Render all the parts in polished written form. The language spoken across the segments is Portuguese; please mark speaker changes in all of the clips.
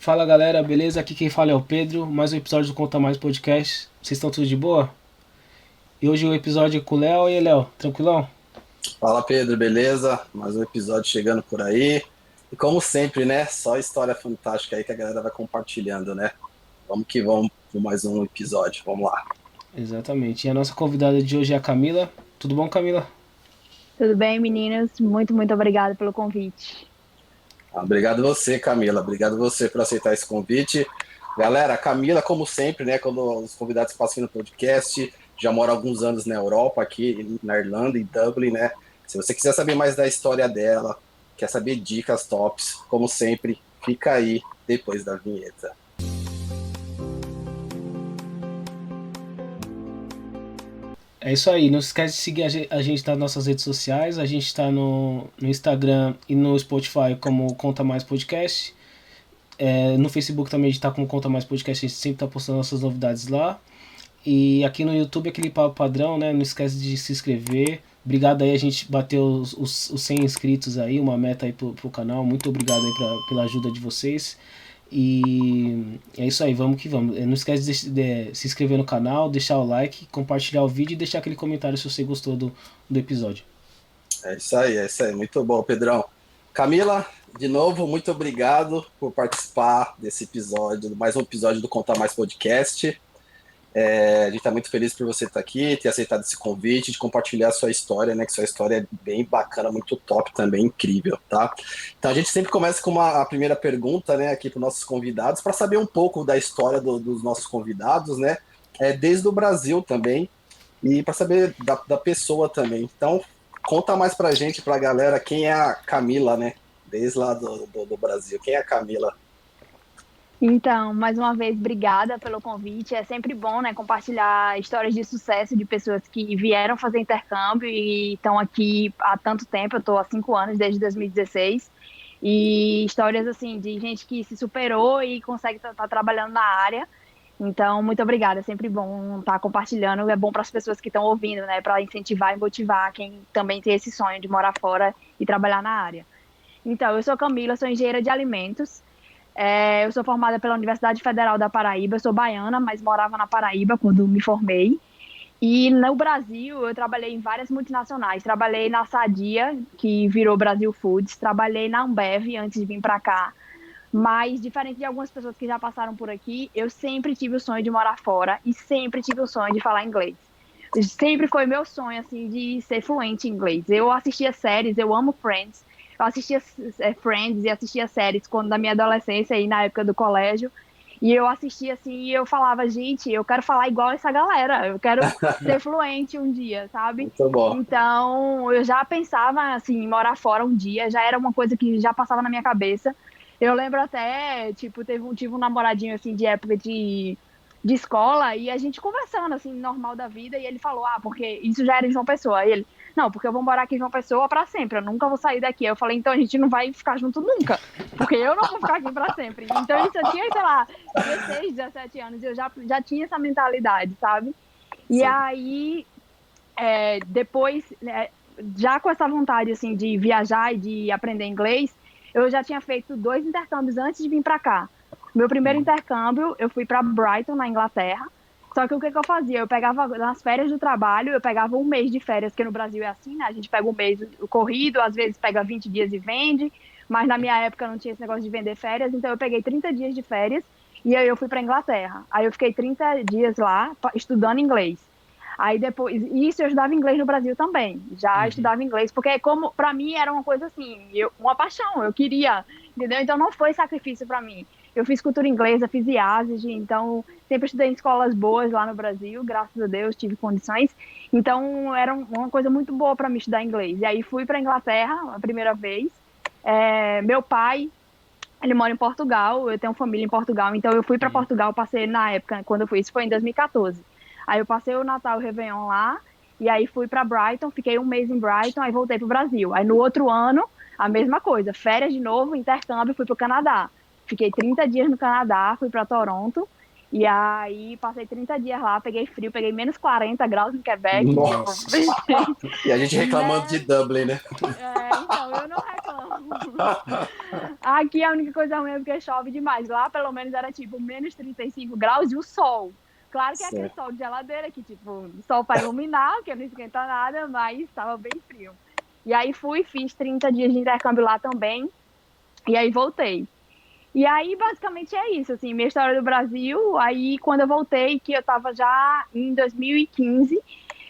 Speaker 1: Fala galera, beleza? Aqui quem fala é o Pedro, mais um episódio do Conta Mais Podcast. Vocês estão tudo de boa? E hoje o episódio é com o Léo. E aí, Léo, tranquilão?
Speaker 2: Fala Pedro, beleza? Mais um episódio chegando por aí. E como sempre, né? Só história fantástica aí que a galera vai compartilhando, né? Vamos que vamos por mais um episódio. Vamos lá.
Speaker 1: Exatamente. E a nossa convidada de hoje é a Camila. Tudo bom, Camila?
Speaker 3: Tudo bem, meninas? Muito obrigada pelo convite.
Speaker 2: Obrigado você, Camila. Obrigado você por aceitar esse convite. Galera, a Camila, como sempre, né? Quando os convidados passam aqui no podcast, já mora há alguns anos na Europa, aqui na Irlanda, em Dublin, né? Se você quiser saber mais da história dela, quer saber dicas tops, como sempre, fica aí depois da vinheta.
Speaker 1: É isso aí, não esquece de seguir a gente nas nossas redes sociais. A gente está no Instagram e no Spotify como Conta Mais Podcast. No Facebook também a gente está como Conta Mais Podcast, a gente sempre está postando nossas novidades lá. E aqui no YouTube aquele papo padrão, né? Não esquece de se inscrever. Obrigado aí, a gente bateu os 100 inscritos aí, uma meta aí pro canal. Muito obrigado aí pela ajuda de vocês. E é isso aí, vamos que vamos. Não esquece de se inscrever no canal, deixar o like, compartilhar o vídeo e deixar aquele comentário se você gostou do episódio.
Speaker 2: É isso aí, é isso aí. Muito bom, Pedrão. Camila, de novo, muito obrigado por participar desse episódio, mais um episódio do Contar Mais Podcast. A gente está muito feliz por você estar aqui, ter aceitado esse convite, de compartilhar a sua história, né? Que sua história é bem bacana, muito top também, incrível, tá? Então a gente sempre começa com a primeira pergunta, né, aqui para os nossos convidados, para saber um pouco da história dos nossos convidados, né? Desde o Brasil também, e para saber da pessoa também. Então, conta mais pra gente, pra galera, quem é a Camila, né? Desde lá do Brasil. Quem é a Camila?
Speaker 3: Então, mais uma vez, obrigada pelo convite. É sempre bom, né, compartilhar histórias de sucesso de pessoas que vieram fazer intercâmbio e estão aqui há tanto tempo. Eu estou há 5 anos, desde 2016. E histórias, assim, de gente que se superou e consegue estar trabalhando na área. Então, muito obrigada. É sempre bom estar compartilhando. É bom para as pessoas que estão ouvindo, né, para incentivar e motivar quem também tem esse sonho de morar fora e trabalhar na área. Então, eu sou Camila, sou engenheira de alimentos. Eu sou formada pela Universidade Federal da Paraíba, eu sou baiana, mas morava na Paraíba quando me formei. E no Brasil, eu trabalhei em várias multinacionais. Trabalhei na Sadia, que virou Brasil Foods. Trabalhei na Ambev antes de vir para cá. Mas, diferente de algumas pessoas que já passaram por aqui, eu sempre tive o sonho de morar fora e sempre tive o sonho de falar inglês. Sempre foi meu sonho, assim, de ser fluente em inglês. Eu assistia séries, eu amo Friends. Eu assistia Friends e assistia séries quando na minha adolescência e na época do colégio. E eu assistia assim e eu falava, gente, eu quero falar igual essa galera. Eu quero ser fluente um dia, sabe?
Speaker 2: Muito bom.
Speaker 3: Então, eu já pensava, assim, em morar fora um dia. Já era uma coisa que já passava na minha cabeça. Eu lembro até, tipo, tive um namoradinho, assim, de época de escola, e a gente conversando, assim, normal da vida, e ele falou, porque isso já era em João Pessoa. Aí ele, não, porque eu vou morar aqui em João Pessoa pra sempre, eu nunca vou sair daqui. Eu falei, então a gente não vai ficar junto nunca, porque eu não vou ficar aqui pra sempre. Então isso eu tinha, sei lá, 16, 17 anos, e eu já tinha essa mentalidade, sabe? E
Speaker 2: Sim.
Speaker 3: aí, depois, já com essa vontade, assim, de viajar e de aprender inglês, eu já tinha feito 2 intercâmbios antes de vir para cá. Meu primeiro intercâmbio, eu fui para Brighton, na Inglaterra. Só que o que eu fazia? Eu pegava nas férias do trabalho, eu pegava um mês de férias, que no Brasil é assim, né? A gente pega um mês corrido, às vezes pega 20 dias e vende, mas na minha época não tinha esse negócio de vender férias, então eu peguei 30 dias de férias e aí eu fui para Inglaterra. Aí eu fiquei 30 dias lá estudando inglês. Aí depois, isso eu estudava inglês no Brasil também, já estudava inglês, porque como para mim era uma coisa assim, uma paixão, eu queria, entendeu? Então não foi sacrifício para mim. Eu fiz cultura inglesa, fiz IASG, então sempre estudei em escolas boas lá no Brasil, graças a Deus tive condições. Então era uma coisa muito boa para mim estudar inglês. E aí fui para Inglaterra a primeira vez. Meu pai, ele mora em Portugal, eu tenho família em Portugal, então eu fui para Portugal, passei na época, quando eu fui, isso foi em 2014. Aí eu passei o Natal e o Réveillon lá, e aí fui para Brighton, fiquei um mês em Brighton, aí voltei para o Brasil. Aí no outro ano, a mesma coisa, férias de novo, intercâmbio, fui para o Canadá. Fiquei 30 dias no Canadá, fui para Toronto, e aí passei 30 dias lá, peguei frio, peguei menos 40 graus em Quebec, tipo,
Speaker 2: Nossa. E a gente reclamando de
Speaker 3: né?
Speaker 2: Dublin, né?
Speaker 3: Então, eu não reclamo. Aqui a única coisa ruim é porque chove demais. Lá pelo menos era tipo menos 35 graus e o sol. Claro que é aquele sol de geladeira que tipo, o sol para iluminar, que não esquenta nada, mas estava bem frio. E aí fiz 30 dias de intercâmbio lá também. E aí voltei. E aí, basicamente, é isso, assim, minha história do Brasil. Aí, quando eu voltei, que eu tava já em 2015,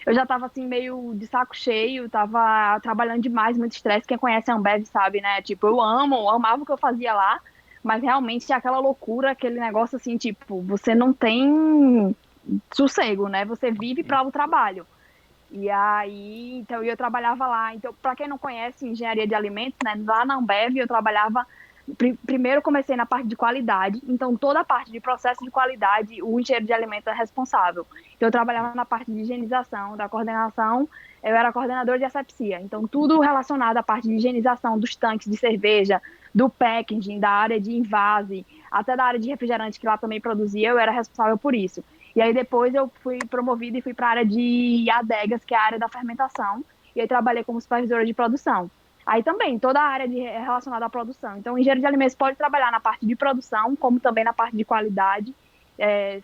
Speaker 3: eu já tava, assim, meio de saco cheio, tava trabalhando demais, muito estresse. Quem conhece a Ambev sabe, né? Tipo, amava o que eu fazia lá, mas realmente é aquela loucura, aquele negócio, assim, tipo, você não tem sossego, né? Você vive para o trabalho. E aí, então, eu trabalhava lá. Então, para quem não conhece engenharia de alimentos, né, lá na Ambev eu trabalhava. Primeiro comecei na parte de qualidade, então toda a parte de processo de qualidade, o engenheiro de alimentos é responsável. Então, eu trabalhava na parte de higienização, da coordenação, eu era coordenadora de asepsia. Então, tudo relacionado à parte de higienização dos tanques de cerveja, do packaging, da área de invase, até da área de refrigerante que lá também produzia, eu era responsável por isso. E aí depois eu fui promovida e fui para a área de adegas, que é a área da fermentação, e aí trabalhei como supervisora de produção. Aí também, toda a área relacionada à produção. Então, o engenheiro de alimentos pode trabalhar na parte de produção, como também na parte de qualidade,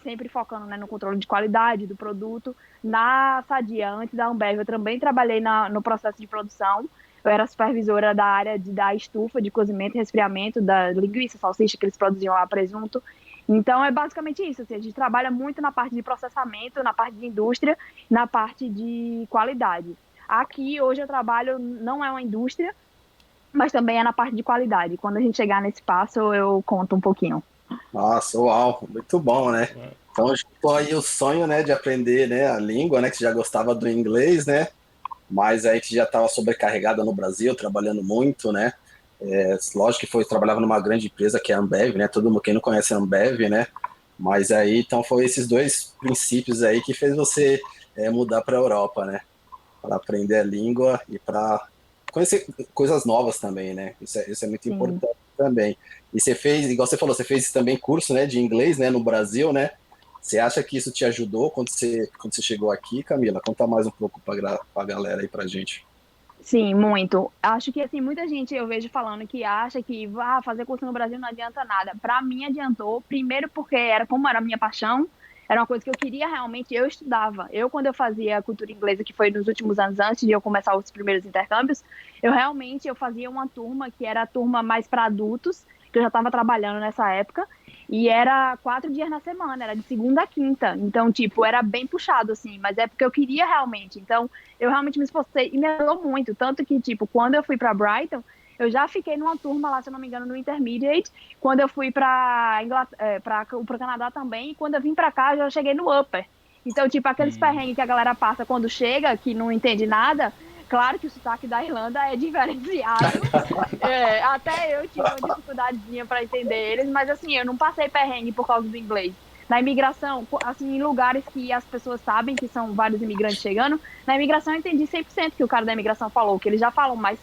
Speaker 3: sempre focando, né, no controle de qualidade do produto. Na Sadia, antes da Ambev, eu também trabalhei no processo de produção. Eu era supervisora da área da estufa, de cozimento e resfriamento, da linguiça, salsicha que eles produziam lá, presunto. Então, é basicamente isso. Assim, a gente trabalha muito na parte de processamento, na parte de indústria, na parte de qualidade. Aqui, hoje, eu trabalho, não é uma indústria, mas também é na parte de qualidade. Quando a gente chegar nesse passo, eu conto um pouquinho.
Speaker 2: Nossa, uau, muito bom, né? Então, juntou aí o sonho, né, de aprender, né, a língua, né, que você já gostava do inglês, né? Mas aí que já estava sobrecarregada no Brasil, trabalhando muito, né? Lógico que trabalhava numa grande empresa que é a Ambev, né? Todo mundo, quem não conhece a Ambev, né? Mas aí, então, foi esses dois princípios aí que fez você mudar para a Europa, né? Para aprender a língua e para conhecer coisas novas também, né? Isso é muito
Speaker 3: Sim.
Speaker 2: importante também. E você fez, igual você falou, você fez também curso, né, de inglês, né, no Brasil, né? Você acha que isso te ajudou quando você chegou aqui, Camila? Conta mais um pouco para a galera aí pra gente.
Speaker 3: Sim, muito. Acho que assim, muita gente eu vejo falando que acha que fazer curso no Brasil não adianta nada. Para mim adiantou, primeiro porque como era a minha paixão, era uma coisa que eu queria realmente, eu estudava. Quando eu fazia cultura inglesa, que foi nos últimos anos antes de eu começar os primeiros intercâmbios, eu fazia uma turma que era a turma mais para adultos, que eu já estava trabalhando nessa época, e era 4 dias na semana, era de segunda a quinta. Então, tipo, era bem puxado, assim, mas é porque eu queria realmente. Então, eu realmente me esforcei e me ajudou muito. Tanto que, tipo, quando eu fui para Brighton, eu já fiquei numa turma lá, se eu não me engano, no Intermediate. Quando eu fui para o Canadá também, e quando eu vim para cá, eu já cheguei no Upper. Então, tipo, aqueles perrengues que a galera passa quando chega, que não entende nada, claro que o sotaque da Irlanda é diferenciado. Até eu tive uma dificuldadezinha para entender eles, mas assim, eu não passei perrengue por causa do inglês. Na imigração, assim, em lugares que as pessoas sabem que são vários imigrantes chegando, na imigração eu entendi 100% que o cara da imigração falou, que eles já falam mais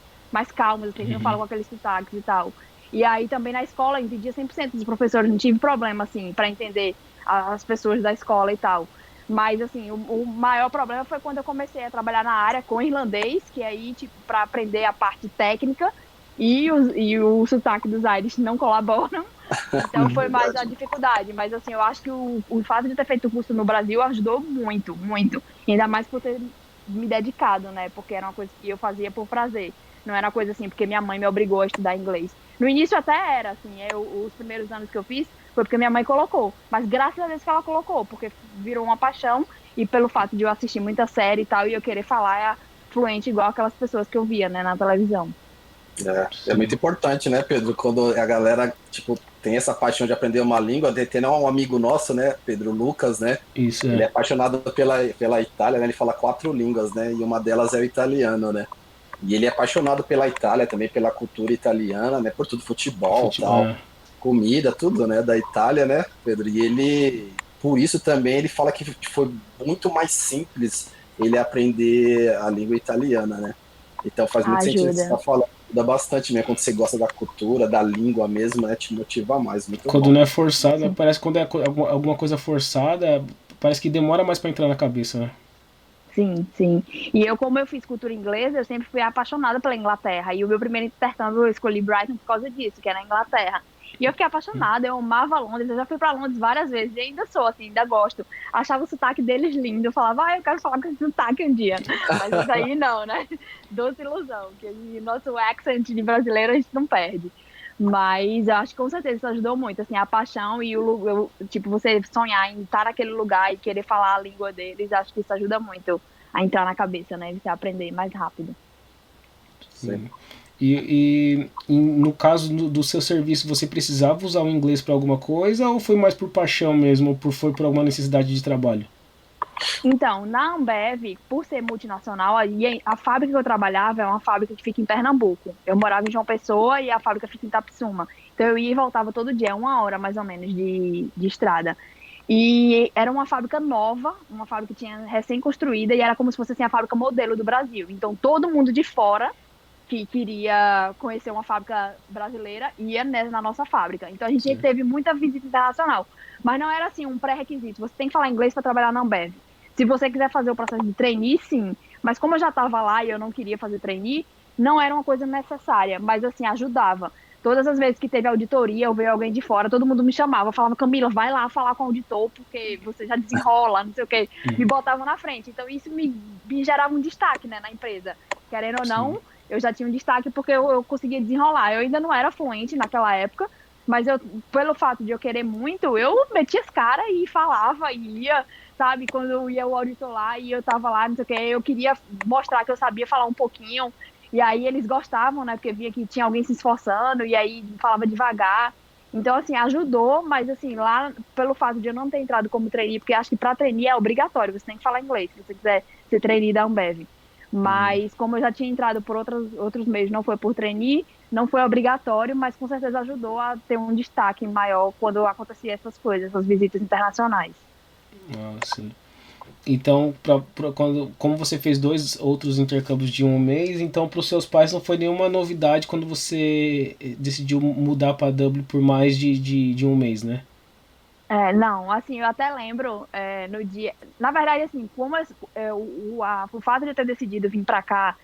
Speaker 3: calmos, assim, não falam com aqueles sotaques e tal. E aí também na escola eu entendia 100% dos professores, não tive problema, assim, para entender as pessoas da escola e tal. Mas, assim, o maior problema foi quando eu comecei a trabalhar na área com irlandês, que aí, tipo, para aprender a parte técnica e o sotaque dos Irish não colaboram. Então foi mais a dificuldade. Mas, assim, eu acho que o fato de ter feito o curso no Brasil ajudou muito, muito. E ainda mais por ter me dedicado, né? Porque era uma coisa que eu fazia por prazer. Não era uma coisa assim, porque minha mãe me obrigou a estudar inglês. No início até era, assim, os primeiros anos que eu fiz foi porque minha mãe colocou. Mas graças a Deus que ela colocou, porque virou uma paixão e pelo fato de eu assistir muita série e tal, e eu querer falar fluente igual aquelas pessoas que eu via, né, na televisão.
Speaker 2: É muito importante, né, Pedro? Quando a galera, tipo, tem essa paixão de aprender uma língua, tem um amigo nosso, né, Pedro Lucas, né?
Speaker 1: Isso,
Speaker 2: Ele é apaixonado pela Itália, né? Ele fala 4 línguas, né? E uma delas é o italiano, né? E ele é apaixonado pela Itália também, pela cultura italiana, né? Por tudo, futebol, tal, comida, tudo, né? Da Itália, né, Pedro? E ele, por isso também, ele fala que foi muito mais simples ele aprender a língua italiana, né? Então faz muito sentido o que você está falando. Ajuda bastante mesmo, quando você gosta da cultura, da língua mesmo, né? Te motiva mais, muito
Speaker 1: quando
Speaker 2: bom.
Speaker 1: não é forçado, parece que quando é alguma coisa forçada, parece que demora mais pra entrar na cabeça, né?
Speaker 3: Sim, sim. E eu, como eu fiz cultura inglesa, eu sempre fui apaixonada pela Inglaterra. E o meu primeiro intercâmbio eu escolhi Brighton por causa disso, que era na Inglaterra. E eu fiquei apaixonada, eu amava Londres, eu já fui pra Londres várias vezes e ainda sou assim, ainda gosto. Achava o sotaque deles lindo, eu falava, eu quero falar com esse sotaque um dia. Mas isso aí não, né? Doce ilusão, que nosso accent de brasileiro a gente não perde. Mas eu acho que com certeza isso ajudou muito, assim, a paixão e tipo, você sonhar em estar naquele lugar e querer falar a língua deles, acho que isso ajuda muito a entrar na cabeça, né? E você aprender mais rápido.
Speaker 2: Sim.
Speaker 1: E no caso do seu serviço, você precisava usar o inglês para alguma coisa ou foi mais por paixão mesmo, ou foi por alguma necessidade de trabalho?
Speaker 3: Então, na Ambev, por ser multinacional, a fábrica que eu trabalhava é uma fábrica que fica em Pernambuco. Eu morava em João Pessoa e a fábrica fica em Itapissuma. Então, eu ia e voltava todo dia, 1 hora mais ou menos de estrada. E era uma fábrica nova, uma fábrica que tinha recém-construída, e era como se fosse assim, a fábrica modelo do Brasil. Então, todo mundo de fora que queria conhecer uma fábrica brasileira ia na nossa fábrica. Então, a gente
Speaker 1: Certo.
Speaker 3: teve muita visita internacional. Mas não era assim um pré-requisito. Você tem que falar inglês para trabalhar na Ambev. Se você quiser fazer o processo de trainee, sim. Mas como eu já estava lá e eu não queria fazer trainee, não era uma coisa necessária. Mas, assim, ajudava. Todas as vezes que teve auditoria, ou veio alguém de fora, todo mundo me chamava, falava, Camila, vai lá falar com o auditor, porque você já desenrola, não sei o quê. Me botavam na frente. Então, isso me gerava um destaque, né, na empresa. Querendo ou
Speaker 1: Sim.
Speaker 3: não, eu já tinha um destaque porque eu conseguia desenrolar. Eu ainda não era fluente naquela época, mas pelo fato de eu querer muito, eu metia as caras e falava e ia, sabe? Quando eu ia o auditor lá e eu tava lá, não sei o que, eu queria mostrar que eu sabia falar um pouquinho. E aí eles gostavam, né? Porque via que tinha alguém se esforçando e aí falava devagar. Então, assim, ajudou, mas assim, lá, pelo fato de eu não ter entrado como trainee, porque acho que para trainee é obrigatório, você tem que falar inglês, se você quiser ser trainee da Ambev. Mas como eu já tinha entrado por outros meios, não foi por trainee, não foi obrigatório, mas com certeza ajudou a ter um destaque maior quando acontecia essas coisas, essas visitas internacionais.
Speaker 1: Ah, sim. Então, como você fez dois outros intercâmbios de um mês, então para os seus pais não foi nenhuma novidade quando você decidiu mudar para Dublin por mais de um mês, né?
Speaker 3: Não, assim, eu até lembro no dia. Na verdade, assim, como o fato de eu ter decidido vir para cá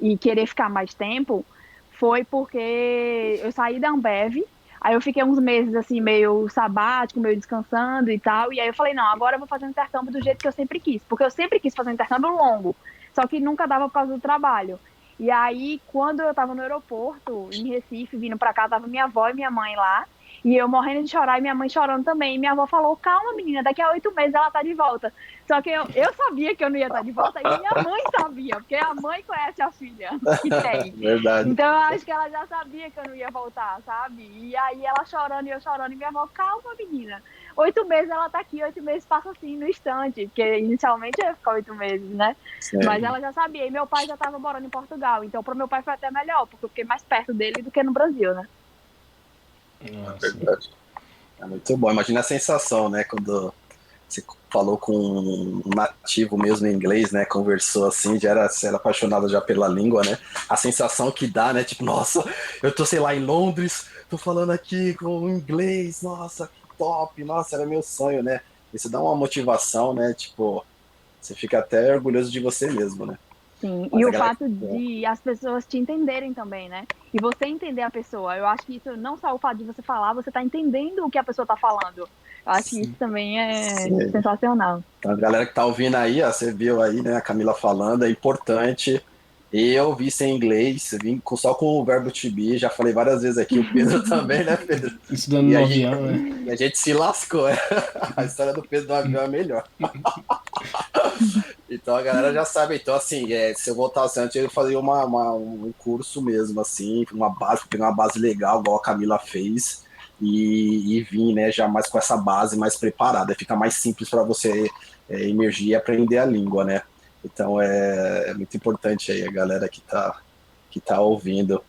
Speaker 3: e querer ficar mais tempo foi porque eu saí da Ambev, aí eu fiquei uns meses, assim, meio sabático, meio descansando e tal, e aí eu falei, não, agora eu vou fazer um intercâmbio do jeito que eu sempre quis, porque eu sempre quis fazer um intercâmbio longo, só que nunca dava por causa do trabalho. E aí, quando eu tava no aeroporto, em Recife, vindo para cá, tava minha avó e minha mãe lá. E eu morrendo de chorar e minha mãe chorando também. E minha avó falou: calma, menina, daqui a 8 meses ela tá de volta. Só que eu sabia que eu não ia estar de volta e minha mãe sabia, porque a mãe conhece a filha que tem.
Speaker 2: Verdade.
Speaker 3: Então eu acho que ela já sabia que eu não ia voltar, sabe? E aí ela chorando e eu chorando, e minha avó: calma, menina. 8 meses ela tá aqui, 8 meses passa assim no instante, porque inicialmente ia ficar 8 meses, né? Mas
Speaker 2: Sim.
Speaker 3: ela já sabia. E meu pai já tava morando em Portugal. Então pro meu pai foi até melhor, porque eu fiquei mais perto dele do que no Brasil, né?
Speaker 2: É
Speaker 1: Ah, sim.
Speaker 2: verdade. É muito bom. Imagina a sensação, né? Quando você falou com um nativo mesmo em inglês, né? Conversou assim, você era apaixonado já pela língua, né? A sensação que dá, né? Tipo, nossa, eu tô, sei lá, em Londres, tô falando aqui com inglês, nossa, que top, nossa, era meu sonho, né? Isso dá uma motivação, né? Tipo, você fica até orgulhoso de você mesmo, né?
Speaker 3: Sim, e
Speaker 2: Mas a
Speaker 3: o
Speaker 2: galera.
Speaker 3: fato de as pessoas te entenderem também, né? E você entender a pessoa. Eu acho que isso, não só o fato de você falar, você tá entendendo o que a pessoa tá falando. Eu acho que isso também é
Speaker 2: Sim.
Speaker 3: sensacional.
Speaker 2: Então, a galera que tá ouvindo aí, ó, você viu aí, né, a Camila falando, é importante. Eu vi sem inglês, vim só com o verbo to be, já falei várias vezes aqui, o Pedro também, né, Pedro?
Speaker 1: Estudando
Speaker 2: E
Speaker 1: no
Speaker 2: a gente,
Speaker 1: avião, né?
Speaker 2: e a gente se lascou. A história do Pedro do avião é melhor. Então a galera já sabe. Então, assim, se eu voltasse antes, eu faria um curso mesmo, assim, uma base, pegar uma base legal, igual a Camila fez, e vir, né, já mais com essa base mais preparada. Fica mais simples para você emergir e aprender a língua, né? Então é muito importante aí a galera que tá ouvindo.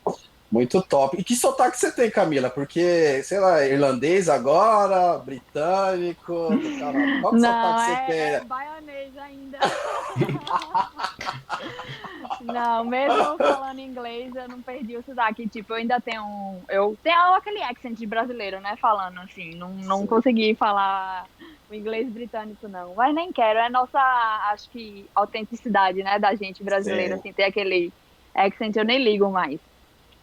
Speaker 2: Muito top. E que sotaque você tem, Camila? Porque, sei lá, irlandês agora, britânico, do Canadá. Qual que é o sotaque
Speaker 3: Não,
Speaker 2: que você
Speaker 3: é
Speaker 2: tem?
Speaker 3: baianês ainda. Não, mesmo falando inglês, eu não perdi o sotaque. Tipo, eu ainda tenho eu tenho aquele accent de brasileiro, né? Falando assim, não
Speaker 2: Sim.
Speaker 3: consegui falar o inglês britânico não. Mas nem quero, é nossa, acho que, autenticidade, né, da gente brasileira,
Speaker 2: Sim.
Speaker 3: assim, ter aquele accent, eu nem ligo mais.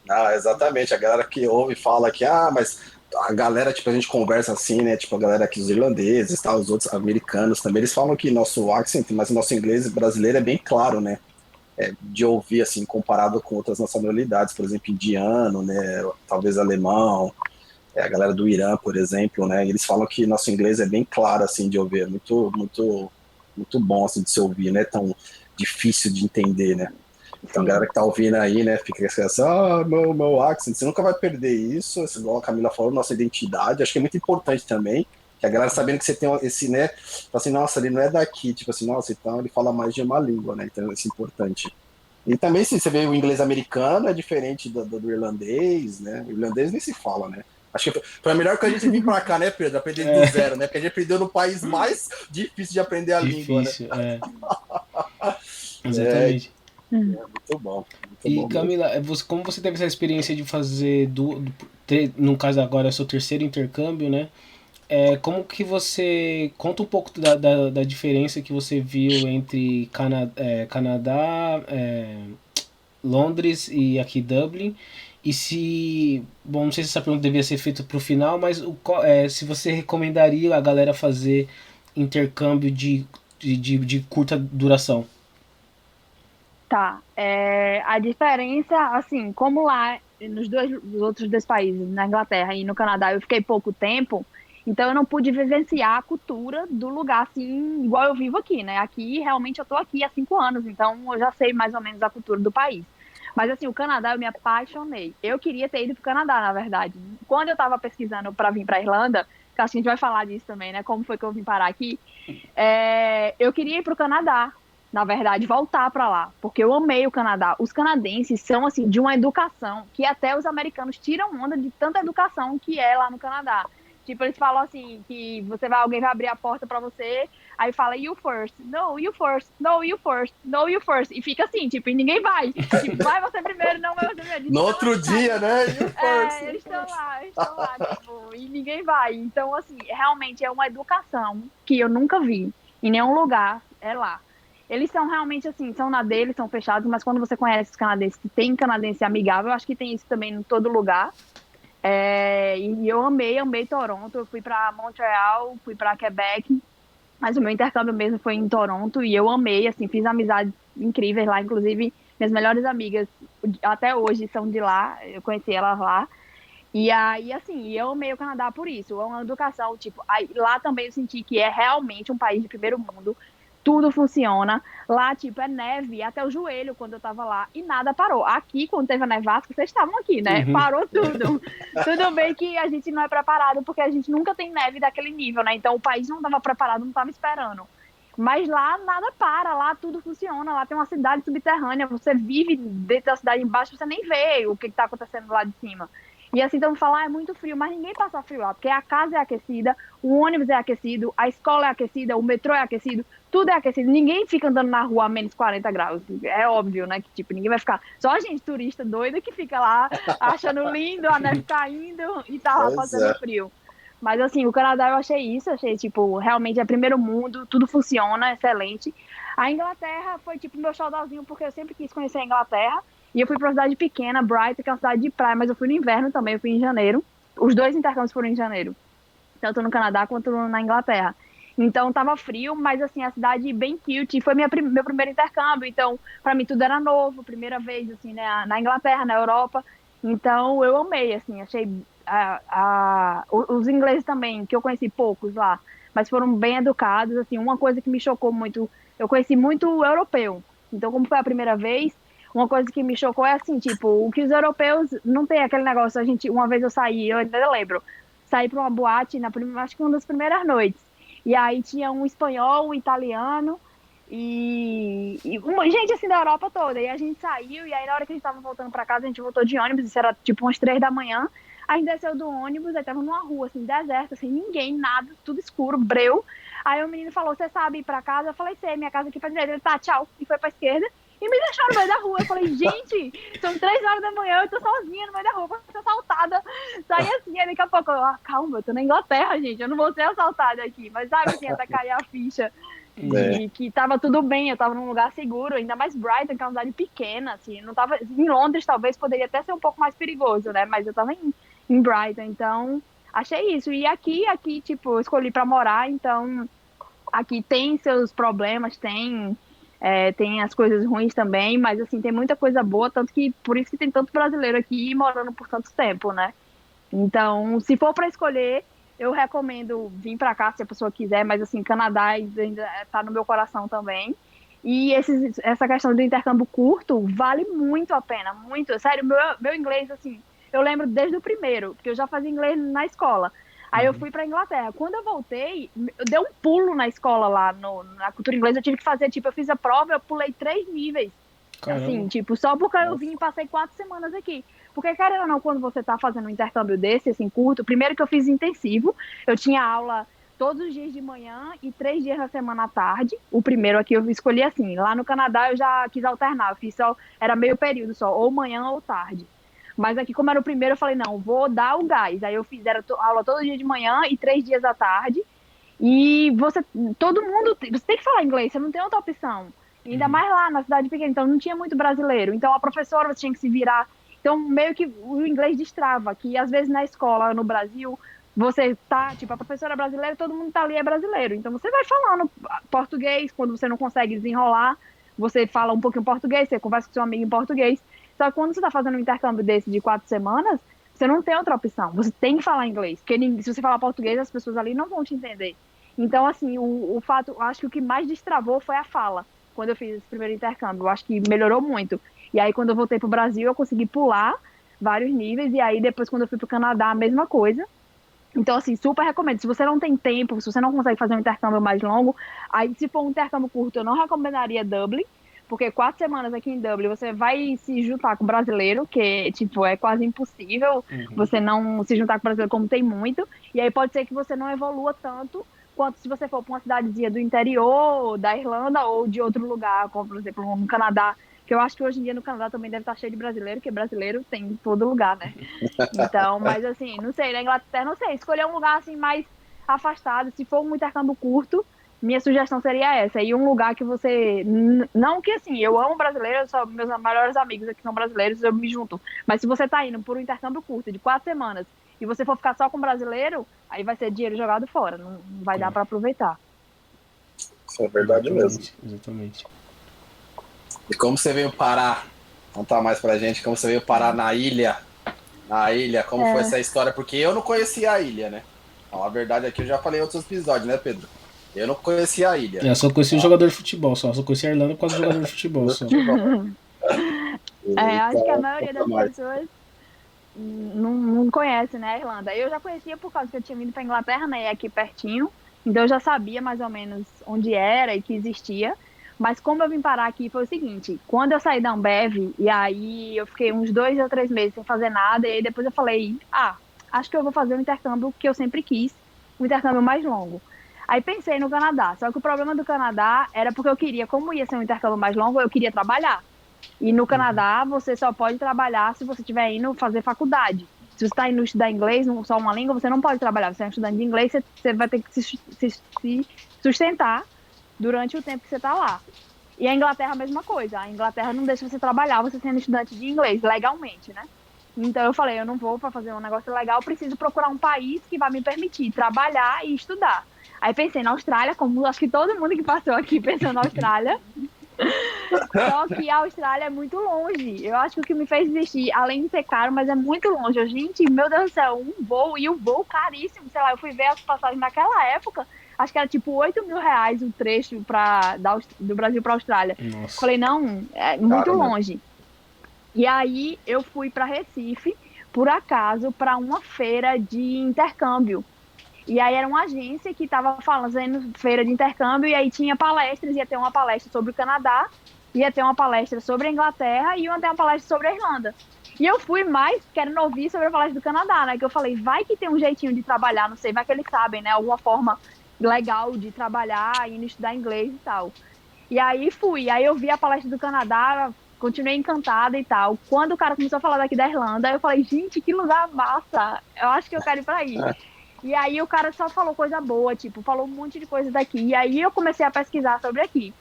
Speaker 2: Ah, exatamente. A galera que ouve fala que, mas a galera, tipo, a gente conversa assim, né? Tipo, a galera aqui, os irlandeses, tá, os outros americanos também, eles falam que nosso accent, mas o nosso inglês brasileiro é bem claro, né? De ouvir, assim, comparado com outras nacionalidades, por exemplo, indiano, né? Talvez alemão, a galera do Irã, por exemplo, né? E eles falam que nosso inglês é bem claro, assim, de ouvir, é muito, muito, muito bom, assim, de se ouvir, não é tão difícil de entender, né? Então, a galera
Speaker 3: Sim,
Speaker 2: que tá ouvindo aí, né, fica assim, meu accent, você nunca vai perder isso, igual a Camila falou, nossa identidade, acho que é muito importante também, que a galera sabendo que você tem esse, né, fala assim, nossa, ele não é daqui, tipo assim, nossa, então ele fala mais de uma língua, né, então isso é importante. E também, se você vê o inglês americano, é diferente do irlandês, né, o irlandês nem se fala, né. Acho que foi a melhor que a gente vir pra cá, né, Pedro, aprender do
Speaker 1: É,
Speaker 2: zero, né, porque a gente aprendeu no país mais difícil de aprender a língua, né.
Speaker 1: difícil, exatamente.
Speaker 2: Muito bom, muito
Speaker 1: E
Speaker 2: bom mesmo.
Speaker 1: Camila, como você teve essa experiência de fazer no caso agora é seu terceiro intercâmbio, né? Como que você conta um pouco da diferença que você viu entre Canadá, Londres e aqui Dublin? E se, bom, não sei se essa pergunta devia ser feita para o final, mas se você recomendaria a galera fazer intercâmbio de curta duração?
Speaker 3: tá. A diferença, assim, como lá nos outros dois países, na Inglaterra e no Canadá, eu fiquei pouco tempo, então eu não pude vivenciar a cultura do lugar, assim, igual eu vivo aqui, né? Aqui, realmente, eu tô aqui há 5 anos, então eu já sei mais ou menos a cultura do país. Mas, assim, o Canadá, eu me apaixonei. Eu queria ter ido pro Canadá, na verdade. Quando eu tava pesquisando para vir pra Irlanda, que acho que a gente vai falar disso também, né? Como foi que eu vim parar aqui? Eu queria ir para o Canadá, na verdade, voltar para lá, porque eu amei o Canadá. Os canadenses são assim de uma educação que até os americanos tiram onda de tanta educação que é lá no Canadá. Tipo, eles falam assim que alguém vai abrir a porta para você, aí fala you first, no you first, no you first, no you first, e fica assim, tipo, e ninguém vai. Tipo, vai você primeiro, não vai você primeiro, de
Speaker 2: No
Speaker 3: tão
Speaker 2: outro
Speaker 3: educado.
Speaker 2: dia, né? You first, you
Speaker 3: Eles
Speaker 2: first.
Speaker 3: estão lá, tipo, e ninguém vai. Então, assim, realmente é uma educação que eu nunca vi em nenhum lugar, é lá. Eles são realmente assim, são na deles, são fechados, mas quando você conhece os canadenses, que tem canadense amigável, eu acho que tem isso também em todo lugar. E eu amei Toronto. Eu fui para Montreal, fui para Quebec, mas o meu intercâmbio mesmo foi em Toronto e eu amei, assim, fiz amizades incríveis lá, inclusive minhas melhores amigas até hoje são de lá, eu conheci elas lá. E aí, assim, eu amei o Canadá por isso. É uma educação, tipo, aí, lá também eu senti que é realmente um país de primeiro mundo. Tudo funciona. Lá, tipo, é neve até o joelho quando eu tava lá e nada parou. Aqui, quando teve a nevasca, vocês estavam aqui, né?
Speaker 1: Uhum.
Speaker 3: Parou tudo. Tudo bem que a gente não é preparado porque a gente nunca tem neve daquele nível, né? Então o país não tava preparado, não tava esperando. Mas lá nada para, lá tudo funciona, lá tem uma cidade subterrânea, você vive dentro da cidade embaixo, você nem vê o que está acontecendo lá de cima. E assim, então falar é muito frio, mas ninguém passa frio lá, porque a casa é aquecida, o ônibus é aquecido, a escola é aquecida, o metrô é aquecido, tudo é aquecido. Ninguém fica andando na rua a menos 40 graus. É óbvio, né? Que tipo, ninguém vai ficar. Só a gente, turista doida, que fica lá achando lindo, a neve caindo e tá lá
Speaker 2: Pois
Speaker 3: passando
Speaker 2: é.
Speaker 3: frio. Mas assim, o Canadá eu achei isso, achei tipo, realmente é primeiro mundo, tudo funciona, excelente. A Inglaterra foi tipo meu xodózinho, porque eu sempre quis conhecer a Inglaterra. E eu fui para uma cidade pequena, Brighton, que é uma cidade de praia, mas eu fui no inverno também, eu fui em janeiro. Os dois intercâmbios foram em janeiro, tanto no Canadá quanto na Inglaterra. Então tava frio, mas assim, a cidade bem cute. Foi meu primeiro intercâmbio, então para mim tudo era novo, primeira vez assim, né, na Inglaterra, na Europa. Então eu amei, assim, achei os ingleses também, que eu conheci poucos lá, mas foram bem educados, assim, uma coisa que me chocou muito, eu conheci muito europeu. Então, como foi a primeira vez, uma coisa que me chocou é assim, tipo, o que os europeus não tem aquele negócio, uma vez eu saí, eu ainda lembro, saí para uma boate acho que uma das primeiras noites. E aí tinha um espanhol, um italiano e uma gente assim da Europa toda. E a gente saiu, e aí na hora que a gente tava voltando para casa, a gente voltou de ônibus, isso era tipo umas 3 da manhã. A gente desceu do ônibus, aí tava numa rua assim, deserta, assim, ninguém, nada, tudo escuro, breu. Aí o menino falou: "Você sabe ir para casa?" Eu falei: "Sei, minha casa aqui pra direita." Ele: "Tá, tchau." E foi pra esquerda. e me deixou no meio da rua. Eu falei, gente, são 3 horas da manhã, eu tô sozinha no meio da rua, vou ser assaltada. Saí assim, aí daqui a pouco, calma, eu tô na Inglaterra, gente, eu não vou ser assaltada aqui. Mas sabe assim, até cair a ficha de que tava tudo bem, eu tava num lugar seguro, ainda mais Brighton, que é uma cidade pequena, assim, não tava, em Londres talvez poderia até ser um pouco mais perigoso, né, mas eu tava em Brighton, então achei isso. E aqui, tipo, eu escolhi pra morar, então aqui tem seus problemas, tem as coisas ruins também, mas assim, tem muita coisa boa, tanto que por isso que tem tanto brasileiro aqui morando por tanto tempo, né? Então, se for para escolher, eu recomendo vir para cá se a pessoa quiser, mas assim, Canadá ainda está no meu coração também. E essa questão do intercâmbio curto vale muito a pena, muito. Sério, meu inglês, assim, eu lembro desde o primeiro, porque eu já fazia inglês na escola. Aí eu fui para Inglaterra. Quando eu voltei, eu dei um pulo na escola lá, na cultura inglesa. Eu tive que fazer, tipo, eu fiz a prova, eu pulei 3 níveis.
Speaker 1: Caramba.
Speaker 3: Assim, tipo, só porque eu vim e passei 4 semanas aqui. Porque, querendo ou não, quando você tá fazendo um intercâmbio desse, assim, curto, primeiro que eu fiz intensivo, eu tinha aula todos os dias de manhã e 3 dias na semana à tarde. O primeiro aqui eu escolhi assim. Lá no Canadá eu já quis alternar, eu fiz só, era meio período só, ou manhã ou tarde. Mas aqui, como era o primeiro, eu falei, não, vou dar o gás. Aí eu fiz aula todo dia de manhã e 3 dias à tarde. E todo mundo, você tem que falar inglês, você não tem outra opção. Ainda mais lá na cidade pequena, então não tinha muito brasileiro. Então a professora você tinha que se virar. Então meio que o inglês destrava, que às vezes na escola no Brasil, você tá, tipo, a professora é brasileira, todo mundo tá ali é brasileiro. Então você vai falando português, quando você não consegue desenrolar, você fala um pouquinho português, você conversa com seu amigo em português. Só que quando você tá fazendo um intercâmbio desse de 4 semanas, você não tem outra opção. Você tem que falar inglês, porque se você falar português, as pessoas ali não vão te entender. Então, assim, o fato, acho que o que mais destravou foi a fala, quando eu fiz esse primeiro intercâmbio. Eu acho que melhorou muito. E aí, quando eu voltei pro Brasil, eu consegui pular vários níveis. E aí, depois, quando eu fui pro Canadá, a mesma coisa. Então, assim, super recomendo. Se você não tem tempo, se você não consegue fazer um intercâmbio mais longo, aí, se for um intercâmbio curto, eu não recomendaria Dublin, porque 4 semanas aqui em Dublin, você vai se juntar com brasileiro, que, tipo, é quase impossível você não se juntar com brasileiro como tem muito. E aí pode ser que você não evolua tanto quanto se você for para uma cidadezinha do interior, da Irlanda ou de outro lugar, como, por exemplo, no Canadá, que eu acho que hoje em dia no Canadá também deve estar cheio de brasileiro, porque brasileiro tem em todo lugar, né? Então, mas assim, não sei, na Inglaterra, não sei, escolher um lugar assim mais afastado, se for um intercâmbio curto, minha sugestão seria essa. E um lugar que você. Não que assim, eu amo brasileiro, só meus maiores amigos aqui são brasileiros, eu me junto. Mas se você tá indo por um intercâmbio curto de 4 semanas e você for ficar só com brasileiro, aí vai ser dinheiro jogado fora, não vai dar para aproveitar.
Speaker 2: Isso é verdade mesmo.
Speaker 1: Exatamente.
Speaker 2: E como você veio parar? Contar mais pra gente como você veio parar na ilha. Na ilha, como foi essa história? Porque eu não conhecia a ilha, né? Então, a verdade é que eu já falei em outros episódios, né, Pedro? Eu não conhecia a ilha.
Speaker 1: Eu só conheci o jogador de futebol, só conheci a Irlanda por causa do jogador de futebol. Só.
Speaker 3: Acho que a maioria das pessoas não conhece, né, a Irlanda. Eu já conhecia por causa que eu tinha vindo pra Inglaterra, né, e é aqui pertinho. Então eu já sabia mais ou menos onde era e que existia. Mas como eu vim parar aqui foi o seguinte, quando eu saí da Ambev, e aí eu fiquei uns 2 ou 3 meses sem fazer nada, e aí depois eu falei, acho que eu vou fazer um intercâmbio que eu sempre quis, um intercâmbio mais longo. Aí pensei no Canadá, só que o problema do Canadá era porque eu queria, como ia ser um intercâmbio mais longo, eu queria trabalhar. E no Canadá você só pode trabalhar se você estiver indo fazer faculdade. Se você está indo estudar inglês, só uma língua, você não pode trabalhar. Você é um estudante de inglês, você vai ter que se sustentar durante o tempo que você está lá. E a Inglaterra a mesma coisa. A Inglaterra não deixa você trabalhar, você sendo estudante de inglês, legalmente, né? Então eu falei, eu não vou para fazer um negócio legal, preciso procurar um país que vai me permitir trabalhar e estudar. Aí pensei na Austrália, como acho que todo mundo que passou aqui pensou na Austrália. Só que a Austrália é muito longe. Eu acho que o que me fez desistir, além de ser caro, mas é muito longe. Gente, meu Deus do céu, um voo e o voo caríssimo. Sei lá, eu fui ver as passagens naquela época, acho que era tipo 8 mil reais o trecho do Brasil para a Austrália.
Speaker 1: Nossa.
Speaker 3: Falei, não, é muito longe. E aí eu fui para Recife, por acaso, para uma feira de intercâmbio. E aí era uma agência que estava fazendo feira de intercâmbio, e aí tinha palestras, ia ter uma palestra sobre o Canadá, ia ter uma palestra sobre a Inglaterra e ia ter uma palestra sobre a Irlanda. E eu fui mais querendo ouvir sobre a palestra do Canadá, né? Que eu falei, vai que tem um jeitinho de trabalhar, não sei, vai que eles sabem, né? Alguma forma legal de trabalhar, indo estudar inglês e tal. E aí fui. Aí eu vi a palestra do Canadá, continuei encantada e tal. Quando o cara começou a falar daqui da Irlanda, eu falei, gente, que lugar massa. Eu acho que eu quero ir pra aí. E aí o cara só falou coisa boa, tipo, falou um monte de coisa daqui. E aí eu comecei a pesquisar sobre aqui.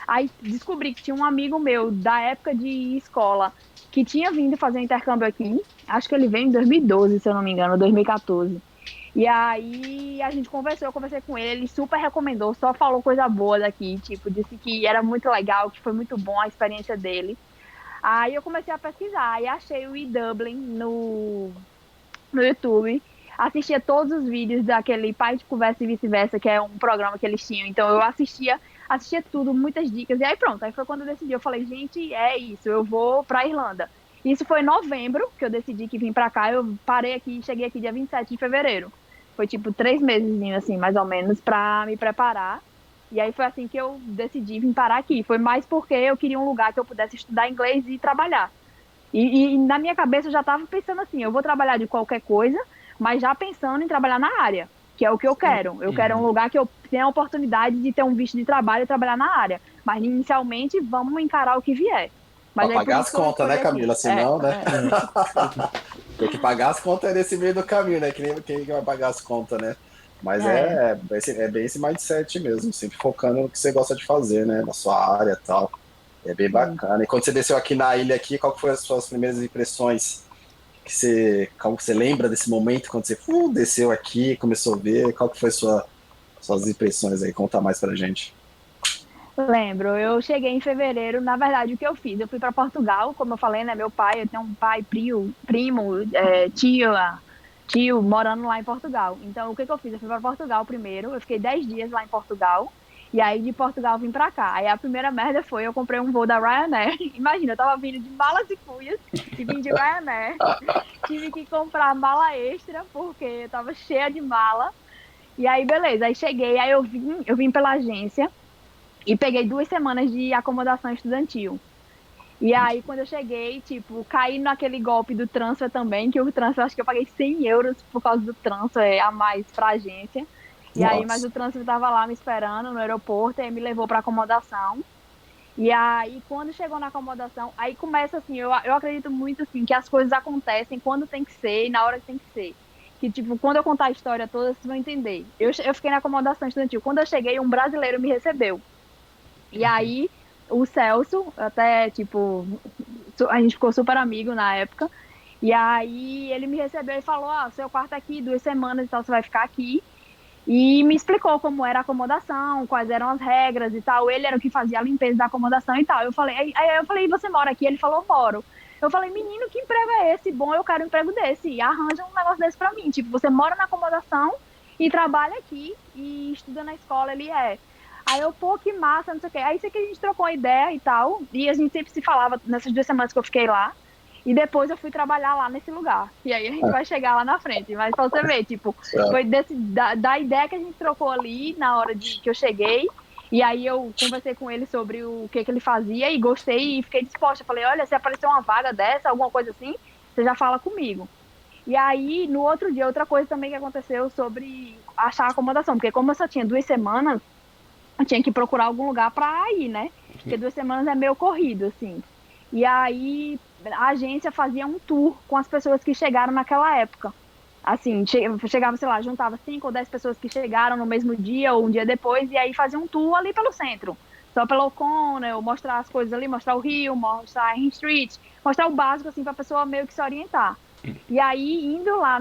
Speaker 3: Aí descobri que tinha um amigo meu da época de escola que tinha vindo fazer um intercâmbio aqui. Acho que ele veio em 2012, se eu não me engano, 2014. E aí a gente conversou, eu conversei com ele super recomendou, só falou coisa boa daqui, tipo, disse que era muito legal, que foi muito bom a experiência dele. Aí eu comecei a pesquisar e achei o eDublin no YouTube. Assistia todos os vídeos daquele Pai de Conversa e Vice-Versa, que é um programa que eles tinham. Então eu assistia tudo, muitas dicas. E aí pronto, aí foi quando eu decidi. Eu falei, gente, é isso, eu vou pra Irlanda. Isso foi em novembro que eu decidi que vim pra cá. Eu parei aqui, cheguei aqui dia 27 de fevereiro. Foi tipo 3 meses, assim, mais ou menos, pra me preparar. E aí foi assim que eu decidi vir parar aqui. Foi mais porque eu queria um lugar que eu pudesse estudar inglês e trabalhar. E na minha cabeça eu já estava pensando assim, eu vou trabalhar de qualquer coisa, mas já pensando em trabalhar na área, que é o que eu quero. Eu quero um lugar que eu tenha a oportunidade de ter um visto de trabalho e trabalhar na área. Mas inicialmente vamos encarar o que vier. Mas
Speaker 2: Pra pagar as contas, né, Camila? Senão, né? Tem que pagar as contas nesse meio do caminho, né? Que nem quem vai pagar as contas, né? Mas é bem esse mindset mesmo, sempre focando no que você gosta de fazer, né? Na sua área e tal. É bem bacana. E quando você desceu aqui na ilha aqui, qual que foram as suas primeiras impressões? Como que você lembra desse momento quando você desceu aqui, começou a ver? Qual que foi suas impressões aí? Conta mais pra gente.
Speaker 3: Lembro, eu cheguei em fevereiro, na verdade o que eu fiz? Eu fui para Portugal, como eu falei, né, meu pai, eu tenho um pai, primo, tio morando lá em Portugal. Então o que eu fiz? Eu fui para Portugal primeiro, eu fiquei 10 dias lá em Portugal, e aí de Portugal vim para cá. Aí a primeira merda foi, eu comprei um voo da Ryanair, imagina, eu tava vindo de malas e cuias, e vim de Ryanair, tive que comprar mala extra, porque eu tava cheia de mala, e aí beleza, aí cheguei, aí eu vim pela agência, e peguei 2 semanas de acomodação estudantil. E aí, quando eu cheguei, tipo, caí naquele golpe do transfer também, que o transfer, acho que eu paguei 100 euros por causa do transfer a mais pra agência. E aí, mas
Speaker 2: Nossa.
Speaker 3: o transfer tava lá me esperando no aeroporto, e aí me levou pra acomodação. E aí, quando chegou na acomodação, aí começa assim, eu acredito muito assim, que as coisas acontecem quando tem que ser e na hora que tem que ser. Que, tipo, quando eu contar a história toda, vocês vão entender. Eu fiquei na acomodação estudantil. Quando eu cheguei, um brasileiro me recebeu. E aí, o Celso, até, tipo, a gente ficou super amigo na época. E aí, ele me recebeu e falou: Ah, seu quarto aqui, 2 semanas e tal, você vai ficar aqui. E me explicou como era a acomodação, quais eram as regras e tal. Ele era o que fazia a limpeza da acomodação e tal. Aí eu falei: Você mora aqui? Ele falou: Moro. Eu falei: Menino, que emprego é esse? Bom, eu quero um emprego desse. E arranja um negócio desse pra mim. Tipo, você mora na acomodação e trabalha aqui e estuda na escola. Ele é. Aí eu, pô, que massa, não sei o quê. Aí sei que a gente trocou uma ideia e tal. E a gente sempre se falava nessas 2 semanas que eu fiquei lá. E depois eu fui trabalhar lá nesse lugar. E aí a gente vai chegar lá na frente. Mas pra você ver, tipo, foi da ideia que a gente trocou ali na hora que eu cheguei. E aí eu conversei com ele sobre o que ele fazia e gostei e fiquei disposta. Falei, olha, se aparecer uma vaga dessa, alguma coisa assim, você já fala comigo. E aí, no outro dia, outra coisa também que aconteceu sobre achar acomodação. Porque como eu só tinha 2 semanas, eu tinha que procurar algum lugar para ir, né? Porque 2 semanas é meio corrido, assim. E aí a agência fazia um tour com as pessoas que chegaram naquela época. Assim, chegava, sei lá, juntava 5 ou 10 pessoas que chegaram no mesmo dia ou um dia depois, e aí fazia um tour ali pelo centro. Só pelo O'Connell, mostrar as coisas ali, mostrar o Rio, mostrar a Main Street, mostrar o básico, assim, pra pessoa meio que se orientar. E aí, indo lá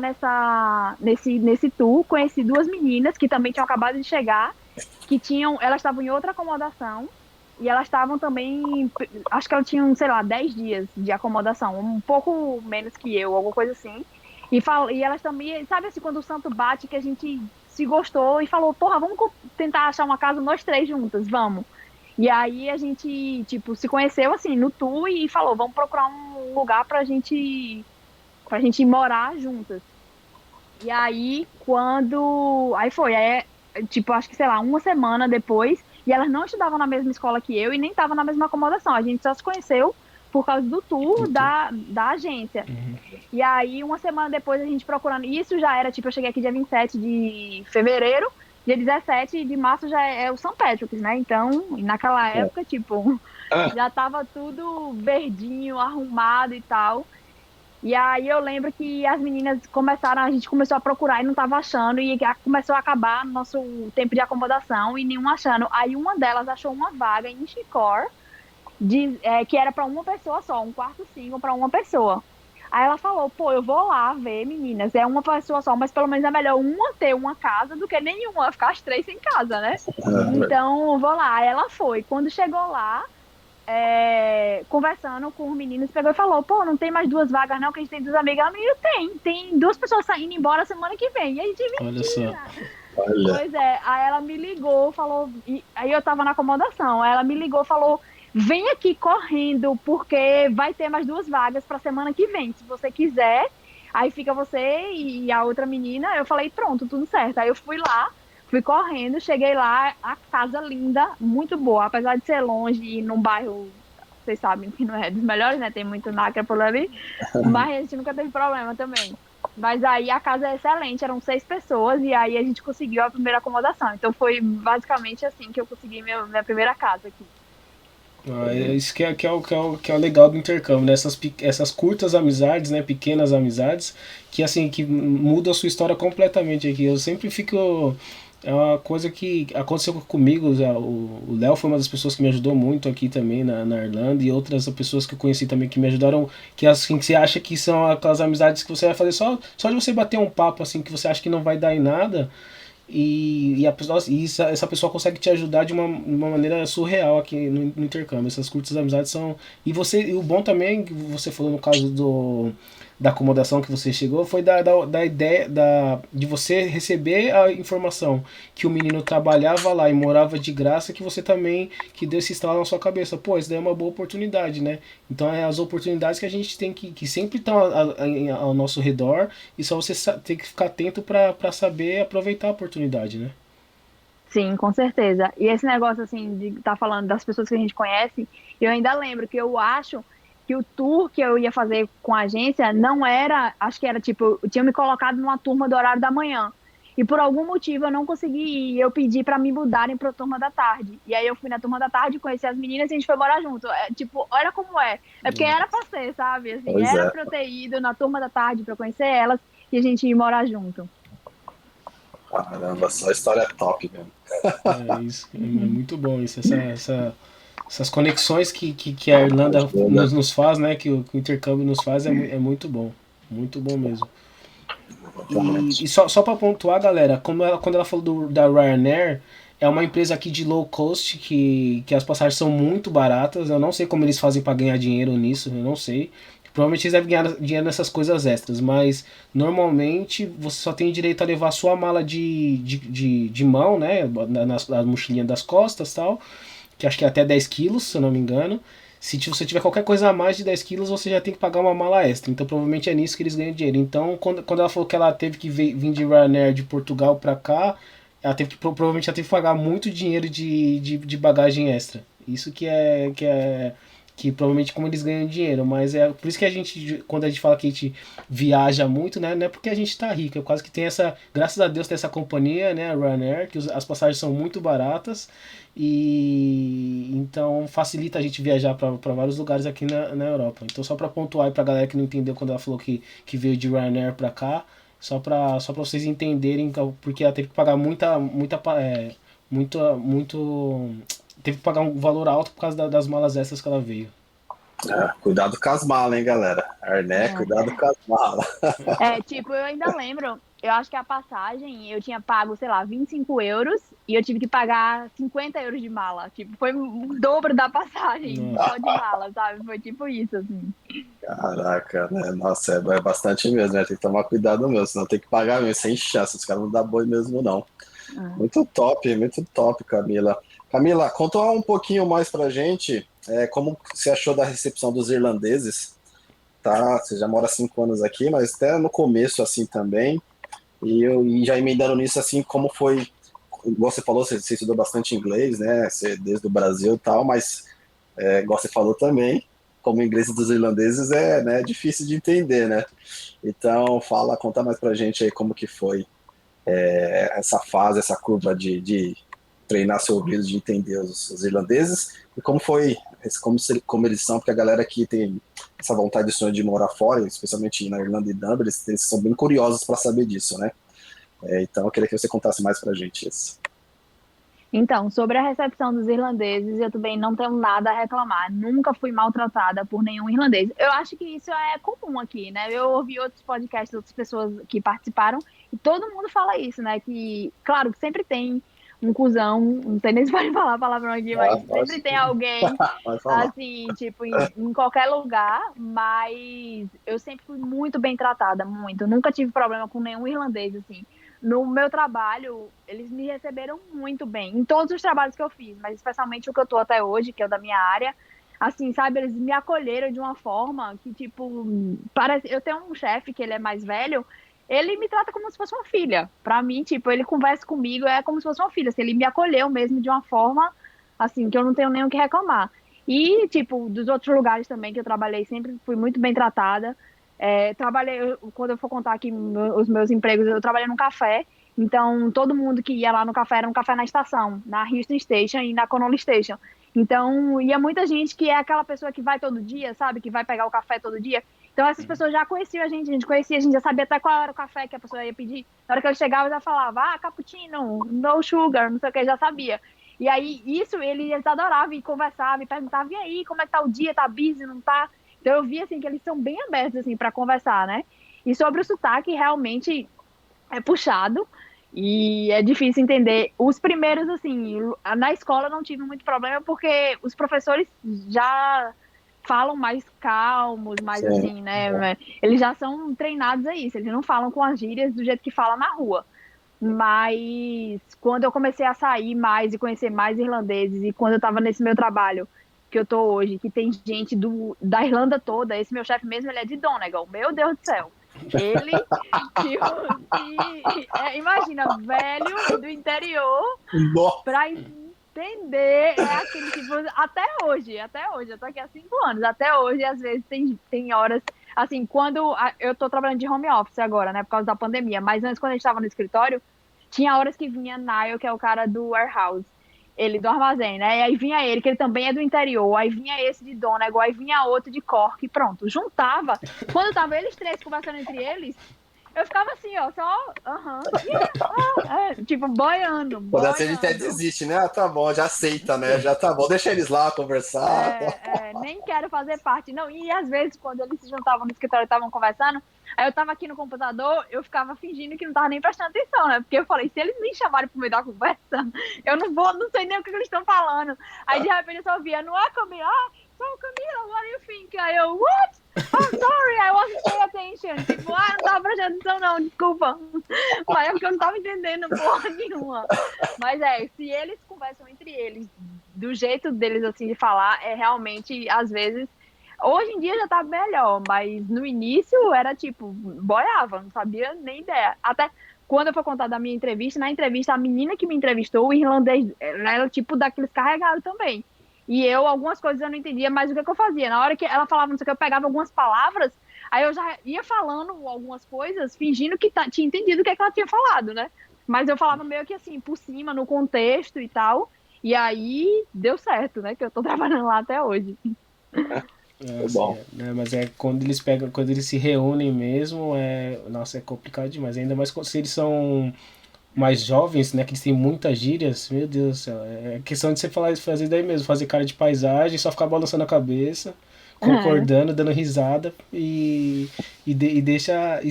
Speaker 3: nesse tour, conheci 2 meninas que também tinham acabado de chegar, elas estavam em outra acomodação, e elas estavam também, acho que elas tinham, sei lá, 10 dias de acomodação, um pouco menos que eu, alguma coisa assim. E elas também, sabe assim, quando o santo bate, que a gente se gostou e falou, porra, vamos tentar achar uma casa nós 3 juntas, vamos. E aí a gente, tipo, se conheceu assim, no tour e falou, vamos procurar um lugar pra gente morar juntas. E aí, tipo, acho que, sei lá, 1 semana depois, e elas não estudavam na mesma escola que eu e nem estavam na mesma acomodação. A gente só se conheceu por causa do tour da agência. E aí, 1 semana depois, a gente procurando. Isso já era, tipo, eu cheguei aqui dia 27 de fevereiro. dia 17 de março já é o St. Patrick's, né? Então, naquela época, tipo, já tava tudo verdinho, arrumado e tal. E aí eu lembro que as meninas a gente começou a procurar e não tava achando, e começou a acabar nosso tempo de acomodação e nenhum achando. Aí uma delas achou uma vaga em Chicor, que era para uma pessoa só, um quarto single para uma pessoa. Aí ela falou, pô, eu vou lá ver, meninas, é uma pessoa só, mas pelo menos é melhor uma ter uma casa do que nenhuma, ficar as 3 sem casa, né? Então, vou lá. Aí ela foi. Quando chegou lá, conversando com os meninos, pegou e falou, pô, não tem mais 2 vagas não, que a gente tem 2 amigas. A menina tem 2 pessoas saindo embora semana que vem. E a gente,
Speaker 1: Olha só.
Speaker 3: Pois é, aí ela me ligou, falou, aí eu tava na acomodação, aí ela me ligou, falou, vem aqui correndo, porque vai ter mais 2 vagas pra semana que vem, se você quiser, aí fica você e a outra menina. Eu falei, pronto, tudo certo. Aí eu fui lá, fui correndo, cheguei lá, a casa linda, muito boa, apesar de ser longe e num bairro, vocês sabem que não é dos melhores, né, tem muito nácra por ali, mas a gente nunca teve problema também. Mas aí a casa é excelente, eram 6 pessoas, e aí a gente conseguiu a primeira acomodação. Então foi basicamente assim que eu consegui minha primeira casa aqui.
Speaker 1: Isso que é o legal do intercâmbio, né? Essas curtas amizades, né? Pequenas amizades, que assim, que mudam a sua história completamente aqui. Eu sempre fico. É uma coisa que aconteceu comigo. O Léo foi uma das pessoas que me ajudou muito aqui também na Irlanda, e outras pessoas que eu conheci também que me ajudaram, que assim, que você acha que são aquelas amizades que você vai fazer só de você bater um papo assim, que você acha que não vai dar em nada. Essa pessoa consegue te ajudar de uma maneira surreal aqui no intercâmbio. Essas curtas amizades são. E o bom também, que você falou no caso da acomodação que você chegou, foi da ideia de você receber a informação que o menino trabalhava lá e morava de graça, que você também, que deu esse estalo na sua cabeça. Pô, isso daí é uma boa oportunidade, né? Então é as oportunidades que a gente tem que sempre estão ao nosso redor, e só você tem que ficar atento para saber aproveitar a oportunidade, né?
Speaker 3: Sim, com certeza. E esse negócio, assim, de estar falando das pessoas que a gente conhece, eu ainda lembro que eu acho que o tour que eu ia fazer com a agência não era, acho que era tipo, eu tinha me colocado numa turma do horário da manhã. E por algum motivo eu não consegui ir. Eu pedi para me mudarem para a turma da tarde. E aí eu fui na turma da tarde, conheci as meninas e a gente foi morar junto. Tipo, olha como é. É porque era pra ser, sabe? Assim,
Speaker 2: Pois
Speaker 3: era
Speaker 2: é.
Speaker 3: pra eu ter ido na turma da tarde para conhecer elas e a gente ir morar junto.
Speaker 2: Caramba, só história top mesmo.
Speaker 1: É isso, é muito bom isso, essas conexões que a Irlanda nos faz, né? Que o intercâmbio nos faz é muito bom mesmo. E só para pontuar, galera, quando ela falou da Ryanair, é uma empresa aqui de low cost que as passagens são muito baratas. Eu não sei como eles fazem para ganhar dinheiro nisso, eu não sei. Provavelmente eles devem ganhar dinheiro nessas coisas extras, mas normalmente você só tem direito a levar a sua mala de mão, né? Na mochilinha das costas e tal, que acho que é até 10 quilos, se eu não me engano. Se você tiver qualquer coisa a mais de 10 quilos, você já tem que pagar uma mala extra. Então provavelmente é nisso que eles ganham dinheiro. Então quando ela falou que ela teve que vir de Ryanair de Portugal pra cá, provavelmente ela teve que pagar muito dinheiro de bagagem extra. Isso que provavelmente como eles ganham dinheiro, mas é por isso que quando a gente fala que a gente viaja muito, né, não é porque a gente tá rico, é quase que tem graças a Deus tem essa companhia, né, a Ryanair, que as passagens são muito baratas, e então facilita a gente viajar para vários lugares aqui na Europa. Então só para pontuar aí pra galera que não entendeu quando ela falou que veio de Ryanair para cá, só para vocês entenderem, porque ela teve que pagar muito, teve que pagar um valor alto por causa das malas extras que ela veio.
Speaker 2: Cuidado com as malas, hein, galera. Arné, cuidado com as malas.
Speaker 3: Tipo, eu ainda lembro, eu acho que a passagem eu tinha pago, sei lá, 25 euros e eu tive que pagar 50 euros de mala. Tipo, foi o dobro da passagem só de mala, sabe? Foi tipo isso, assim.
Speaker 2: Caraca, né? Nossa, é bastante mesmo, né? Tem que tomar cuidado mesmo, senão tem que pagar mesmo, sem chance. Os caras não dão boi mesmo, não. Muito top, Camila. Camila, conta um pouquinho mais pra gente como você achou da recepção dos irlandeses, tá? Você já mora há 5 anos aqui, mas até no começo, assim, também. E já emendando nisso, assim, como foi, igual você falou, você estudou bastante inglês, né? Você, desde o Brasil e tal, mas, igual você falou também, como o inglês dos irlandeses né, difícil de entender, né? Então, conta mais pra gente aí como que foi essa fase, essa curva de treinar seu ouvido, de entender os irlandeses, e como eles são, porque a galera aqui tem essa vontade de sonho de morar fora, especialmente na Irlanda e Dublin, eles são bem curiosos para saber disso, né? Então eu queria que você contasse mais pra gente isso.
Speaker 3: Então, sobre a recepção dos irlandeses, eu também não tenho nada a reclamar. Nunca fui maltratada por nenhum irlandês. Eu acho que isso é comum aqui, né? Eu ouvi outros podcasts, outras pessoas que participaram, e todo mundo fala isso, né? Que, claro, que sempre tem um cuzão, não sei nem se pode falar palavrão aqui, mas sempre tem alguém, assim, tipo, em qualquer lugar, mas eu sempre fui muito bem tratada, muito. Nunca tive problema com nenhum irlandês, assim. No meu trabalho, eles me receberam muito bem, em todos os trabalhos que eu fiz, mas especialmente o que eu tô até hoje, que é o da minha área, assim, sabe, eles me acolheram de uma forma que, tipo, parece, eu tenho um chefe que ele é mais velho, ele me trata como se fosse uma filha, pra mim, tipo, ele conversa comigo, é como se fosse uma filha, assim, ele me acolheu mesmo de uma forma, assim, que eu não tenho nem o que reclamar. E, tipo, dos outros lugares também que eu trabalhei, sempre fui muito bem tratada. Quando eu for contar aqui os meus empregos, eu trabalhei num café, então todo mundo que ia lá no café era um café na estação, na Houston Station e na Connolly Station. Então ia muita gente que é aquela pessoa que vai todo dia, sabe? Que vai pegar o café todo dia. Então essas pessoas já conheciam a gente conhecia, a gente já sabia até qual era o café que a pessoa ia pedir. Na hora que eu chegava, eu já falava, cappuccino, no sugar, não sei o que, já sabia. E aí, isso, eles adoravam e conversavam e perguntavam, e aí, como é que tá o dia? Tá busy, não tá? Então eu vi, assim, que eles são bem abertos, assim, para conversar, né? E sobre o sotaque, realmente é puxado e é difícil entender. Os primeiros, assim, na escola eu não tive muito problema porque os professores já falam mais calmos, mais
Speaker 2: Sim.
Speaker 3: assim, né? Eles já são treinados a isso, eles não falam com as gírias do jeito que fala na rua. Mas quando eu comecei a sair mais e conhecer mais irlandeses, e quando eu estava nesse meu trabalho que eu tô hoje, que tem gente da Irlanda toda, esse meu chefe mesmo, ele é de Donegal, meu Deus do céu. Ele, imagina, velho do interior, para entender, é aquele tipo, até hoje, eu tô aqui há 5 anos, até hoje, às vezes tem horas, assim, eu tô trabalhando de home office agora, né, por causa da pandemia, mas antes, quando a gente tava no escritório, tinha horas que vinha Niall, que é o cara do warehouse, ele do armazém, né, e aí vinha ele, que ele também é do interior, aí vinha esse de Donegal, aí vinha outro de Cork, pronto, juntava, quando tava eles três conversando entre eles, eu ficava assim, ó, só, tipo, boiando.
Speaker 2: Quando assim a gente até desiste, né? Tá bom, já aceita, né? Já tá bom, deixa eles lá conversar.
Speaker 3: Nem quero fazer parte, não. E às vezes, quando eles se juntavam no escritório e estavam conversando, aí eu tava aqui no computador, eu ficava fingindo que não tava nem prestando atenção, né? Porque eu falei, se eles me chamarem pro meio da conversa, eu não sei nem o que eles estão falando. Aí de repente eu só ouvia, não é Camila? So Camila, what do you think? Aí eu, what? Oh, sorry, I wasn't paying attention. Tipo, não tava prestando atenção não, desculpa. Mas é porque eu não tava entendendo porra nenhuma. Mas se eles conversam entre eles, do jeito deles, assim, de falar, é realmente, às vezes, hoje em dia já tá melhor, mas no início era tipo, boiava, não sabia nem ideia. Até quando eu for contar da minha entrevista, na entrevista, a menina que me entrevistou, o irlandês, ela era tipo daqueles carregados também. E algumas coisas eu não entendia, mas o que eu fazia? Na hora que ela falava, não sei o que, eu pegava algumas palavras, aí eu já ia falando algumas coisas, fingindo que tinha entendido o que ela tinha falado, né? Mas eu falava meio que assim, por cima, no contexto e tal. E aí deu certo, né? Que eu tô trabalhando lá até hoje.
Speaker 2: Bom.
Speaker 1: Né, mas quando eles se reúnem mesmo, nossa, é complicado demais. Ainda mais se eles são mais jovens, né, que eles têm muitas gírias, meu Deus do céu. É questão de você fazer daí mesmo, fazer cara de paisagem, só ficar balançando a cabeça, concordando, dando risada e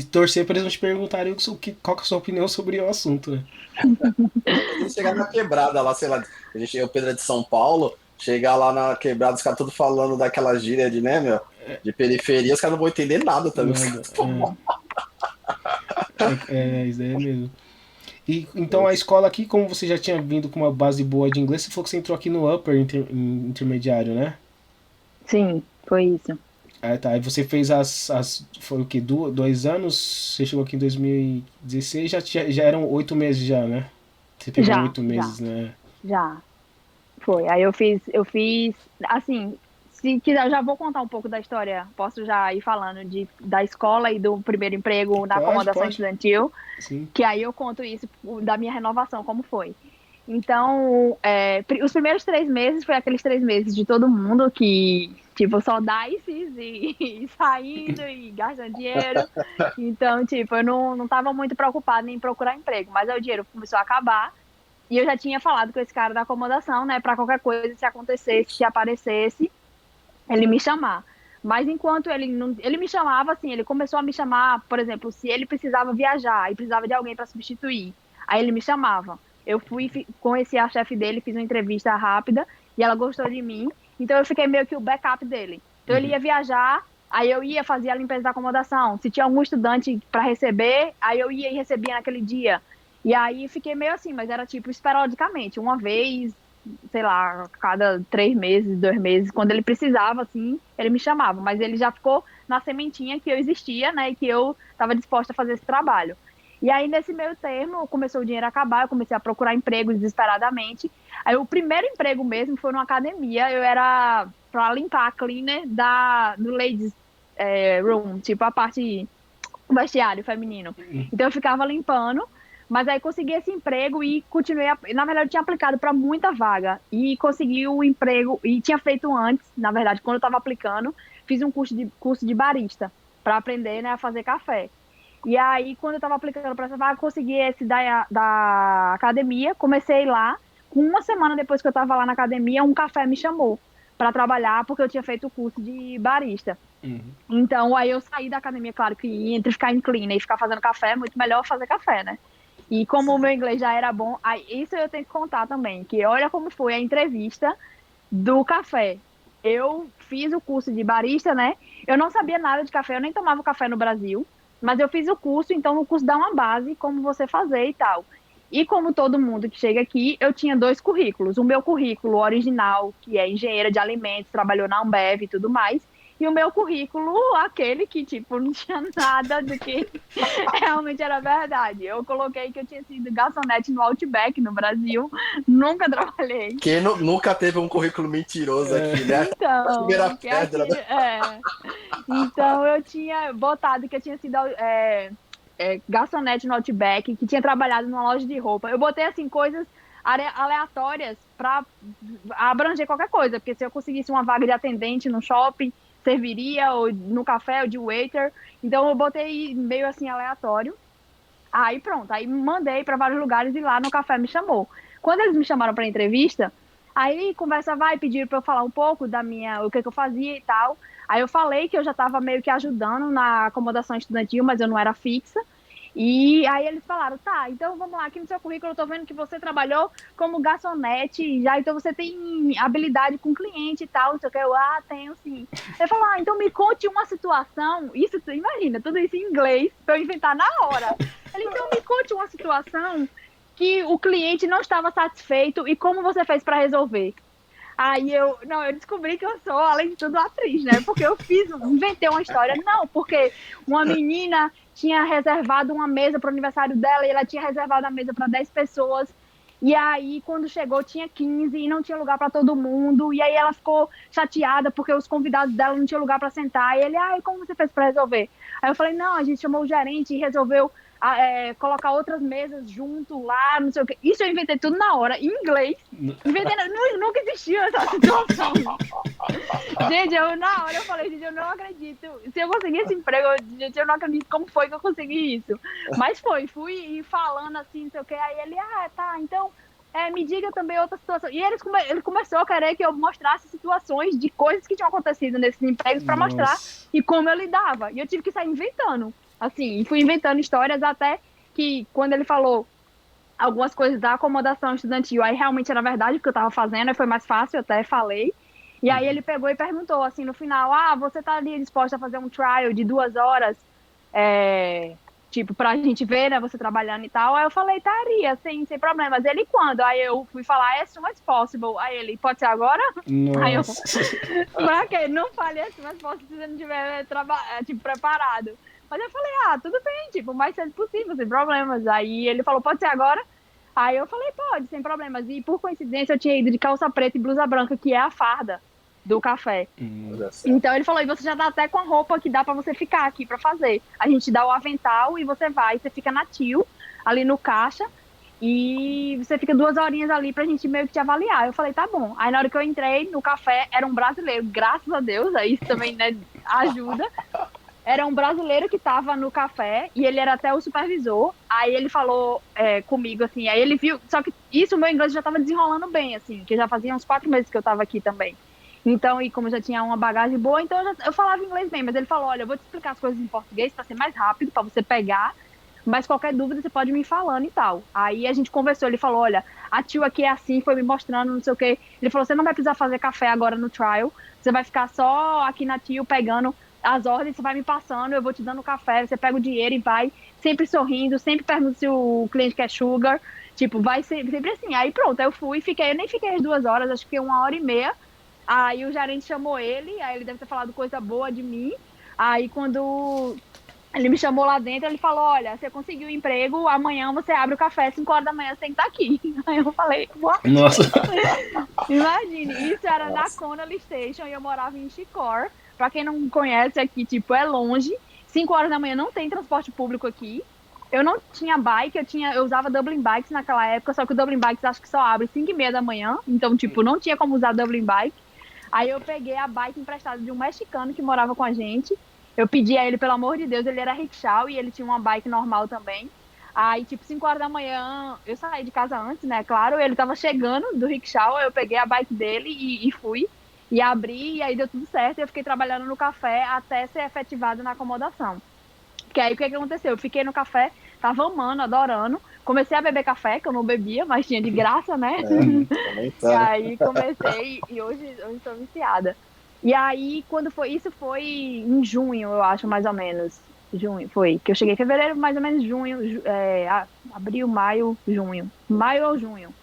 Speaker 1: torcer para eles não te perguntarem qual que é a sua opinião sobre o assunto, né?
Speaker 2: Eles chegaram na quebrada lá, sei lá, o Pedro é de São Paulo, chegar lá na quebrada, os caras tudo falando daquela gíria de, né, meu, de periferia, os caras não vão entender nada também.
Speaker 1: Isso aí mesmo. E, então a escola aqui, como você já tinha vindo com uma base boa de inglês, você falou que você entrou aqui no Upper intermediário, né?
Speaker 3: Sim, foi isso.
Speaker 1: Tá. Aí você fez foi o que? 2 anos? Você chegou aqui em 2016, já eram 8 meses já, né? Você pegou 8 meses, né?
Speaker 3: Já. Foi. Aí eu fiz, assim, se quiser, eu já vou contar um pouco da história. Posso já ir falando da escola e do primeiro emprego na acomodação estudantil.
Speaker 1: Sim.
Speaker 3: Que aí eu conto isso da minha renovação, como foi. Então, os primeiros 3 meses foi aqueles 3 meses de todo mundo que, tipo, só dá-se e saindo e gastando dinheiro. Então, tipo, eu não tava muito preocupada em procurar emprego, mas aí o dinheiro começou a acabar. E eu já tinha falado com esse cara da acomodação, né, para qualquer coisa, se acontecesse, se aparecesse, ele me chamar. Mas enquanto ele me chamava, assim, ele começou a me chamar, por exemplo, se ele precisava viajar e precisava de alguém para substituir, aí ele me chamava. Eu conheci a chefe dele, fiz uma entrevista rápida e ela gostou de mim, então eu fiquei meio que o backup dele. Então ele ia viajar, aí eu ia fazer a limpeza da acomodação. Se tinha algum estudante para receber, aí eu ia e recebia naquele dia. E aí fiquei meio assim, mas era tipo esporadicamente, uma vez, sei lá, cada 3 meses, 2 meses, quando ele precisava, assim, ele me chamava, mas ele já ficou na sementinha que eu existia, né, e que eu estava disposta a fazer esse trabalho. E aí, nesse meio termo, começou o dinheiro a acabar, eu comecei a procurar emprego desesperadamente. Aí, o primeiro emprego mesmo foi numa academia, eu era para limpar a cleaner do ladies room, tipo a parte vestiário feminino. Então, eu ficava limpando. Mas aí consegui esse emprego e continuei. Na verdade, eu tinha aplicado para muita vaga e consegui o emprego. E tinha feito antes, na verdade, quando eu estava aplicando, fiz um curso de barista para aprender, né, a fazer café. E aí, quando eu estava aplicando para essa vaga, consegui esse da academia. Comecei lá. Com uma semana depois que eu estava lá na academia, um café me chamou para trabalhar, porque eu tinha feito o curso de barista. Então, aí eu saí da academia, claro que entre ficar em clean e ficar fazendo café, é muito melhor fazer café, né? E como o meu inglês já era bom, aí isso eu tenho que contar também, que olha como foi a entrevista do café. Eu fiz o curso de barista, né? Eu não sabia nada de café, eu nem tomava café no Brasil, mas eu fiz o curso, então o curso dá uma base, como você fazer e tal. E como todo mundo que chega aqui, eu tinha 2 currículos. O meu currículo original, que é engenheira de alimentos, trabalhou na Ambev e tudo mais, e o meu currículo, aquele que, tipo, não tinha nada do que realmente era verdade. Eu coloquei que eu tinha sido garçonete no Outback, no Brasil. Nunca trabalhei.
Speaker 2: Quem nunca teve um currículo mentiroso aqui, né?
Speaker 3: Então,
Speaker 2: Primeira pedra, né?
Speaker 3: Então, eu tinha botado que eu tinha sido garçonete no Outback, que tinha trabalhado numa loja de roupa. Eu botei, assim, coisas aleatórias para abranger qualquer coisa, porque se eu conseguisse uma vaga de atendente no shopping, serviria, ou no café, ou de waiter. Então, eu botei meio assim, aleatório. Aí, pronto. Aí, mandei para vários lugares e lá no café me chamou. Quando eles me chamaram para entrevista, aí, conversa vai, pediram para eu falar um pouco o que eu fazia e tal. Aí, eu falei que eu já estava meio que ajudando na acomodação estudantil, mas eu não era fixa. E aí eles falaram, tá, então vamos lá, aqui no seu currículo eu tô vendo que você trabalhou como garçonete, já, então você tem habilidade com cliente e tal, não sei o que, tenho sim. Ele falou, então me conte uma situação, isso, imagina, tudo isso em inglês, pra eu inventar na hora. Ele, então me conte uma situação que o cliente não estava satisfeito e como você fez para resolver. Aí eu descobri que eu sou, além de tudo, atriz, né? Porque eu inventei uma história. Não, porque uma menina tinha reservado uma mesa para o aniversário dela e ela tinha reservado a mesa para 10 pessoas. E aí, quando chegou, tinha 15 e não tinha lugar para todo mundo. E aí ela ficou chateada porque os convidados dela não tinham lugar para sentar. E ele, como você fez para resolver? Aí eu falei, não, a gente chamou o gerente e resolveu colocar outras mesas junto lá, não sei o que. Isso eu inventei tudo na hora, em inglês. Nunca existiu essa situação. Gente, na hora eu falei, gente, eu não acredito. Se eu conseguir esse emprego, gente, eu não acredito como foi que eu consegui isso. Mas fui falando assim, não sei o que. Aí ele, tá, então me diga também outra situação. E ele começou a querer que eu mostrasse situações de coisas que tinham acontecido nesses empregos para mostrar e como eu lidava. E eu tive que sair inventando. Assim, fui inventando histórias até que, quando ele falou algumas coisas da acomodação estudantil, aí realmente era verdade o que eu estava fazendo, aí foi mais fácil, eu até falei. E aí ele pegou e perguntou, assim, no final, você tá ali disposta a fazer um trial de 2 horas, tipo, pra gente ver, né, você trabalhando e tal? Aí eu falei, estaria, sem problemas. Ele, quando? Aí eu fui falar, as soon as possible. Aí ele, pode ser agora?
Speaker 1: Nossa.
Speaker 3: Aí eu, pra quê? Não fale as soon as possible se você não tiver, tipo, preparado. Mas eu falei, tudo bem, tipo, o mais cedo possível, sem problemas. Aí ele falou, pode ser agora? Aí eu falei, pode, sem problemas. E por coincidência eu tinha ido de calça preta e blusa branca, que é a farda. do café.
Speaker 2: Olha só.
Speaker 3: Então ele falou, e você já tá até com a roupa que dá pra você ficar aqui pra fazer. A gente dá o avental e você vai, você fica na tio, ali no caixa, e você fica 2 horinhas ali pra gente meio que te avaliar. Eu falei, tá bom. Aí na hora que eu entrei no café, era um brasileiro, graças a Deus, aí isso também, né, ajuda. Era um brasileiro que tava no café e ele era até o supervisor. Aí ele falou comigo, assim, aí ele viu, só que isso, o meu inglês já tava desenrolando bem, assim, que já fazia uns 4 meses que eu tava aqui também. Então, e como eu já tinha uma bagagem boa, então eu falava inglês bem, mas ele falou, olha, eu vou te explicar as coisas em português pra ser mais rápido, pra você pegar, mas qualquer dúvida você pode me falando e tal. Aí a gente conversou, ele falou, olha, a tio aqui é assim, foi me mostrando, não sei o quê. Ele falou, você não vai precisar fazer café agora no trial, você vai ficar só aqui na tio pegando as ordens, você vai me passando, eu vou te dando café, você pega o dinheiro e vai, sempre sorrindo, sempre pergunta se o cliente quer sugar, tipo, vai sempre assim. Aí pronto, eu fui, eu nem fiquei as 2 horas, acho que fiquei 1h30. Aí o gerente chamou ele, aí ele deve ter falado coisa boa de mim. Aí quando ele me chamou lá dentro, ele falou, olha, você conseguiu um emprego, amanhã você abre o café, 5 horas da manhã você tem que estar aqui. Aí eu falei, what?
Speaker 1: Nossa.
Speaker 3: Imagine, isso era na
Speaker 2: Nossa.
Speaker 3: Connelly Station e eu morava em Chicor. Pra quem não conhece aqui, tipo, é longe. 5 horas da manhã não tem transporte público aqui. Eu não tinha bike, eu usava Dublin Bikes naquela época, só que o Dublin Bikes acho que só abre 5h30 da manhã, então, tipo, não tinha como usar Dublin Bike. Aí eu peguei a bike emprestada de um mexicano que morava com a gente. Eu pedi a ele, pelo amor de Deus, ele era rickshaw e ele tinha uma bike normal também. Aí, tipo, 5 horas da manhã, eu saí de casa antes, né? Claro, ele tava chegando do rickshaw, eu peguei a bike dele e fui. E abri, e aí deu tudo certo. E eu fiquei trabalhando no café até ser efetivada na acomodação. Porque aí o que aconteceu? Eu fiquei no café, tava amando, adorando. Comecei a beber café, que eu não bebia, mas tinha de graça, né? E
Speaker 2: Comentando.
Speaker 3: aí comecei, e hoje estou viciada. E aí, quando foi, isso foi em junho, eu acho, mais ou menos. Junho, foi. Que eu cheguei em fevereiro, mais ou menos junho, abril, maio, junho. Maio ou junho.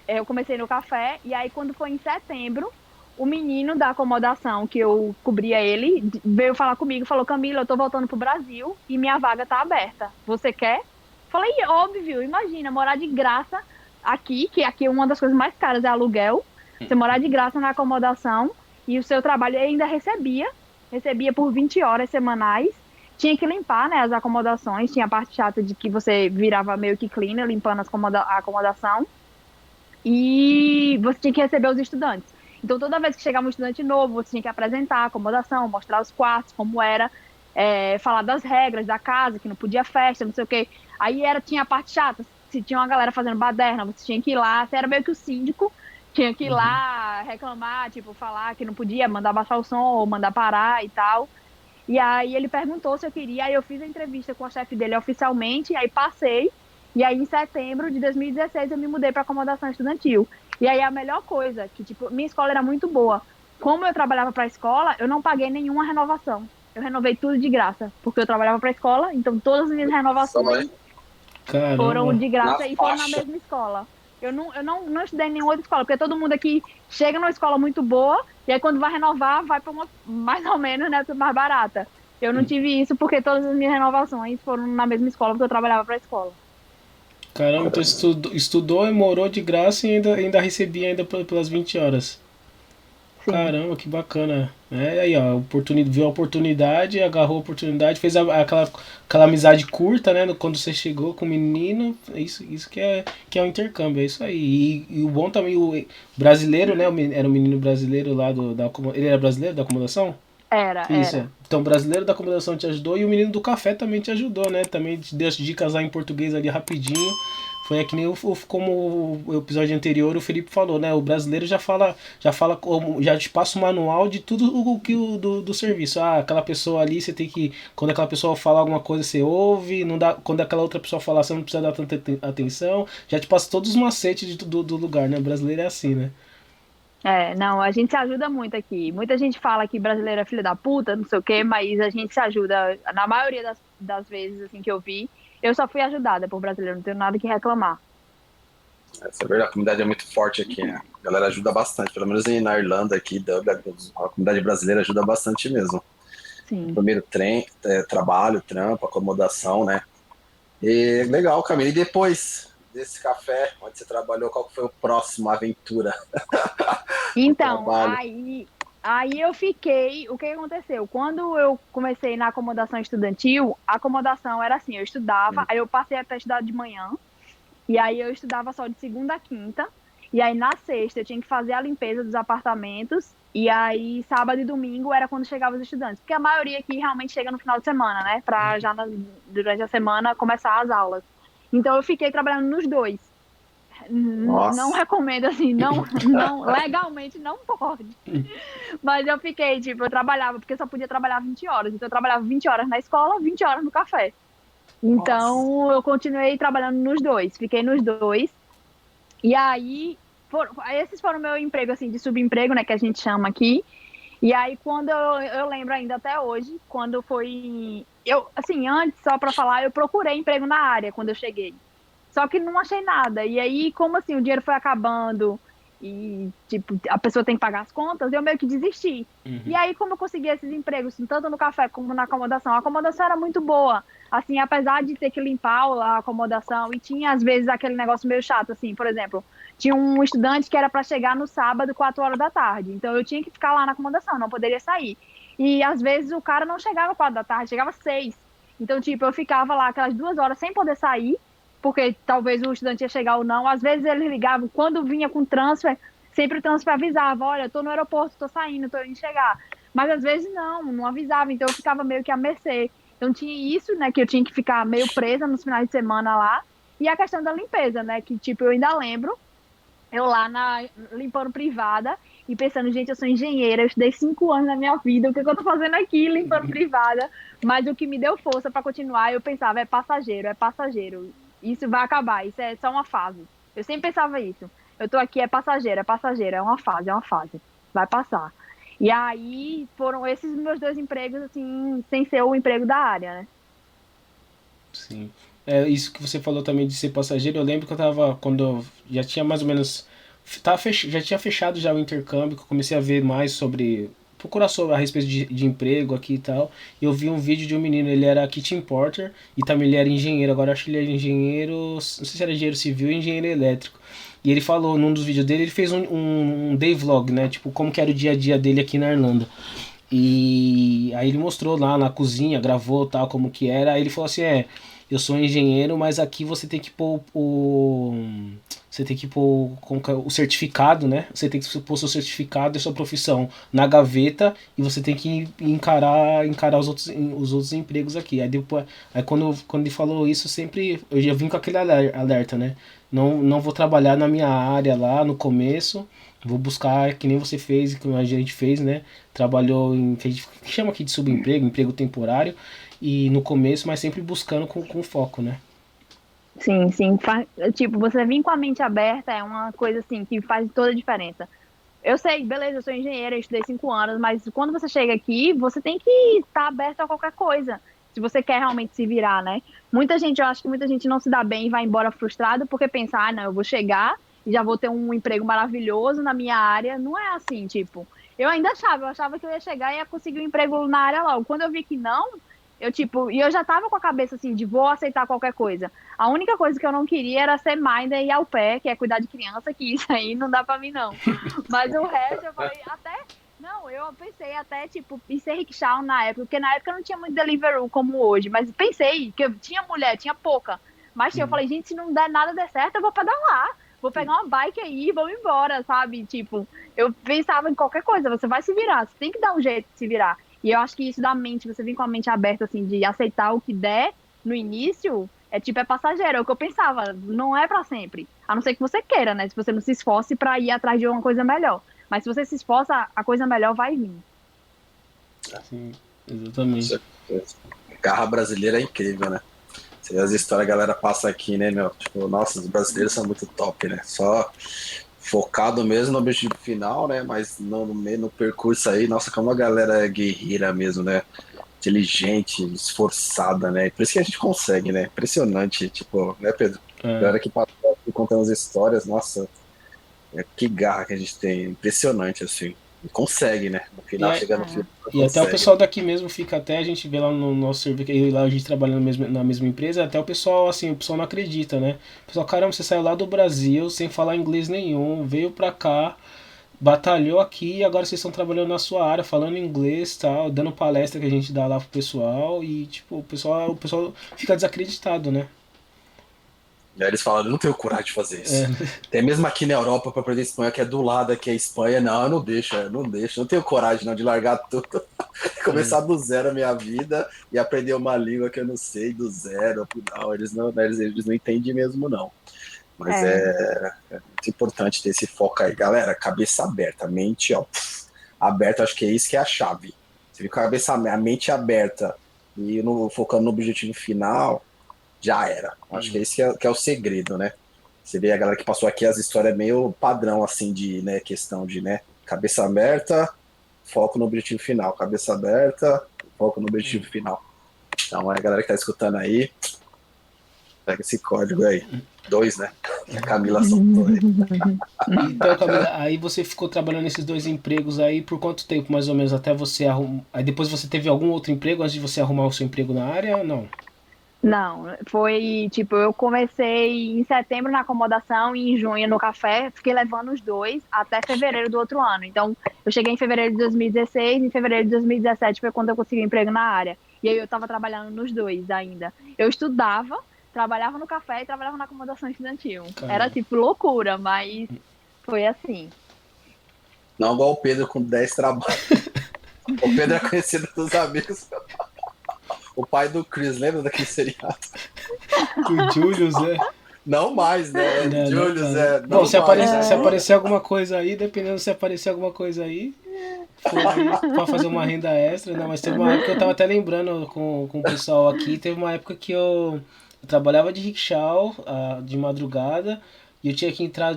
Speaker 3: Eu comecei no café, e aí quando foi em setembro, o menino da acomodação, que eu cobria ele, veio falar comigo, falou, Camila, eu tô voltando pro Brasil e minha vaga tá aberta. Você quer? Falei, óbvio, imagina, morar de graça aqui, que aqui uma das coisas mais caras é aluguel, você morar de graça na acomodação e o seu trabalho eu ainda recebia por 20 horas semanais, tinha que limpar, né, as acomodações, tinha a parte chata de que você virava meio que cleaner, limpando a acomodação, e você tinha que receber os estudantes. Então, toda vez que chegava um estudante novo, você tinha que apresentar a acomodação, mostrar os quartos, como era, falar das regras da casa, que não podia festa, não sei o quê. Aí tinha a parte chata, se tinha uma galera fazendo baderna, você tinha que ir lá, você era meio que o síndico, tinha que ir lá reclamar, tipo, falar que não podia, mandar baixar o som ou mandar parar e tal. E aí ele perguntou se eu queria, aí eu fiz a entrevista com a chefe dele oficialmente, aí passei, e aí em setembro de 2016 eu me mudei para acomodação estudantil. E aí a melhor coisa, que tipo, minha escola era muito boa. Como eu trabalhava para a escola, eu não paguei nenhuma renovação. Eu renovei tudo de graça, porque eu trabalhava para a escola, então todas as minhas
Speaker 2: Só vai
Speaker 3: renovações foram
Speaker 1: Caramba.
Speaker 3: de
Speaker 2: na
Speaker 3: graça e foram na
Speaker 2: faixa.
Speaker 3: mesma escola. Eu não estudei em nenhuma outra escola, porque todo mundo aqui chega numa escola muito boa, e aí quando vai renovar, vai para uma mais ou menos, né, mais barata. Eu não tive isso porque todas as minhas renovações foram na mesma escola, porque eu trabalhava para a escola.
Speaker 1: Caramba, então estudou e morou de graça e ainda recebia ainda pelas 20 horas.
Speaker 3: Sim.
Speaker 1: Caramba, que bacana. É, aí, ó, viu a oportunidade, agarrou a oportunidade, fez aquela amizade curta, né? Quando você chegou com o menino, isso que é o intercâmbio, é isso aí. E o bom também, o brasileiro, né? Era o menino brasileiro lá ele era brasileiro da acomodação? Isso, é.
Speaker 3: Era.
Speaker 1: Então, o brasileiro da acomodação te ajudou e o menino do café também te ajudou, né? Também te deu as dicas lá em português ali rapidinho. Foi que nem como o episódio anterior o Felipe falou, né? O brasileiro já te passa o manual de tudo do serviço. Ah, aquela pessoa ali você tem que. Quando aquela pessoa falar alguma coisa, você ouve. Não dá, quando aquela outra pessoa falar, você não precisa dar tanta atenção. Já te passa todos os macetes do lugar, né? O brasileiro é assim, né?
Speaker 3: Não, a gente se ajuda muito aqui. Muita gente fala que brasileiro é filho da puta, não sei o quê, mas a gente se ajuda. Na maioria das vezes assim, que eu vi, eu só fui ajudada por brasileiro, não tenho nada que reclamar.
Speaker 2: Essa é verdade, a comunidade é muito forte aqui, né? A galera ajuda bastante, pelo menos na Irlanda aqui, Dublin, a comunidade brasileira ajuda bastante mesmo.
Speaker 3: Sim.
Speaker 2: Primeiro trabalho, trampo, acomodação, né? E legal, Camila. E depois desse café, onde você trabalhou, qual que foi o próximo aventura? O
Speaker 3: Então,
Speaker 2: trabalho.
Speaker 3: aí Aí eu fiquei, o que aconteceu? Quando eu comecei na acomodação estudantil, a acomodação era assim, eu estudava, aí eu passei até estudar de manhã, e aí eu estudava só de segunda a quinta, e aí na sexta eu tinha que fazer a limpeza dos apartamentos, e aí sábado e domingo era quando chegavam os estudantes, porque a maioria aqui realmente chega no final de semana, né, pra já durante a semana começar as aulas. Então eu fiquei trabalhando nos dois. Não
Speaker 2: Nossa.
Speaker 3: recomendo assim, não, legalmente não pode. Mas eu fiquei, tipo, eu trabalhava, porque eu só podia trabalhar 20 horas. Então eu trabalhava 20 horas na escola, 20 horas no café.
Speaker 2: Nossa.
Speaker 3: Então eu continuei trabalhando nos dois, fiquei nos dois. E aí, esses foram meu emprego, assim, de subemprego, né, que a gente chama aqui. E aí, quando eu lembro ainda até hoje, quando foi. Eu, assim, antes, só pra falar, eu procurei emprego na área quando eu cheguei. Só que não achei nada. E aí, como assim, o dinheiro foi acabando e, tipo, a pessoa tem que pagar as contas, eu meio que desisti. E
Speaker 1: Uhum.
Speaker 3: aí, como eu consegui esses empregos, tanto no café como na acomodação, a acomodação era muito boa. Assim, apesar de ter que limpar a acomodação, e tinha, às vezes, aquele negócio meio chato, assim, por exemplo, tinha um estudante que era para chegar no sábado, 4 horas da tarde. Então, eu tinha que ficar lá na acomodação, não poderia sair. E, às vezes, o cara não chegava 4 da tarde, chegava 6. Então, tipo, eu ficava lá aquelas 2 horas sem poder sair, porque talvez o estudante ia chegar ou não. Às vezes eles ligavam, quando vinha com transfer, sempre o transfer avisava, olha, eu tô no aeroporto, tô saindo, tô indo chegar. Mas às vezes não avisava, então eu ficava meio que à mercê. Então tinha isso, né, que eu tinha que ficar meio presa nos finais de semana lá, e a questão da limpeza, né, que tipo, eu ainda lembro, eu lá limpando privada, e pensando, gente, eu sou engenheira, eu estudei 5 anos na minha vida, o que, que eu tô fazendo aqui limpando privada? Mas o que me deu força para continuar, eu pensava, é passageiro, isso vai acabar, isso é só uma fase. Eu sempre pensava isso. Eu tô aqui, é passageiro, é uma fase, vai passar. E aí foram esses meus dois empregos, assim, sem ser o emprego da área, né?
Speaker 1: Sim. É, isso que você falou também de ser passageiro, eu lembro que eu tava, quando eu já tinha mais ou menos, já tinha fechado já o intercâmbio, que eu comecei a ver mais sobre, procurar sobre a respeito de emprego aqui e tal, e eu vi um vídeo de um menino, ele era kitchen porter, e também ele era engenheiro, agora acho que ele era engenheiro, não sei se era engenheiro civil ou engenheiro elétrico. E ele falou, num dos vídeos dele, ele fez um day vlog, né, tipo, como que era o dia a dia dele aqui na Irlanda. E aí ele mostrou lá na cozinha, gravou tal como que era. Aí ele falou assim, eu sou engenheiro, mas aqui você tem que pôr você tem que pôr o certificado, né? Você tem que pôr seu certificado e sua profissão na gaveta e você tem que encarar os outros empregos aqui. Aí depois, aí quando ele falou isso, sempre eu já vim com aquele alerta, né? Não vou trabalhar na minha área lá no começo. Vou buscar, que nem você fez, que a gente fez, né? Trabalhou em, que a gente chama aqui de subemprego, emprego temporário, e no começo, mas sempre buscando com foco, né?
Speaker 3: Sim, sim. Tipo, você vir com a mente aberta é uma coisa assim que faz toda a diferença. Eu sei, beleza, eu sou engenheira, eu estudei 5 anos, mas quando você chega aqui, você tem que estar aberto a qualquer coisa. Se você quer realmente se virar, né? Muita gente, eu acho que muita gente não se dá bem e vai embora frustrado porque pensa, ah, não, eu vou chegar e já vou ter um emprego maravilhoso na minha área. Não é assim, tipo. Eu achava que eu ia chegar e ia conseguir um emprego na área logo. Quando eu vi que não, eu, tipo, e eu já tava com a cabeça assim, de vou aceitar qualquer coisa. A única coisa que eu não queria era ser minder e au pair, que é cuidar de criança, que isso aí não dá pra mim, não. Mas o resto eu falei, até. Não, eu pensei até, tipo, em ser rickshaw na época, porque na época não tinha muito Deliveroo como hoje, mas pensei que eu tinha mulher, tinha pouca. Mas eu falei, gente, se não der nada der certo, eu vou pedalar. Vou pegar uma bike aí e vamos embora, sabe? Tipo, eu pensava em qualquer coisa, você vai se virar, você tem que dar um jeito de se virar. E eu acho que isso da mente, você vem com a mente aberta, assim, de aceitar o que der no início, é passageiro, é o que eu pensava, não é pra sempre. A não ser que você queira, né? Se você não se esforce pra ir atrás de uma coisa melhor. Mas se você se esforça, a coisa melhor vai vir.
Speaker 1: Sim,
Speaker 2: Com
Speaker 1: exatamente.
Speaker 2: certeza. Garra brasileira é incrível, né? Você vê as histórias que a galera passa aqui, né, meu? Tipo, nossa, os brasileiros são muito top, né? Só focado mesmo no objetivo final, né? Mas no meio, no percurso aí, nossa, como a galera é guerreira mesmo, né? Inteligente, esforçada, né? Por isso que a gente consegue, né? Impressionante, tipo, né, Pedro? A
Speaker 1: É.
Speaker 2: galera que passa aqui contando as histórias, nossa, que garra que a gente tem. Impressionante, assim. E consegue, né? No
Speaker 1: E,
Speaker 2: final,
Speaker 1: é,
Speaker 2: chega no final,
Speaker 1: e até o
Speaker 2: consegue,
Speaker 1: pessoal
Speaker 2: né?
Speaker 1: daqui mesmo fica até, a gente vê lá no nosso serviço, eu e lá a gente trabalha na mesma empresa, até o pessoal, assim, o pessoal não acredita, né? O pessoal, caramba, você saiu lá do Brasil sem falar inglês nenhum, veio pra cá, batalhou aqui e agora vocês estão trabalhando na sua área, falando inglês e tal, dando palestra que a gente dá lá pro pessoal e, tipo, o pessoal fica desacreditado, né?
Speaker 2: E aí eles falam, eu não tenho coragem de fazer
Speaker 1: É,
Speaker 2: isso. Até mesmo aqui na Europa, para aprender espanhol, que é do lado aqui, a Espanha, não, eu não deixo, não tenho coragem não de largar tudo, começar do zero a minha vida e aprender uma língua que eu não sei do zero. Não, eles não entendem mesmo, não. Mas
Speaker 3: É.
Speaker 2: é muito importante ter esse foco aí. Galera, cabeça aberta, mente, ó, aberta, acho que é isso que é a chave. Você fica com a mente aberta e focando no objetivo final, já era. Acho que é isso que é o segredo, né? Você vê a galera que passou aqui, as histórias meio padrão, assim, de, né, questão de, né, cabeça aberta, foco no objetivo final. Cabeça aberta, foco no objetivo final. Então, a galera que tá escutando aí, pega esse código aí. 2, né? Que a Camila soltou aí.
Speaker 1: então, Camila, aí você ficou trabalhando nesses 2 empregos aí por quanto tempo, mais ou menos, até você arrumar. Aí depois você teve algum outro emprego antes de você arrumar o seu emprego na área ou não?
Speaker 3: Não, foi tipo, eu comecei em setembro na acomodação e em junho no café, fiquei levando os dois até fevereiro do outro ano. Então, eu cheguei em fevereiro de 2016, em fevereiro de 2017 foi quando eu consegui um emprego na área. E aí eu estava trabalhando nos dois ainda. Eu estudava, trabalhava no café e trabalhava na acomodação estudantil. Era
Speaker 1: Caramba.
Speaker 3: tipo loucura, mas foi assim.
Speaker 2: Não igual o Pedro com 10 trabalhos. O Pedro é conhecido dos amigos. O pai do Chris, lembra daquele seriado?
Speaker 1: O Julius, né?
Speaker 2: Não mais, né?
Speaker 1: Não, não,
Speaker 2: Julius,
Speaker 1: não. Bom,
Speaker 2: não mais,
Speaker 1: se
Speaker 2: né?
Speaker 1: aparecer alguma coisa aí, dependendo se aparecer alguma coisa aí, for aí pra fazer uma renda extra, não, mas teve uma época que eu tava até lembrando com o pessoal aqui, teve uma época que eu trabalhava de rickshaw de madrugada e eu tinha que entrar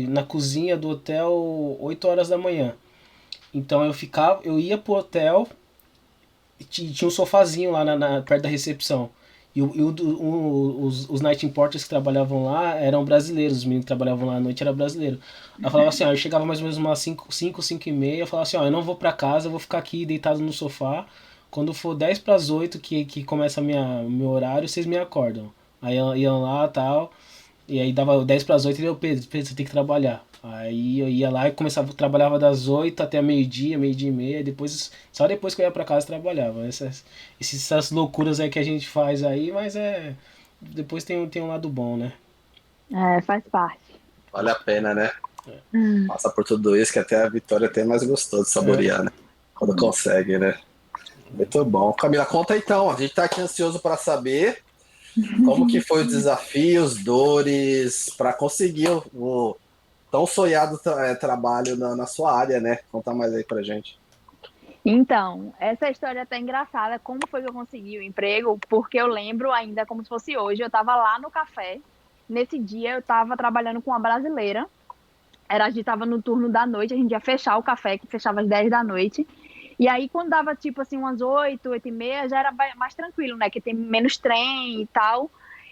Speaker 1: na cozinha do hotel 8 horas da manhã. Então eu ia pro hotel e tinha um sofazinho lá perto da recepção. Os night importers que trabalhavam lá eram brasileiros, os meninos que trabalhavam lá à noite eram brasileiros. Aí eu falava assim, ó, eu chegava mais ou menos umas 5 e meia, eu falava assim, ó, eu não vou pra casa, eu vou ficar aqui deitado no sofá. Quando for 10 para as 8 que começa o meu horário, vocês me acordam. Aí iam lá e tal, e aí dava 10 para as 8 e eu, Pedro, você tem que trabalhar. Aí eu ia lá e trabalhava das 8 até meio-dia, meio-dia e meia, e só depois que eu ia pra casa trabalhava. Essas loucuras aí que a gente faz aí, mas depois tem um lado bom, né?
Speaker 3: É, faz parte.
Speaker 2: Vale a pena, né? Passa por tudo isso que até a vitória é até mais gostoso de saborear, né? Quando consegue, né? Muito bom. Camila, conta então. A gente tá aqui ansioso para saber como que foi os desafios, dores, para conseguir o tão sonhado trabalho na sua área, né? Conta mais aí pra gente.
Speaker 3: Então, essa história é até engraçada. Como foi que eu consegui o emprego? Porque eu lembro ainda como se fosse hoje. Eu estava lá no café. Nesse dia, eu estava trabalhando com uma brasileira. A gente estava no turno da noite. A gente ia fechar o café, que fechava às 10 da noite. E aí, quando dava tipo assim, umas 8, 8 e meia, já era mais tranquilo, né? Que tem menos trem e tal.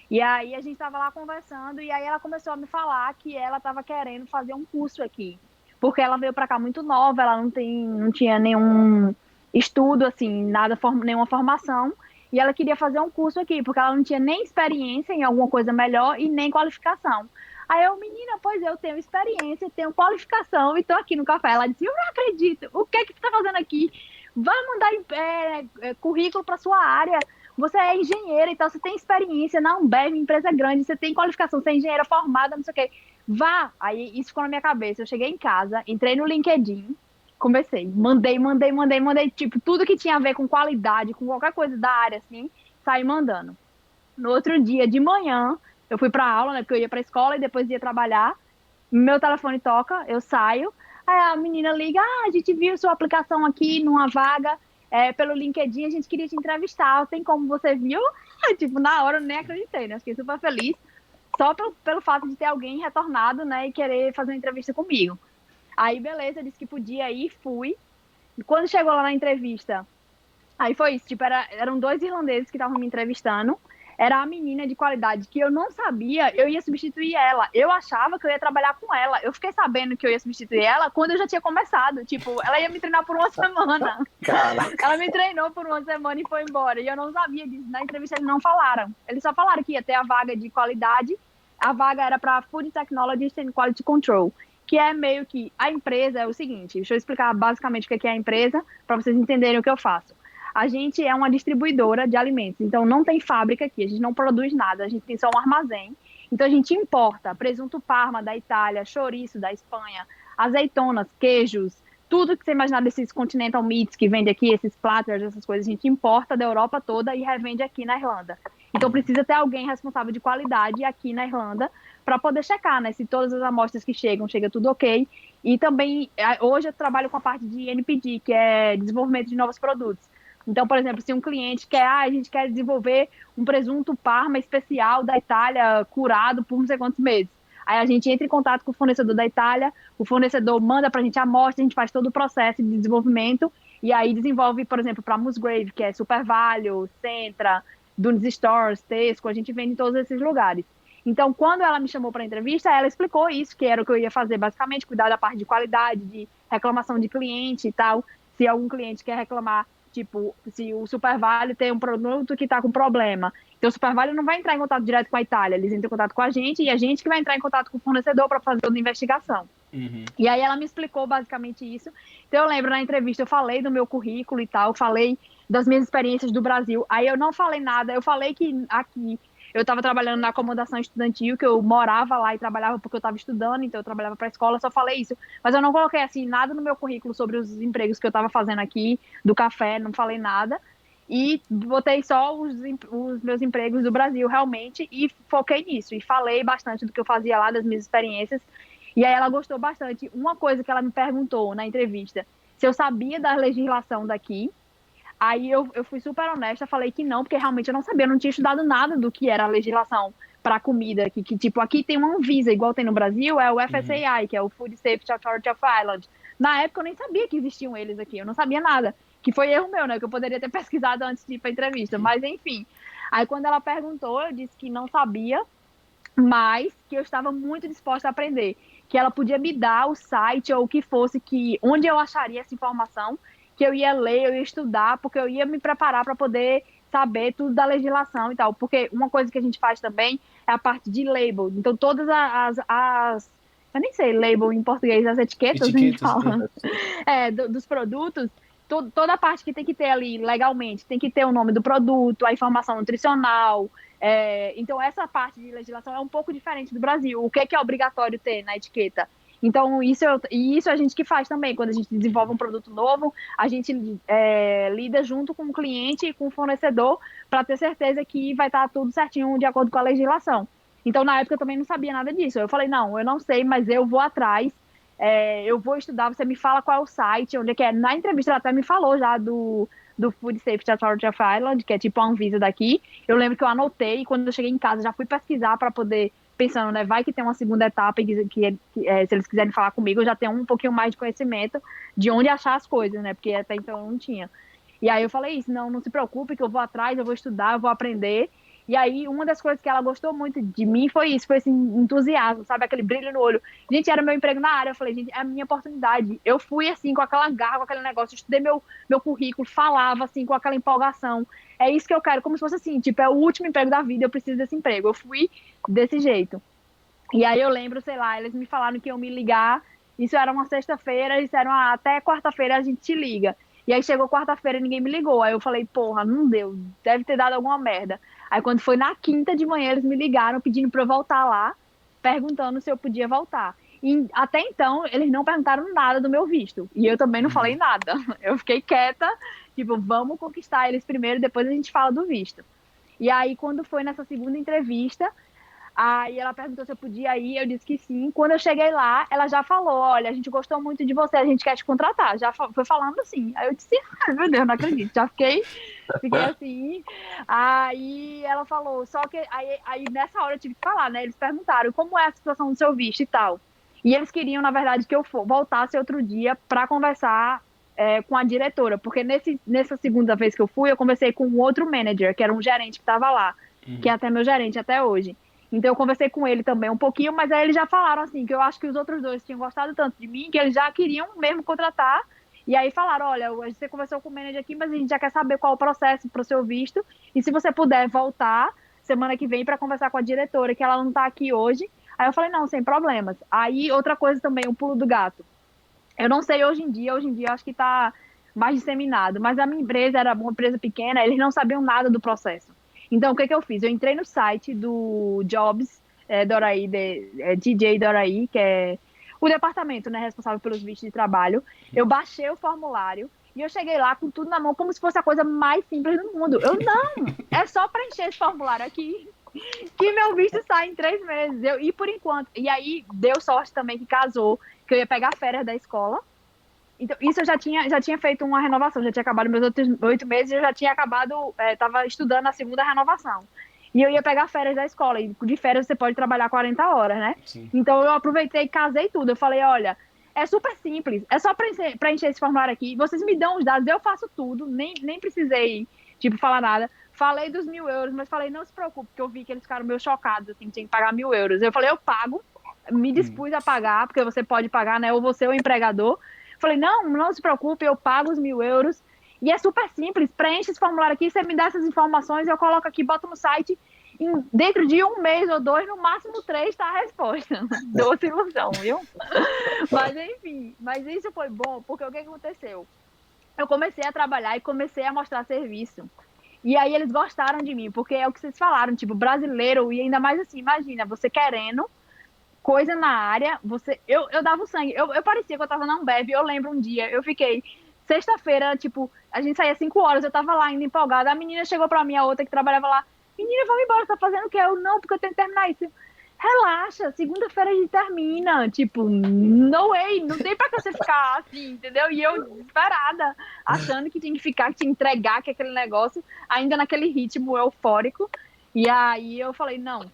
Speaker 3: E aí, a gente estava lá conversando. E aí, ela começou a me falar que ela estava querendo fazer um curso aqui porque ela veio para cá muito nova, ela não tinha nenhum estudo, assim, nenhuma formação, e ela queria fazer um curso aqui, porque ela não tinha nem experiência em alguma coisa melhor e nem qualificação. Aí eu, menina, pois eu tenho experiência, tenho qualificação e tô aqui no café. Ela disse, eu não acredito, o que é que tu tá fazendo aqui? Vai mandar currículo para sua área, você é engenheira, então você tem experiência na Ambev, empresa grande, você tem qualificação, você é engenheira formada, não sei o quê. Vá! Aí isso ficou na minha cabeça. Eu cheguei em casa, entrei no LinkedIn, comecei, mandei, tipo, tudo que tinha a ver com qualidade, com qualquer coisa da área, assim, saí mandando. No outro dia, de manhã, eu fui pra aula, né, porque eu ia pra escola e depois ia trabalhar. Meu telefone toca, eu saio, aí a menina liga, a gente viu sua aplicação aqui numa vaga, pelo LinkedIn, a gente queria te entrevistar, tem como você viu? Tipo, na hora eu nem acreditei, né, fiquei super feliz só pelo fato de ter alguém retornado, né, e querer fazer uma entrevista comigo. Aí, beleza, disse que podia ir, fui. E quando chegou lá na entrevista, aí foi isso, tipo, eram 2 irlandeses que estavam me entrevistando, era a menina de qualidade que eu não sabia, eu ia substituir ela. Eu achava que eu ia trabalhar com ela. Eu fiquei sabendo que eu ia substituir ela quando eu já tinha começado. Tipo, ela ia me treinar por uma semana.
Speaker 2: Caraca.
Speaker 3: Ela me treinou por uma semana e foi embora. E eu não sabia disso. Na entrevista eles não falaram. Eles só falaram que ia ter a vaga de qualidade. A vaga era para Food Technologist and Quality Control, que é meio que a empresa é o seguinte, deixa eu explicar basicamente o que é a empresa, para vocês entenderem o que eu faço. A gente é uma distribuidora de alimentos, então não tem fábrica aqui, a gente não produz nada, a gente tem só um armazém. Então a gente importa presunto Parma da Itália, chouriço da Espanha, azeitonas, queijos, tudo que você imaginar desses continental meats que vende aqui, esses platters, essas coisas, a gente importa da Europa toda e revende aqui na Irlanda. Então precisa ter alguém responsável de qualidade aqui na Irlanda para poder checar, né, se todas as amostras que chega tudo ok. E também, hoje eu trabalho com a parte de NPD, que é desenvolvimento de novos produtos. Então, por exemplo, se um cliente quer, a gente quer desenvolver um presunto Parma especial da Itália curado por não sei quantos meses. Aí a gente entra em contato com o fornecedor da Itália, o fornecedor manda para a gente a amostra, a gente faz todo o processo de desenvolvimento e aí desenvolve, por exemplo, para Musgrave, que é Super Value, Centra, Dunes Stores, Tesco, a gente vende em todos esses lugares. Então, quando ela me chamou para a entrevista, ela explicou isso, que era o que eu ia fazer, basicamente, cuidar da parte de qualidade, de reclamação de cliente e tal. Se algum cliente quer reclamar, tipo, se o Super Value tem um produto que está com problema, então o Super Value não vai entrar em contato direto com a Itália, eles entram em contato com a gente e a gente que vai entrar em contato com o fornecedor para fazer toda a investigação.
Speaker 1: Uhum.
Speaker 3: E aí ela me explicou basicamente isso. Então eu lembro na entrevista, eu falei do meu currículo e tal, falei das minhas experiências do Brasil. Aí eu não falei nada, eu falei que aqui eu estava trabalhando na acomodação estudantil, que eu morava lá e trabalhava porque eu estava estudando, então eu trabalhava para a escola, só falei isso. Mas eu não coloquei assim nada no meu currículo sobre os empregos que eu estava fazendo aqui, do café, não falei nada. E botei só os meus empregos do Brasil, realmente, e foquei nisso. E falei bastante do que eu fazia lá, das minhas experiências. E aí ela gostou bastante. Uma coisa que ela me perguntou na entrevista, se eu sabia da legislação daqui. Aí eu fui super honesta, falei que não, porque realmente eu não sabia, eu não tinha estudado nada do que era a legislação para comida, que tipo, aqui tem uma Anvisa, igual tem no Brasil, é o FSAI, que é o Food Safety Authority of Ireland. Na época eu nem sabia que existiam eles aqui, eu não sabia nada, que foi erro meu, né, que eu poderia ter pesquisado antes de ir para a entrevista, mas enfim. Aí quando ela perguntou, eu disse que não sabia, mas que eu estava muito disposta a aprender, que ela podia me dar o site ou o que fosse, que onde eu acharia essa informação, que eu ia ler, eu ia estudar, porque eu ia me preparar para poder saber tudo da legislação e tal. Porque uma coisa que a gente faz também é a parte de label. Então, todas eu nem sei label em português, as etiquetas, a gente fala, dos produtos, toda a parte que tem que ter ali legalmente, tem que ter o nome do produto, a informação nutricional. Então, essa parte de legislação é um pouco diferente do Brasil. O que é obrigatório ter na etiqueta? Então, isso a gente que faz também. Quando a gente desenvolve um produto novo, a gente lida junto com o cliente e com o fornecedor para ter certeza que vai estar tudo certinho de acordo com a legislação. Então, na época, eu também não sabia nada disso. Eu falei, não, eu não sei, mas eu vou atrás, eu vou estudar, você me fala qual é o site, onde é que é. Na entrevista, ela até me falou já do Food Safety Authority of Ireland, que é tipo a Anvisa daqui. Eu lembro que eu anotei, e quando eu cheguei em casa, já fui pesquisar para poder... pensando, né, vai que tem uma segunda etapa e se eles quiserem falar comigo, eu já tenho um pouquinho mais de conhecimento de onde achar as coisas, né, porque até então eu não tinha. E aí eu falei isso, não se preocupe que eu vou atrás, eu vou estudar, eu vou aprender. E aí uma das coisas que ela gostou muito de mim foi isso, foi esse entusiasmo, sabe, aquele brilho no olho. Gente, era meu emprego na área, eu falei, gente, é a minha oportunidade. Eu fui assim, com aquela garra, com aquele negócio, estudei meu currículo, falava assim, com aquela empolgação. É isso que eu quero, como se fosse assim, tipo, é o último emprego da vida, eu preciso desse emprego. Eu fui desse jeito. E aí eu lembro, sei lá, eles me falaram que iam me ligar, isso era uma sexta-feira, eles disseram, até quarta-feira a gente te liga. E aí chegou quarta-feira e ninguém me ligou. Aí eu falei, porra, não deu, deve ter dado alguma merda. Aí quando foi na quinta de manhã, eles me ligaram pedindo pra eu voltar lá, perguntando se eu podia voltar. E até então, eles não perguntaram nada do meu visto. E eu também não falei nada. Eu fiquei quieta, tipo, vamos conquistar eles primeiro, depois a gente fala do visto. E aí, quando foi nessa segunda entrevista, aí ela perguntou se eu podia ir, eu disse que sim. Quando eu cheguei lá, ela já falou, olha, a gente gostou muito de você, a gente quer te contratar. Já foi falando assim. Aí eu disse, ai meu Deus, não acredito. Já fiquei assim. Aí ela falou, só que aí nessa hora eu tive que falar, né? Eles perguntaram como é a situação do seu visto e tal. E eles queriam, na verdade, que eu voltasse outro dia para conversar com a diretora, porque nessa segunda vez que eu fui, eu conversei com um outro manager, que era um gerente que estava lá, que é até meu gerente até hoje. Então eu conversei com ele também um pouquinho, mas aí eles já falaram assim, que eu acho que os outros dois tinham gostado tanto de mim, que eles já queriam mesmo contratar, e aí falaram, olha, você conversou com o manager aqui, mas a gente já quer saber qual é o processo para o seu visto, e se você puder voltar semana que vem para conversar com a diretora, que ela não está aqui hoje, Aí eu falei, não, sem problemas. Aí, outra coisa também, o pulo do gato. Eu não sei hoje em dia eu acho que está mais disseminado, mas a minha empresa era uma empresa pequena, eles não sabiam nada do processo. Então, o que eu fiz? Eu entrei no site do Jobs, Doraí, DJ Doraí, que é o departamento, né, responsável pelos vistos de trabalho. Eu baixei o formulário e eu cheguei lá com tudo na mão, como se fosse a coisa mais simples do mundo. Não, é só preencher esse formulário aqui, que meu visto sai em 3 meses. E por enquanto, e aí deu sorte também que casou, que eu ia pegar férias da escola. Então, isso eu já tinha feito uma renovação, já tinha acabado meus outros 8 meses, eu já tinha acabado, estava estudando a segunda renovação. E eu ia pegar férias da escola, e de férias você pode trabalhar 40 horas, né?
Speaker 1: Sim.
Speaker 3: Então eu aproveitei, casei tudo. Eu falei, olha, é super simples, é só preencher esse formulário aqui, vocês me dão os dados, eu faço tudo, nem precisei, tipo, falar nada. Falei dos 1.000 euros, mas falei, não se preocupe, porque eu vi que eles ficaram meio chocados, assim, tinha que pagar 1.000 euros. Eu falei, eu pago, me dispus a pagar, porque você pode pagar, né? Ou você ou o empregador. Falei, não se preocupe, eu pago os 1.000 euros. E é super simples, preenche esse formulário aqui, você me dá essas informações, eu coloco aqui, boto no site, dentro de 1 mês ou 2, no máximo 3, está a resposta. Doce ilusão, viu? Mas enfim, mas isso foi bom, porque o que aconteceu? Eu comecei a trabalhar e comecei a mostrar serviço. E aí eles gostaram de mim, porque é o que vocês falaram, tipo, brasileiro, e ainda mais assim, imagina, você querendo coisa na área, eu dava o sangue, eu parecia que eu tava na Ambev, eu lembro um dia, eu fiquei, sexta-feira, tipo, a gente saía 5 horas, eu tava lá ainda empolgada, a menina chegou pra mim, a outra que trabalhava lá, menina, vamos embora, você tá fazendo o quê? Eu, não, porque eu tenho que terminar isso. Relaxa, segunda-feira a gente termina, tipo, no way, não tem pra que você ficar assim, entendeu? E eu desesperada, achando que tinha que ficar, que tinha que entregar que aquele negócio, ainda naquele ritmo eufórico, e aí eu falei, não,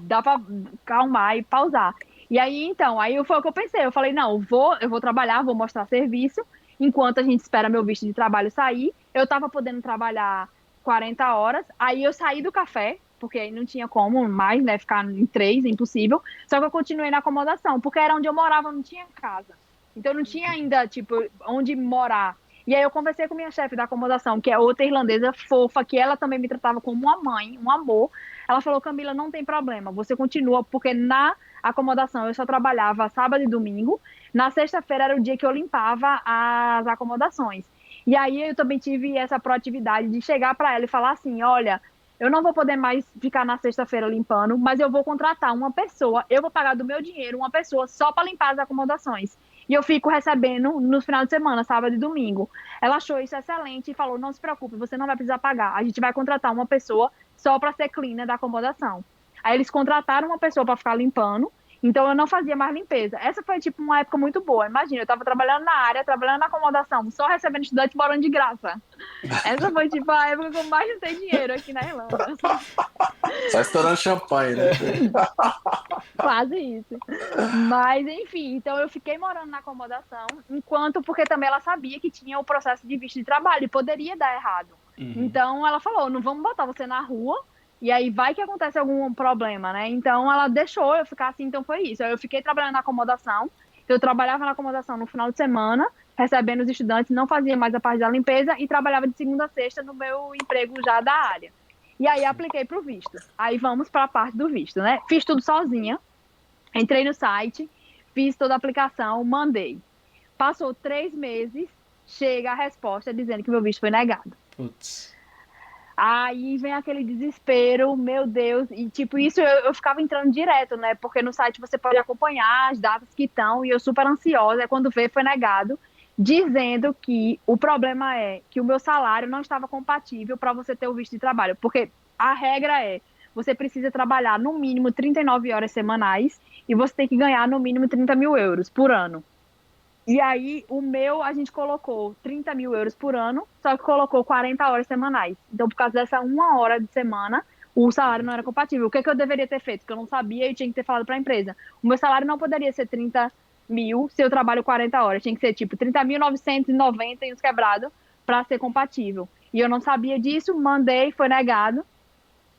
Speaker 3: dá pra calmar e pausar. E aí, então, aí foi o que eu pensei. Eu falei, não, eu vou trabalhar, vou mostrar serviço, enquanto a gente espera meu visto de trabalho sair. Eu tava podendo trabalhar 40 horas, aí eu saí do café, porque aí não tinha como mais, né, ficar em 3, impossível. Só que eu continuei na acomodação, porque era onde eu morava, não tinha casa. Então não tinha ainda, tipo, onde morar. E aí eu conversei com minha chefe da acomodação, que é outra irlandesa fofa, que ela também me tratava como uma mãe, um amor. Ela falou, Camila, não tem problema, você continua, porque na acomodação eu só trabalhava sábado e domingo, na sexta-feira era o dia que eu limpava as acomodações. E aí eu também tive essa proatividade de chegar para ela e falar assim, olha, eu não vou poder mais ficar na sexta-feira limpando, mas eu vou contratar uma pessoa, eu vou pagar do meu dinheiro uma pessoa só para limpar as acomodações. E eu fico recebendo no final de semana, sábado e domingo. Ela achou isso excelente e falou, não se preocupe, você não vai precisar pagar. A gente vai contratar uma pessoa só para ser cleaner da acomodação. Aí eles contrataram uma pessoa para ficar limpando, então eu não fazia mais limpeza. Essa foi, tipo, uma época muito boa. Imagina, eu estava trabalhando na área, trabalhando na acomodação, só recebendo estudante morando de graça. Essa foi, tipo, a época que eu mais juntei dinheiro aqui na Irlanda.
Speaker 2: Só estourando champanhe, né?
Speaker 3: Quase isso. Mas, enfim, então eu fiquei morando na acomodação, porque também ela sabia que tinha o processo de visto de trabalho e poderia dar errado. Então ela falou, não vamos botar você na rua, e aí vai que acontece algum problema, né? Então ela deixou eu ficar assim, então foi isso. Eu fiquei trabalhando na acomodação, eu trabalhava na acomodação no final de semana, recebendo os estudantes, não fazia mais a parte da limpeza e trabalhava de segunda a sexta no meu emprego já da área. E aí apliquei para o visto. Aí vamos para a parte do visto, né? Fiz tudo sozinha, entrei no site, fiz toda a aplicação, mandei. Passou 3 meses, chega a resposta dizendo que meu visto foi negado.
Speaker 1: Putz.
Speaker 3: Aí vem aquele desespero, meu Deus, e tipo, isso eu ficava entrando direto, né? Porque no site você pode acompanhar as datas que estão, e eu super ansiosa, quando veio foi negado, dizendo que o problema é que o meu salário não estava compatível para você ter o visto de trabalho, porque a regra é, você precisa trabalhar no mínimo 39 horas semanais, e você tem que ganhar no mínimo 30.000 euros por ano. E aí, a gente colocou 30.000 euros por ano, só que colocou 40 horas semanais. Então, por causa dessa 1 hora de semana, o salário não era compatível. O que eu deveria ter feito? Que eu não sabia e tinha que ter falado para a empresa. O meu salário não poderia ser 30 mil se eu trabalho 40 horas. Tinha que ser, tipo, 30.990 e uns quebrados para ser compatível. E eu não sabia disso, mandei, foi negado.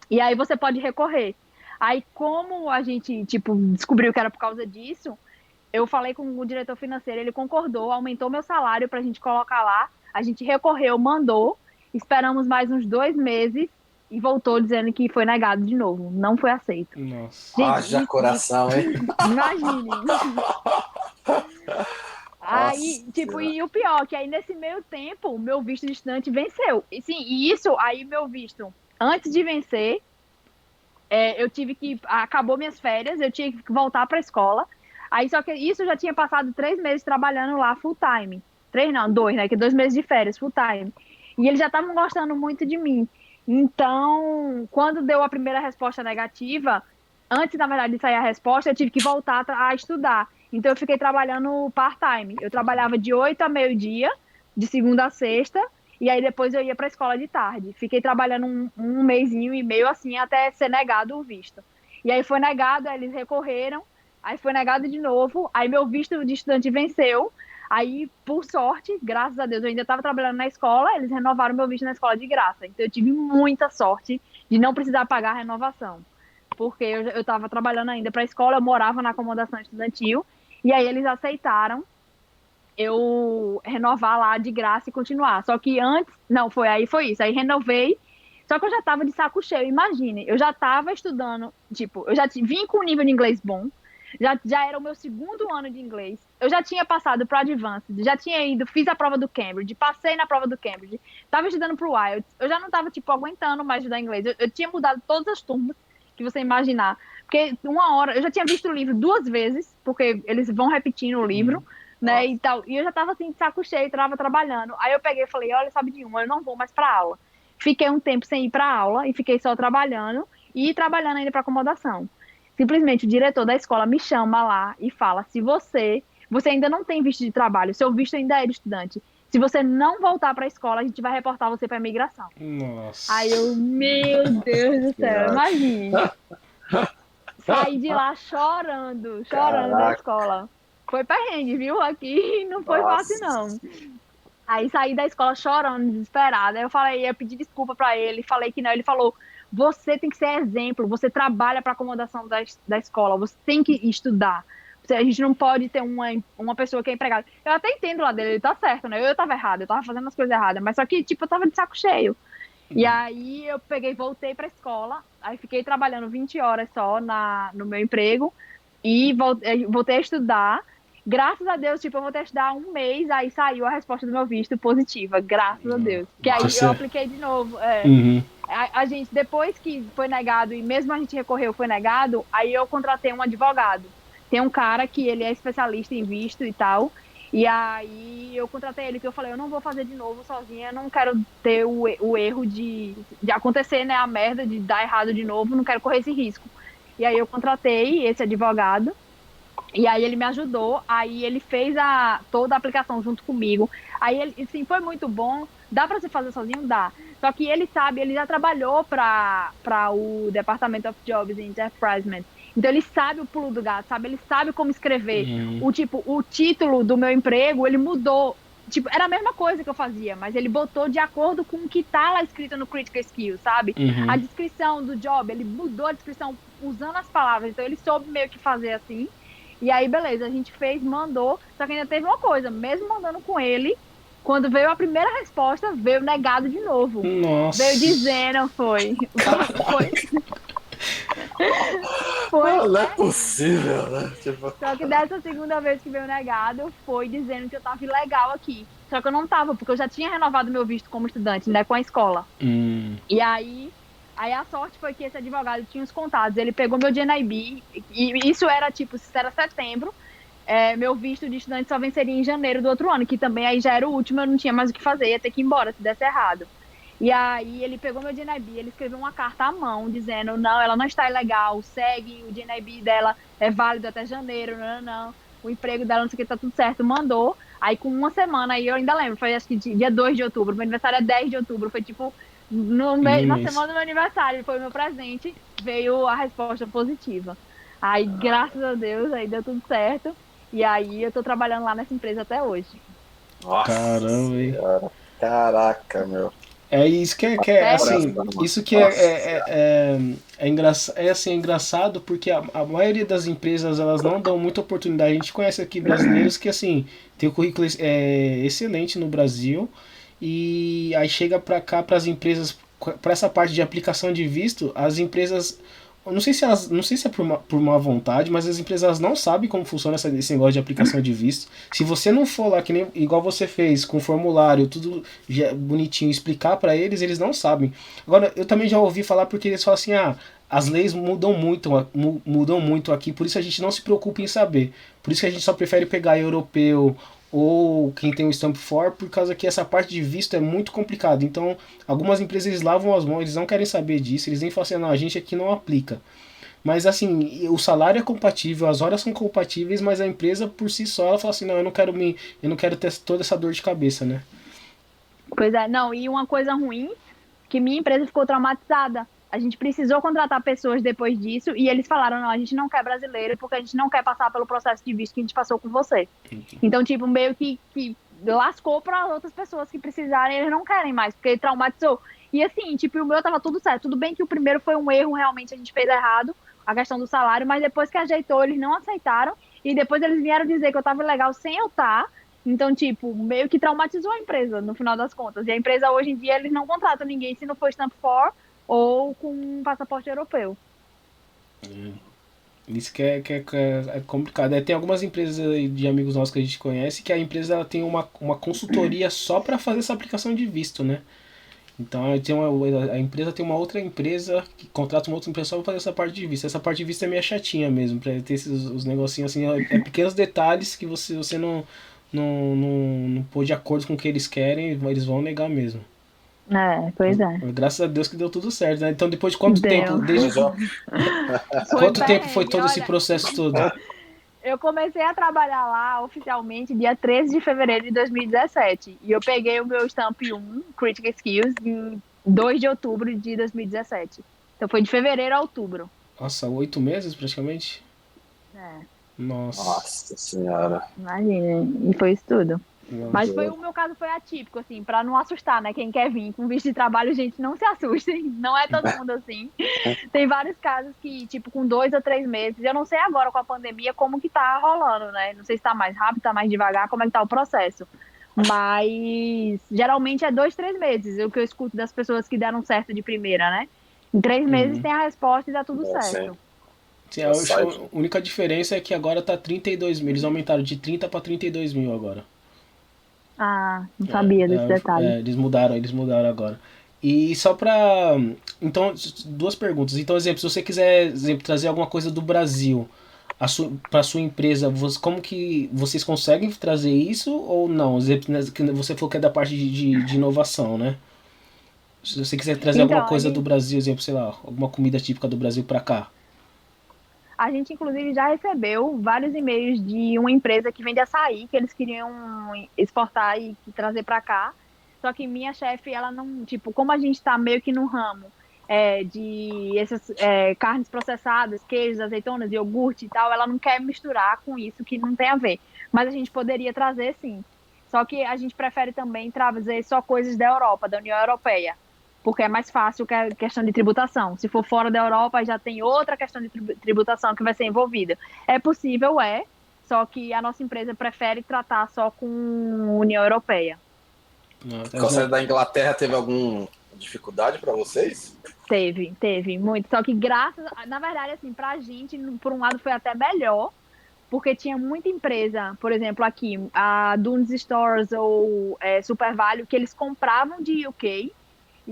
Speaker 3: E aí você pode recorrer. Aí, como a gente, tipo, descobriu que era por causa disso, eu falei com o diretor financeiro, ele concordou, aumentou meu salário para a gente colocar lá, a gente recorreu, mandou, esperamos mais uns 2 meses e voltou dizendo que foi negado de novo, não foi aceito.
Speaker 1: Nossa.
Speaker 3: Gente,
Speaker 2: Haja coração, hein?
Speaker 3: imagine. Aí,
Speaker 2: Nossa
Speaker 3: tipo,
Speaker 2: Senhora.
Speaker 3: e o pior, que aí nesse meio tempo, o meu visto de estudante venceu. E sim, e isso, aí meu visto, antes de vencer, eu tive que. Acabou minhas férias, eu tinha que voltar para a escola. Aí, só que isso eu já tinha passado 3 meses trabalhando lá full time. 3 não, 2, né? Que 2 meses de férias, full time. E eles já estavam gostando muito de mim. Então, quando deu a primeira resposta negativa, antes, na verdade, de sair a resposta, eu tive que voltar a estudar. Então, eu fiquei trabalhando part-time. Eu trabalhava de 8 a meio-dia, de segunda a sexta, e aí depois eu ia para a escola de tarde. Fiquei trabalhando um mesinho e meio assim até ser negado o visto. E aí foi negado, aí eles recorreram, aí foi negado de novo, aí meu visto de estudante venceu. Aí, por sorte, graças a Deus, eu ainda estava trabalhando na escola, eles renovaram meu visto na escola de graça. Então eu tive muita sorte de não precisar pagar a renovação. Porque eu estava trabalhando ainda para a escola, eu morava na acomodação estudantil, e aí eles aceitaram eu renovar lá de graça e continuar. Só que antes, não, foi isso. Aí renovei, só que eu já tava de saco cheio, imagine. Eu já tava estudando, tipo, eu já vim com um nível de inglês bom, já era o meu segundo ano de inglês. Eu já tinha passado pro Advanced, já tinha ido, fiz a prova do Cambridge, passei na prova do Cambridge, tava estudando pro IELTS. Eu já não tava, tipo, aguentando mais estudar inglês. Eu tinha mudado todas as turmas que você imaginar. Porque uma hora, eu já tinha visto o livro 2 vezes, porque eles vão repetindo o livro, né, e tal. E eu já tava assim, de saco cheio, tava trabalhando. Aí eu peguei e falei, olha, sabe de uma, eu não vou mais pra aula. Fiquei um tempo sem ir pra aula e fiquei só trabalhando e trabalhando ainda pra acomodação. Simplesmente o diretor da escola me chama lá e fala, se você ainda não tem visto de trabalho, seu visto ainda é de estudante. Se você não voltar para a escola, a gente vai reportar você para a imigração. Aí eu,
Speaker 1: Nossa.
Speaker 3: meu Deus do céu,
Speaker 2: Senhora.
Speaker 3: imagine. Saí de lá chorando da
Speaker 2: Caraca.
Speaker 3: escola. Foi perrengue, viu? Aqui não foi fácil, não.
Speaker 2: Nossa.
Speaker 3: Aí saí da escola chorando, desesperada. Aí eu pedi desculpa pra ele, falei que não. Ele falou: você tem que ser exemplo, você trabalha para acomodação da escola, você tem que estudar. A gente não pode ter uma pessoa que é empregada. Eu até entendo lá dele, ele tá certo, né? Eu tava errada, eu tava fazendo as coisas erradas, mas só que, tipo, eu tava de saco cheio. E aí eu peguei, voltei pra escola, aí fiquei trabalhando 20 horas só no meu emprego e voltei a estudar. Graças a Deus, tipo, eu voltei a estudar um mês, aí saiu a resposta do meu visto positiva, graças a Deus. Que aí eu apliquei de novo.
Speaker 1: Uhum.
Speaker 3: A gente, depois que foi negado, e mesmo a gente recorreu, foi negado, aí eu contratei um advogado. Tem um cara que ele é especialista em visto e tal, e aí eu contratei ele, que eu falei, eu não vou fazer de novo sozinha, eu não quero ter o erro de acontecer, né, a merda, de dar errado de novo, não quero correr esse risco. E aí eu contratei esse advogado, e aí ele me ajudou, aí ele fez toda a aplicação junto comigo. Aí ele, assim, foi muito bom. Dá para você fazer sozinho? Dá. Só que ele sabe, ele já trabalhou para o Department of Jobs and Enterprisement. Então ele sabe o pulo do gato, sabe? Ele sabe como escrever. O título do meu emprego, ele mudou. Tipo, era a mesma coisa que eu fazia, mas ele botou de acordo com o que tá lá escrito no Critical Skills, sabe? A descrição do job, ele mudou a descrição usando as palavras. Então ele soube meio que fazer assim. E aí, beleza, a gente fez, mandou, só que ainda teve uma coisa, mesmo mandando com ele, quando veio a primeira resposta, veio negado de novo.
Speaker 1: Nossa.
Speaker 3: Veio dizendo, foi.
Speaker 2: Não é possível, né? Tipo...
Speaker 3: Só que dessa segunda vez que veio negado, foi dizendo que eu tava ilegal aqui. Só que eu não tava, porque eu já tinha renovado meu visto como estudante, né, com a escola. E aí a sorte foi que esse advogado tinha os contatos. Ele pegou meu GNIB, e isso era tipo, se era setembro, meu visto de estudante só venceria em janeiro do outro ano, que também aí já era o último, eu não tinha mais o que fazer, ia ter que ir embora se desse errado. E aí ele pegou meu GNIB, ele escreveu uma carta à mão, dizendo, não, ela não está ilegal, segue, o GNIB dela é válido até janeiro, não, o emprego dela, não sei o que, tá tudo certo, mandou. Aí com uma semana, aí eu ainda lembro, foi acho que dia 2 de outubro, meu aniversário é 10 de outubro, foi tipo... na semana do meu aniversário, foi o meu presente, veio a resposta positiva. Aí, graças a Deus, aí deu tudo certo. E aí eu tô trabalhando lá nessa empresa até hoje.
Speaker 2: Nossa.
Speaker 1: Caramba, hein?
Speaker 2: Caraca, meu.
Speaker 1: É isso que é assim, isso que é engraçado porque a maioria das empresas elas não dão muita oportunidade. A gente conhece aqui brasileiros que assim tem o currículo excelente no Brasil e aí chega pra cá para as empresas para essa parte de aplicação de visto, as empresas, eu não sei se é por má vontade, mas as empresas não sabem como funciona esse negócio de aplicação de visto. Se você não for lá, que nem igual você fez, com formulário, tudo bonitinho, explicar para eles, eles não sabem. Agora, eu também já ouvi falar porque eles falam assim, as leis mudam muito aqui, por isso a gente não se preocupa em saber. Por isso que a gente só prefere pegar europeu ou quem tem o Stamp 4, por causa que essa parte de visto é muito complicado. Então, algumas empresas eles lavam as mãos, eles não querem saber disso, eles nem falam assim, não, a gente aqui não aplica. Mas assim, o salário é compatível, as horas são compatíveis, mas a empresa por si só ela fala assim, não, eu não quero ter toda essa dor de cabeça, né?
Speaker 3: Pois é, não, e uma coisa ruim, que minha empresa ficou traumatizada. A gente precisou contratar pessoas depois disso e eles falaram, não, a gente não quer brasileiro porque a gente não quer passar pelo processo de visto que a gente passou com você. Então, tipo, meio que lascou para outras pessoas que precisarem, eles não querem mais, porque traumatizou. E assim, tipo, o meu tava tudo certo. Tudo bem que o primeiro foi um erro, realmente a gente fez errado, a questão do salário, mas depois que ajeitou, eles não aceitaram e depois eles vieram dizer que eu tava legal sem eu estar. Então, tipo, meio que traumatizou a empresa, no final das contas. E a empresa, hoje em dia, eles não contratam ninguém se não for Stamp 4 ou com um passaporte europeu.
Speaker 1: Isso que é complicado. Tem algumas empresas de amigos nossos que a gente conhece que a empresa ela tem uma consultoria só para fazer essa aplicação de visto, né? Então a empresa tem uma outra empresa que contrata uma outra empresa só para fazer essa parte de visto. Essa parte de visto é meio chatinha mesmo, para ter os negocinhos assim, é pequenos detalhes que você não pôr de acordo com o que eles querem, eles vão negar mesmo.
Speaker 3: Pois é.
Speaker 1: Graças a Deus que deu tudo certo, né? Então depois de quanto tempo? Quanto tempo foi todo esse processo todo?
Speaker 3: Eu comecei a trabalhar lá oficialmente dia 13 de fevereiro de 2017. E eu peguei o meu Stamp 1, Critical Skills, em 2 de outubro de 2017. Então foi de fevereiro a outubro.
Speaker 1: Nossa, 8 meses praticamente?
Speaker 2: Nossa senhora.
Speaker 3: Imagina, e foi isso tudo.
Speaker 2: Meu
Speaker 3: Mas
Speaker 2: Deus.
Speaker 3: o meu caso foi atípico, assim, pra não assustar, né? Quem quer vir com visto de trabalho, gente, não se assustem. Não é todo mundo assim. Tem vários casos que, tipo, com 2 a 3 meses, eu não sei agora com a pandemia como que tá rolando, né? Não sei se tá mais rápido, tá mais devagar, como é que tá o processo. Mas geralmente é 2, 3 meses, o que eu escuto das pessoas que deram certo de primeira, né? Em 3 meses tem a resposta e dá tudo certo.
Speaker 1: Sim, a única diferença é que agora tá 32 mil. Eles aumentaram de 30 para 32 mil agora.
Speaker 3: Não sabia desse detalhe.
Speaker 1: Eles mudaram agora. E só pra. Então, 2 perguntas. Então, exemplo, se você quiser trazer alguma coisa do Brasil para sua empresa, como que vocês conseguem trazer isso ou não? Exemplo, que você falou que é da parte de inovação, né? Se você quiser trazer alguma coisa do Brasil, exemplo, sei lá, alguma comida típica do Brasil pra cá.
Speaker 3: A gente, inclusive, já recebeu vários e-mails de uma empresa que vende açaí, que eles queriam exportar e trazer para cá. Só que minha chefe, ela não, tipo, como a gente está meio que no ramo de essas carnes processadas, queijos, azeitonas, iogurte e tal, ela não quer misturar com isso que não tem a ver. Mas a gente poderia trazer, sim. Só que a gente prefere também trazer só coisas da Europa, da União Europeia, porque é mais fácil que a questão de tributação. Se for fora da Europa, já tem outra questão de tributação que vai ser envolvida. É possível, só que a nossa empresa prefere tratar só com União Europeia.
Speaker 2: Você da Inglaterra teve alguma dificuldade para vocês?
Speaker 3: Teve muito. Só que na verdade, assim, pra gente, por um lado, foi até melhor, porque tinha muita empresa, por exemplo, aqui, a Dunes Stores ou Super Value, que eles compravam de UK.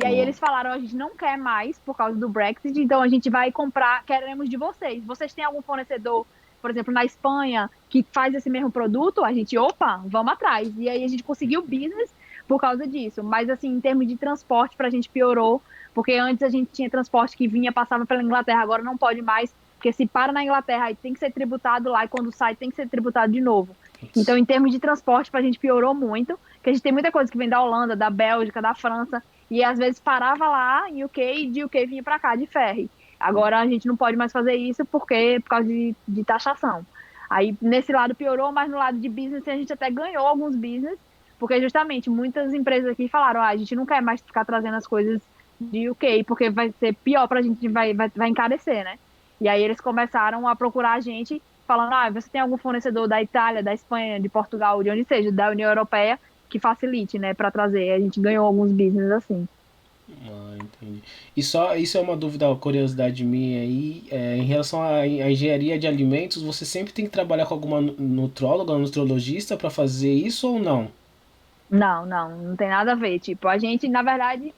Speaker 3: E aí eles falaram, a gente não quer mais por causa do Brexit, então a gente vai comprar, queremos de vocês. Vocês têm algum fornecedor, por exemplo, na Espanha, que faz esse mesmo produto? A gente, vamos atrás. E aí a gente conseguiu business por causa disso. Mas assim, em termos de transporte, pra gente piorou, porque antes a gente tinha transporte que passava pela Inglaterra, agora não pode mais, porque se para na Inglaterra, aí tem que ser tributado lá, e quando sai tem que ser tributado de novo. Então, em termos de transporte, pra gente piorou muito, porque a gente tem muita coisa que vem da Holanda, da Bélgica, da França, e às vezes parava lá em UK e de UK vinha para cá de ferry. Agora a gente não pode mais fazer isso por causa de taxação. Aí nesse lado piorou, mas no lado de business a gente até ganhou alguns business, porque justamente muitas empresas aqui falaram, a gente não quer mais ficar trazendo as coisas de UK, porque vai ser pior pra gente, vai encarecer, né? E aí eles começaram a procurar a gente, falando, você tem algum fornecedor da Itália, da Espanha, de Portugal, de onde seja, da União Europeia, que facilite, né, para trazer. A gente ganhou alguns business assim.
Speaker 1: Entendi. E só, isso é uma dúvida, uma curiosidade minha aí, em relação à engenharia de alimentos, você sempre tem que trabalhar com alguma nutróloga, nutrologista para fazer isso ou não?
Speaker 3: Não, não, não tem nada a ver. Tipo, a gente, na verdade,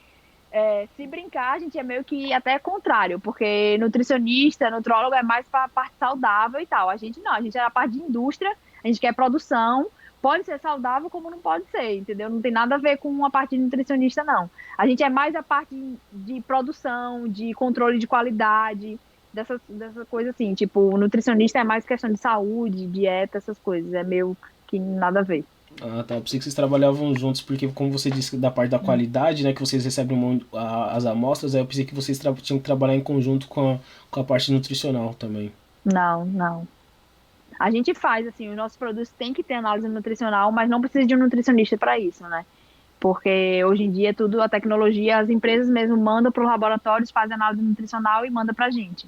Speaker 3: se brincar, a gente é meio que até contrário, porque nutricionista, nutrólogo é mais para a parte saudável e tal. A gente não, a gente é a parte de indústria, a gente quer produção, pode ser saudável como não pode ser, entendeu? Não tem nada a ver com a parte de nutricionista, não. A gente é mais a parte de produção, de controle de qualidade, dessas coisas assim. Tipo, o nutricionista é mais questão de saúde, dieta, essas coisas. É meio que nada a ver.
Speaker 1: Ah, tá. Eu pensei que vocês trabalhavam juntos, porque como você disse da parte da qualidade, né, que vocês recebem as amostras, aí eu pensei que vocês tinham que trabalhar em conjunto com a parte nutricional também.
Speaker 3: Não, não. A gente faz, assim, os nossos produtos têm que ter análise nutricional, mas não precisa de um nutricionista para isso, né? Porque hoje em dia tudo, a tecnologia, as empresas mesmo mandam para os laboratórios, fazem análise nutricional e manda para a gente.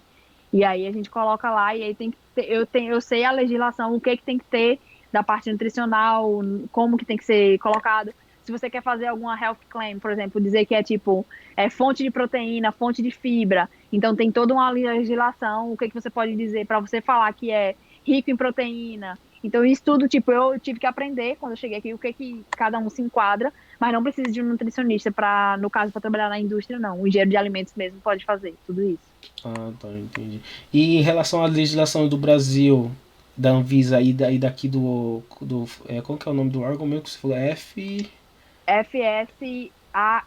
Speaker 3: E aí a gente coloca lá e aí tem que ter, eu sei a legislação, o que tem que ter da parte nutricional, como que tem que ser colocado. Se você quer fazer alguma health claim, por exemplo, dizer que é tipo fonte de proteína, fonte de fibra, então tem toda uma legislação, o que você pode dizer para você falar que é rico em proteína. Então, isso tudo, tipo, eu tive que aprender quando eu cheguei aqui, o que cada um se enquadra, mas não precisa de um nutricionista para, no caso, para trabalhar na indústria, não. O engenheiro de alimentos mesmo pode fazer tudo isso.
Speaker 1: Ah, tá, entendi. E em relação à legislação do Brasil, da Anvisa e daqui qual que é o nome do órgão mesmo que você falou?
Speaker 3: FSAI,
Speaker 1: FSA.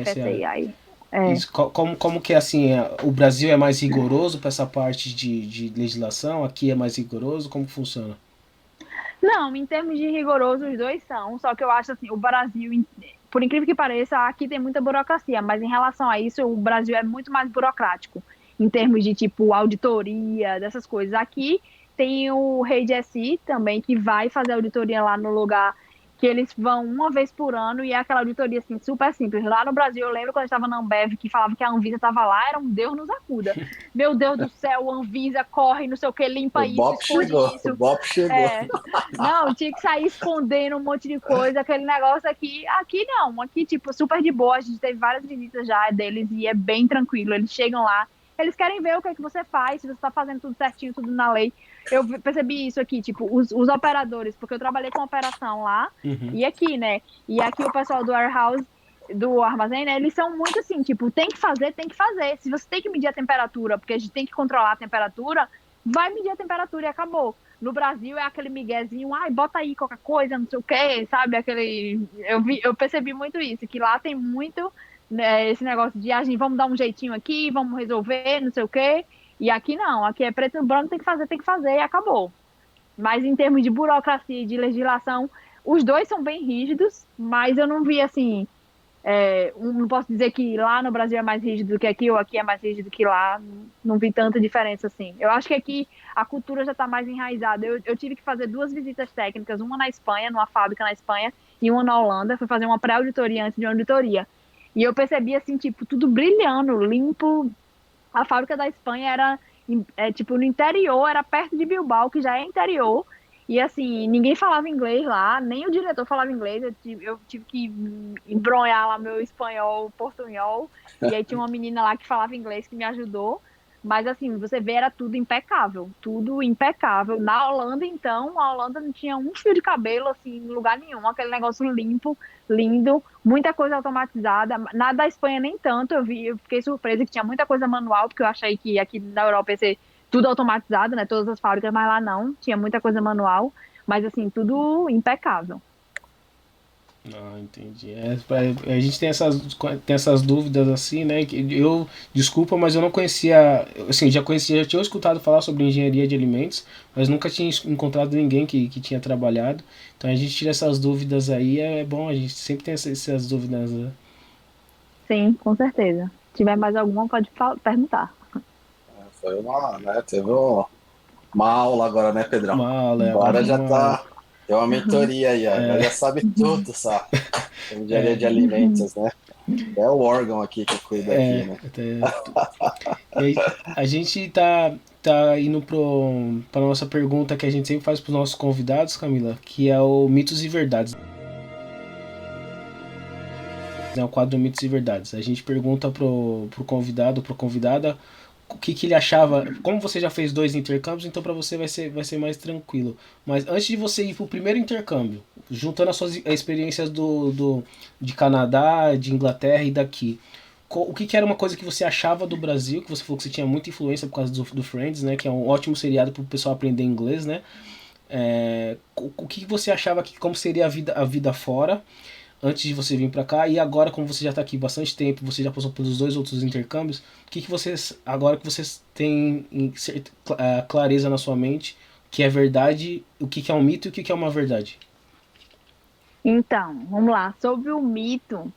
Speaker 3: FSAI. É.
Speaker 1: Isso, como que é assim, o Brasil é mais rigoroso para essa parte de legislação, aqui é mais rigoroso, como que funciona?
Speaker 3: Não, em termos de rigoroso, os dois são, só que eu acho assim, o Brasil, por incrível que pareça, aqui tem muita burocracia, mas em relação a isso, o Brasil é muito mais burocrático, em termos de, tipo, auditoria, dessas coisas. Aqui tem o Rei de SI também, que vai fazer auditoria lá no lugar, que eles vão uma vez por ano, e é aquela auditoria, assim, super simples. Lá no Brasil, eu lembro quando eu estava na Ambev, que falava que a Anvisa estava lá, era um Deus nos acuda. Meu Deus do céu, Anvisa corre, não sei o que, limpa
Speaker 2: O
Speaker 3: isso,
Speaker 2: Bop
Speaker 3: esconde
Speaker 2: chegou, o
Speaker 3: isso.
Speaker 2: Bop chegou.
Speaker 3: É, não, tinha que sair escondendo um monte de coisa, aquele negócio aqui. Aqui não, aqui, tipo, super de boa. A gente teve várias visitas já deles e é bem tranquilo. Eles chegam lá, eles querem ver o que é que você faz, se você tá fazendo tudo certinho, tudo na lei. Eu percebi isso aqui, tipo, os operadores, porque eu trabalhei com operação lá
Speaker 1: Uhum.
Speaker 3: e aqui, né? E aqui o pessoal do warehouse, do armazém, né? Eles são muito assim, tipo, tem que fazer, tem que fazer. Se você tem que medir a temperatura, porque a gente tem que controlar a temperatura, vai medir a temperatura e acabou. No Brasil é aquele miguezinho, ai, bota aí qualquer coisa, não sei o quê, sabe? Aquele. Eu percebi muito isso, que lá tem muito, né, esse negócio de vamos dar um jeitinho aqui, vamos resolver, não sei o quê. E aqui não, aqui é preto e branco, tem que fazer e acabou. Mas em termos de burocracia e de legislação, os dois são bem rígidos, mas eu não vi assim não posso dizer que lá no Brasil é mais rígido do que aqui, ou aqui é mais rígido que lá. Não vi tanta diferença assim. Eu acho que aqui a cultura já está mais enraizada. Eu tive que fazer duas visitas técnicas, uma na Espanha, numa fábrica na Espanha, e uma na Holanda. Fui fazer uma pré-auditoria antes de uma auditoria. E eu percebi assim, tipo, tudo brilhando, limpo. A fábrica da Espanha era, tipo, no interior, era perto de Bilbao, que já é interior. E assim, ninguém falava inglês lá, nem o diretor falava inglês. Eu tive que embronhar lá meu espanhol, portunhol. E aí tinha uma menina lá que falava inglês que me ajudou. Mas assim, você vê, era tudo impecável, tudo impecável. Na Holanda, então, a Holanda não tinha um fio de cabelo, assim, em lugar nenhum. Aquele negócio limpo, lindo, muita coisa automatizada. Na da Espanha nem tanto, eu fiquei surpresa que tinha muita coisa manual, porque eu achei que aqui na Europa ia ser tudo automatizado, né? Todas as fábricas, mas lá não, tinha muita coisa manual, mas assim, tudo impecável.
Speaker 1: Ah, entendi. A gente tem essas dúvidas assim, né? Desculpa, mas eu não conhecia, assim, já tinha escutado falar sobre engenharia de alimentos, mas nunca tinha encontrado ninguém que tinha trabalhado. Então a gente tira essas dúvidas aí, é bom, a gente sempre tem essas dúvidas, né?
Speaker 3: Sim, com certeza. Se tiver mais alguma, pode perguntar.
Speaker 2: Foi uma, né? Teve uma aula agora, né, Pedrão?
Speaker 1: Uma aula,
Speaker 2: Agora já
Speaker 1: uma aula.
Speaker 2: tá. Tem uma mentoria aí, ó. Agora já sabe tudo, só. Engenharia de alimentos, né? É o órgão aqui que cuida aqui, né?
Speaker 1: Até, e aí, a gente tá indo pra nossa pergunta que a gente sempre faz pros nossos convidados, Camila, que é o mitos e verdades. É o quadro Mitos e Verdades. A gente pergunta pro convidado, pro convidada, o que ele achava. Como você já fez 2 intercâmbios, então para você vai ser mais tranquilo. Mas antes de você ir pro primeiro intercâmbio, juntando as suas experiências de Canadá, de Inglaterra e daqui, o que era uma coisa que você achava do Brasil, que você falou que você tinha muita influência por causa do Friends, né? Que é um ótimo seriado para o pessoal aprender inglês, né? O que você achava que como seria a vida fora antes de você vir para cá, e agora como você já está aqui bastante tempo, você já passou pelos 2 outros intercâmbios, o que vocês, agora que vocês têm clareza na sua mente, que é verdade, o que é um mito e o que é uma verdade?
Speaker 3: Então, vamos lá. Sobre o mito,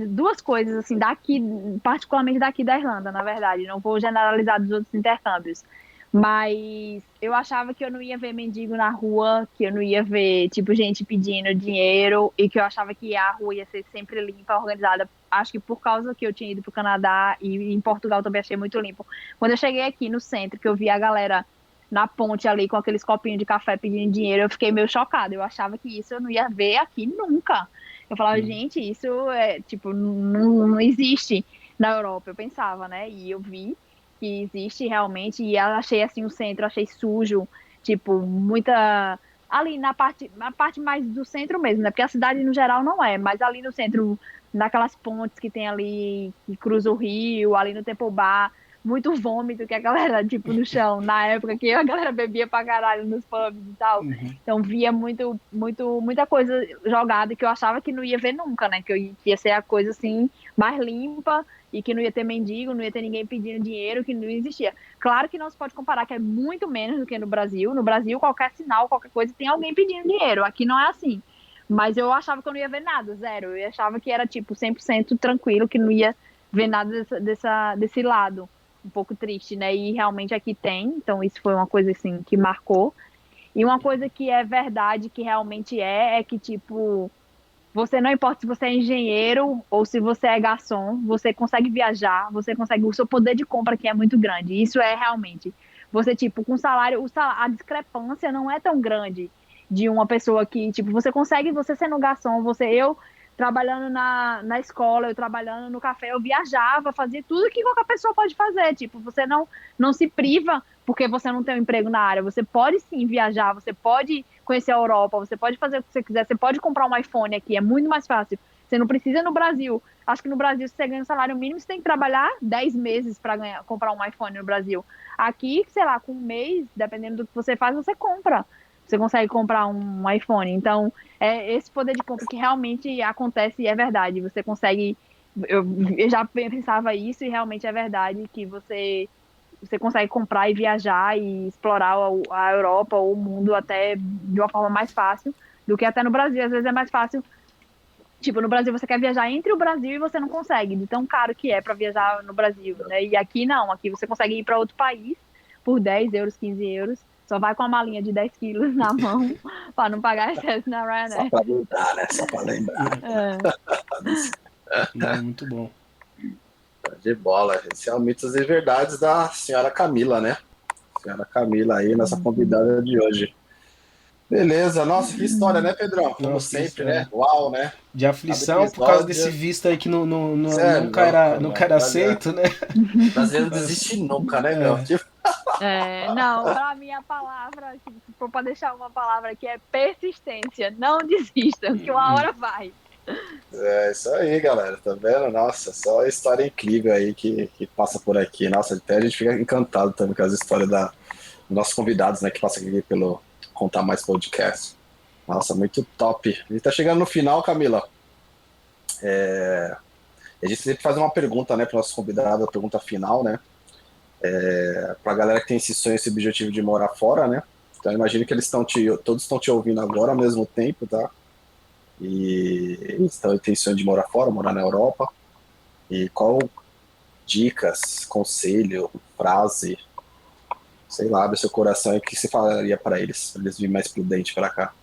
Speaker 3: duas coisas, assim, daqui, particularmente daqui da Irlanda, na verdade. Não vou generalizar dos outros intercâmbios. Mas eu achava que eu não ia ver mendigo na rua, que eu não ia ver, tipo, gente pedindo dinheiro, e que eu achava que a rua ia ser sempre limpa, organizada. Acho que por causa que eu tinha ido pro Canadá e em Portugal também achei muito limpo. Quando eu cheguei aqui no centro, que eu vi a galera na ponte ali com aqueles copinhos de café pedindo dinheiro, eu fiquei meio chocada. Eu achava que isso eu não ia ver aqui nunca. Eu falava, gente, isso é, tipo, não existe na Europa, eu pensava, né? E eu vi que existe realmente, e eu achei assim o centro, achei sujo, tipo, muita ali na parte mais do centro mesmo, né? Porque a cidade no geral não é, mas ali no centro, naquelas pontes que tem ali, que cruza o rio, ali no Temple Bar, muito vômito que a galera, tipo, no chão, na época que a galera bebia pra caralho nos pubs e tal. Então via muita coisa jogada que eu achava que não ia ver nunca, né? Que ia ser a coisa assim, mais limpa e que não ia ter mendigo, não ia ter ninguém pedindo dinheiro, que não existia. Claro que não se pode comparar, que é muito menos do que no Brasil. No Brasil, qualquer sinal, qualquer coisa, tem alguém pedindo dinheiro. Aqui não é assim. Mas eu achava que eu não ia ver nada, zero. Eu achava que era, tipo, 100% tranquilo, que não ia ver nada desse lado. Um pouco triste, né? E realmente aqui tem. Então, isso foi uma coisa, assim, que marcou. E uma coisa que é verdade, que realmente é que, tipo, você não importa se você é engenheiro ou se você é garçom, você consegue viajar, você consegue, o seu poder de compra aqui é muito grande. Isso é realmente. Você, tipo, com salário, a discrepância não é tão grande de uma pessoa que, tipo, você consegue, você sendo garçom, eu trabalhando na escola, eu trabalhando no café, eu viajava, fazia tudo que qualquer pessoa pode fazer. Tipo, você não se priva porque você não tem um emprego na área. Você pode sim viajar, você pode conhecer a Europa, você pode fazer o que você quiser, você pode comprar um iPhone aqui, é muito mais fácil. Você não precisa no Brasil. Acho que no Brasil, se você ganha um salário mínimo, você tem que trabalhar 10 meses para comprar um iPhone no Brasil. Aqui, sei lá, com um mês, dependendo do que você faz, você compra. Você consegue comprar um iPhone. Então, é esse poder de compra que realmente acontece e é verdade. Você consegue. Eu já pensava isso e realmente é verdade que você consegue comprar e viajar e explorar a Europa ou o mundo até de uma forma mais fácil do que até no Brasil. Às vezes é mais fácil. Tipo, no Brasil você quer viajar entre o Brasil e você não consegue, de tão caro que é para viajar no Brasil, né? E aqui não, aqui você consegue ir para outro país por 10 euros, 15 euros. Só vai com a malinha de 10 quilos na mão para não pagar excesso na
Speaker 2: Só
Speaker 3: Ryanair.
Speaker 2: para lembrar, né? Só para lembrar.
Speaker 1: Não, muito bom.
Speaker 2: De bola. Esse é o Mitos e Verdades da senhora Camila, né? Senhora Camila aí, nossa convidada de hoje. Beleza, nossa, que história, né, Pedrão? Como
Speaker 1: Nossa, que
Speaker 2: sempre,
Speaker 1: história.
Speaker 2: né? Uau, né?
Speaker 1: De
Speaker 2: Cada
Speaker 1: aflição por causa desse
Speaker 2: episódio.
Speaker 1: visto aí que
Speaker 2: Cê é louco,
Speaker 1: nunca
Speaker 2: mano.
Speaker 1: era aceito, né?
Speaker 2: Brasileiro não desiste nunca, né, meu? Tipo,
Speaker 3: Não, para mim a palavra, se for para deixar uma palavra aqui, é persistência. Não desistam, que uma hora vai.
Speaker 2: é isso aí, galera. Tá vendo? Nossa, só história incrível aí que passa por aqui. Nossa, até a gente fica encantado também com as histórias dos nossos convidados, né? Que passam aqui pelo Contar Mais Podcast. Nossa, muito top. A gente tá chegando no final, Camila. A gente sempre faz uma pergunta, né, para nossos convidados, a pergunta final, né? Pra galera que tem esse sonho, esse objetivo de morar fora, né? Então imagino que todos estão te ouvindo agora ao mesmo tempo, tá? E eles têm sonho de morar fora, morar na Europa. E qual dicas, conselho, frase, sei lá, abre seu coração e o que você falaria para eles virem mais prudente para cá?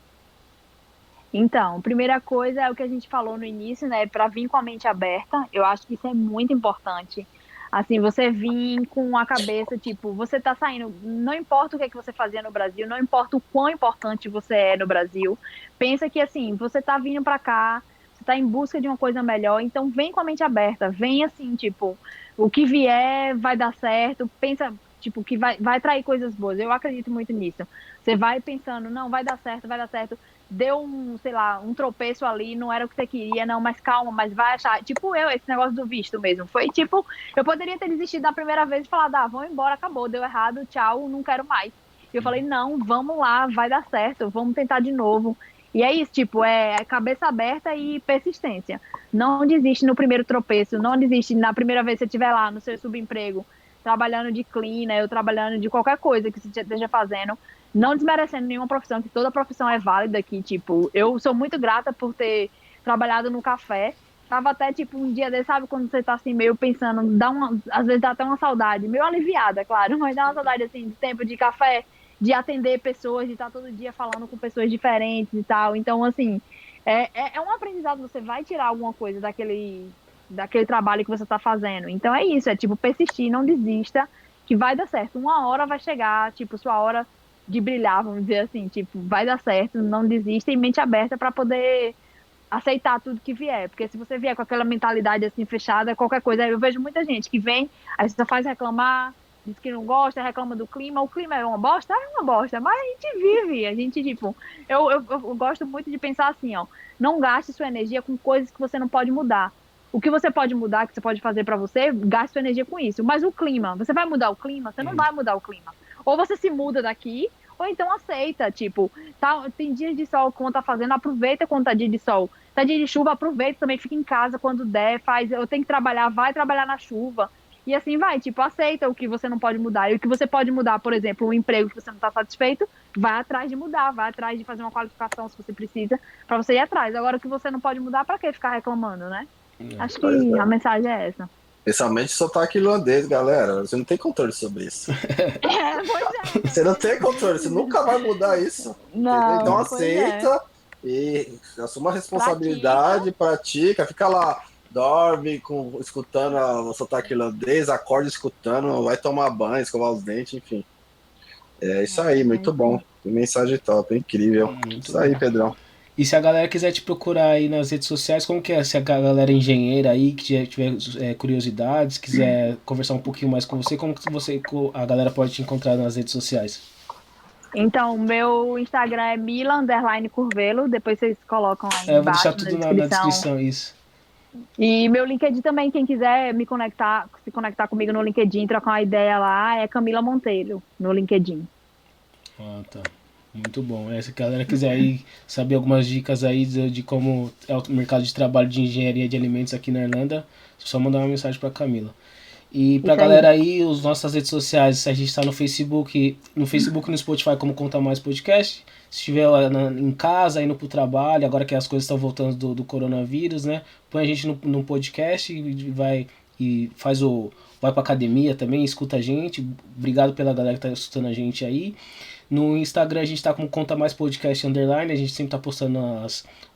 Speaker 3: Então, primeira coisa é o que a gente falou no início, né? Para vir com a mente aberta, eu acho que isso é muito importante. Assim, você vir com a cabeça, tipo, você tá saindo, não importa o que é que você fazia no Brasil, não importa o quão importante você é no Brasil, pensa que, assim, você tá vindo para cá, você tá em busca de uma coisa melhor, então vem com a mente aberta, vem assim, tipo, o que vier vai dar certo, pensa, tipo, que vai trair coisas boas. Eu acredito muito nisso. Você vai pensando, não, vai dar certo, deu um, sei lá, um tropeço ali, não era o que você queria, não, mas calma, mas vai achar. Tipo esse negócio do visto mesmo. Foi tipo, eu poderia ter desistido da primeira vez e falado, vamos embora, acabou, deu errado, tchau, não quero mais. E eu falei, não, vamos lá, vai dar certo, vamos tentar de novo. E é isso, tipo, é cabeça aberta e persistência. Não desiste no primeiro tropeço, não desiste na primeira vez que você estiver lá no seu subemprego, trabalhando de cleaner, ou trabalhando de qualquer coisa que você esteja fazendo, não desmerecendo nenhuma profissão, que toda profissão é válida aqui, tipo, eu sou muito grata por ter trabalhado no café, tava até, tipo, um dia desse, sabe, quando você tá assim, meio pensando, às vezes dá até uma saudade, meio aliviada, claro, mas dá uma saudade, assim, de tempo de café, de atender pessoas, de estar todo dia falando com pessoas diferentes e tal, então, assim, é um aprendizado, você vai tirar alguma coisa daquele trabalho que você está fazendo. Então é isso, é tipo persistir, não desista, que vai dar certo. Uma hora vai chegar, tipo, sua hora de brilhar, vamos dizer assim, tipo, vai dar certo, não desista e mente aberta para poder aceitar tudo que vier, porque se você vier com aquela mentalidade assim fechada, qualquer coisa, eu vejo muita gente que vem, aí só faz reclamar, diz que não gosta, reclama do clima, o clima é uma bosta, mas a gente vive, a gente, tipo, eu gosto muito de pensar assim, ó, não gaste sua energia com coisas que você não pode mudar. O que você pode mudar, que você pode fazer para você, gaste sua energia com isso. Mas o clima, você vai mudar o clima? Você não vai mudar o clima. Ou você se muda daqui, ou então aceita, tipo, tem dias de sol como tá fazendo, aproveita quando tá dia de sol. Tá dia de chuva, aproveita também, fica em casa quando der, eu tenho que trabalhar, vai trabalhar na chuva. E assim vai, tipo, aceita o que você não pode mudar. E o que você pode mudar, por exemplo, um emprego que você não está satisfeito, vai atrás de mudar, vai atrás de fazer uma qualificação se você precisa, para você ir atrás. Agora, o que você não pode mudar, para que ficar reclamando, né? Acho que a mensagem é essa.
Speaker 2: Especialmente sotaque irlandês, galera. Você não tem controle sobre isso.
Speaker 3: Pois é.
Speaker 2: Você não tem controle, você nunca vai mudar isso. Entendeu? Então
Speaker 3: Não, pois é.
Speaker 2: aceita e assuma a responsabilidade, pratica, fica lá, dorme escutando o sotaque irlandês, acorda escutando, vai tomar banho, escovar os dentes, enfim. É isso aí, muito bom. Que mensagem top, incrível.
Speaker 1: Muito
Speaker 2: Isso aí,
Speaker 1: bom.
Speaker 2: Pedrão.
Speaker 1: E se a galera quiser te procurar aí nas redes sociais, como que é? Se a galera é engenheira aí, que tiver curiosidades, quiser conversar um pouquinho mais com você, como que a galera pode te encontrar nas redes sociais?
Speaker 3: Então, meu Instagram é Mila_Curvelo, depois vocês colocam aí
Speaker 1: Eu vou deixar
Speaker 3: embaixo na
Speaker 1: tudo na
Speaker 3: descrição.
Speaker 1: descrição, isso.
Speaker 3: E meu LinkedIn também, quem quiser se conectar comigo no LinkedIn, trocar uma ideia lá, é Camila Monteiro, no LinkedIn.
Speaker 1: Ah, tá. Muito bom. Se a galera quiser aí saber algumas dicas aí de como é o mercado de trabalho de engenharia de alimentos aqui na Irlanda, é só mandar uma mensagem pra Camila. E pra
Speaker 3: Isso aí.
Speaker 1: galera aí, as nossas redes sociais, a gente tá no Facebook e no Spotify como Conta Mais Podcast. Se estiver lá em casa, indo pro trabalho, agora que as coisas estão voltando do coronavírus, né? Põe a gente no podcast e faz vai pra academia também, escuta a gente. Obrigado pela galera que tá escutando a gente aí. No Instagram a gente tá com Conta Mais Podcast Underline, a gente sempre tá postando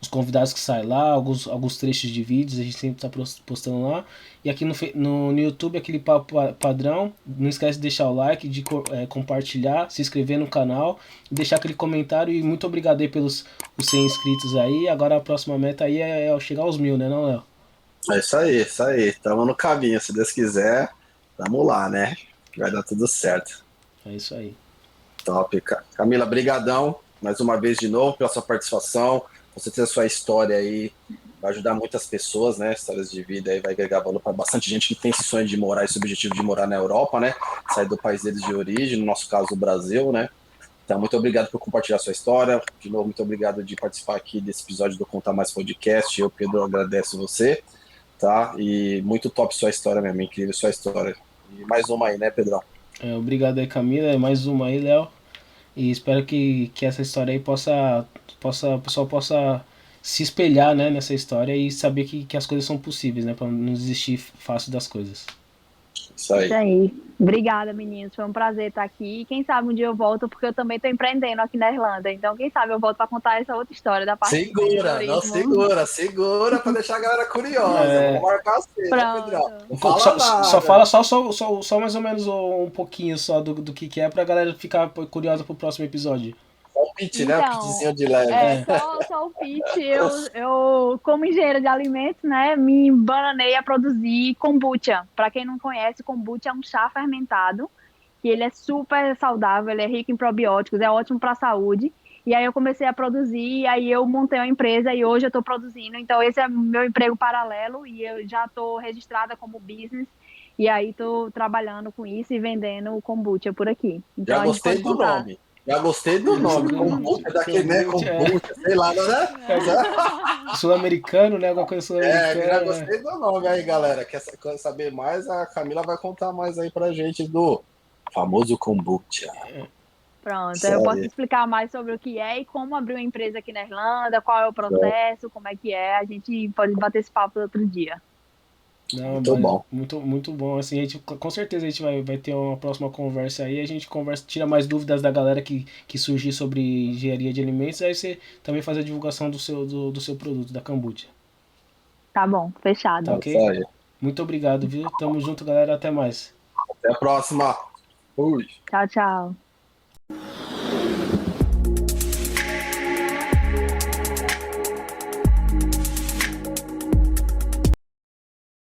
Speaker 1: os convidados que saem lá, alguns trechos de vídeos, a gente sempre tá postando lá. E aqui no YouTube, aquele papo padrão, não esquece de deixar o like, de compartilhar, se inscrever no canal, deixar aquele comentário e muito obrigado aí pelos os 100 inscritos aí. Agora a próxima meta aí é chegar aos 1000, né, não, Léo?
Speaker 2: É isso aí, isso aí. Tamo no caminho, se Deus quiser, tamo lá, né? Vai dar tudo certo.
Speaker 1: É isso aí.
Speaker 2: Top, Camila, brigadão mais uma vez de novo pela sua participação. Com certeza a sua história aí vai ajudar muitas pessoas, né? Histórias de vida aí vai agregar valor para bastante gente que tem esse sonho de morar, esse objetivo de morar na Europa, né? Sair do país deles de origem, no nosso caso o Brasil, né? Então, muito obrigado por compartilhar sua história. De novo, muito obrigado de participar aqui desse episódio do Contar Mais Podcast. Eu, Pedro, agradeço você, tá? E muito top sua história mesmo, incrível sua história. E mais uma aí, né, Pedrão?
Speaker 1: Obrigado aí, Camila. Mais uma aí, Léo. E espero que essa história aí o pessoal possa se espelhar, né, nessa história e saber que as coisas são possíveis, né, para não desistir fácil das coisas.
Speaker 2: Isso aí.
Speaker 3: Isso aí. Obrigada, meninos. Foi um prazer estar aqui. E quem sabe um dia eu volto, porque eu também estou empreendendo aqui na Irlanda. Então, quem sabe eu volto para contar essa outra história da parte
Speaker 2: Segura, não segura para deixar a galera curiosa. Vamos marcar assim, né, Pedrão? Não fala nada.
Speaker 1: Só fala só mais ou menos um pouquinho só do que é pra galera ficar curiosa pro próximo episódio.
Speaker 2: Só um o pitch, né? O
Speaker 3: Então,
Speaker 2: pitchzinho de leve.
Speaker 3: só o pitch. Eu, como engenheira de alimentos, né, me bananei a produzir kombucha. Para quem não conhece, kombucha é um chá fermentado, que ele é super saudável, ele é rico em probióticos, é ótimo para a saúde. E aí eu comecei a produzir, e aí eu montei uma empresa e hoje eu estou produzindo. Então esse é meu emprego paralelo e eu já estou registrada como business. E aí estou trabalhando com isso e vendendo o kombucha por aqui. Então
Speaker 2: Já
Speaker 3: a gente
Speaker 2: gostei
Speaker 3: pode
Speaker 2: do
Speaker 3: contar.
Speaker 2: nome. Já gostei do nome. Kombucha, daquele, né? Kombucha, sei lá, né?
Speaker 1: Sul-americano, né? Alguma coisa sul-americana.
Speaker 2: Já gostei do nome aí, galera. Quer saber mais? A Camila vai contar mais aí pra gente do famoso kombucha.
Speaker 3: Pronto,
Speaker 2: Isso
Speaker 3: eu posso
Speaker 2: aí.
Speaker 3: explicar mais sobre o que é e como abrir uma empresa aqui na Irlanda, qual é o processo, como é que é. A gente pode bater esse papo outro dia.
Speaker 1: Não,
Speaker 2: Muito bom.
Speaker 1: muito bom. Assim, a gente, com certeza a gente vai ter uma próxima conversa aí. A gente conversa, tira mais dúvidas da galera que surgir sobre engenharia de alimentos. Aí você também faz a divulgação do seu produto, da kombucha.
Speaker 3: Tá bom,
Speaker 1: Tá
Speaker 3: fechado.
Speaker 2: Isso
Speaker 1: ok?
Speaker 2: aí.
Speaker 1: Muito obrigado, viu? Tamo junto, galera. Até mais.
Speaker 2: Até a próxima. Fui.
Speaker 3: Tchau, tchau.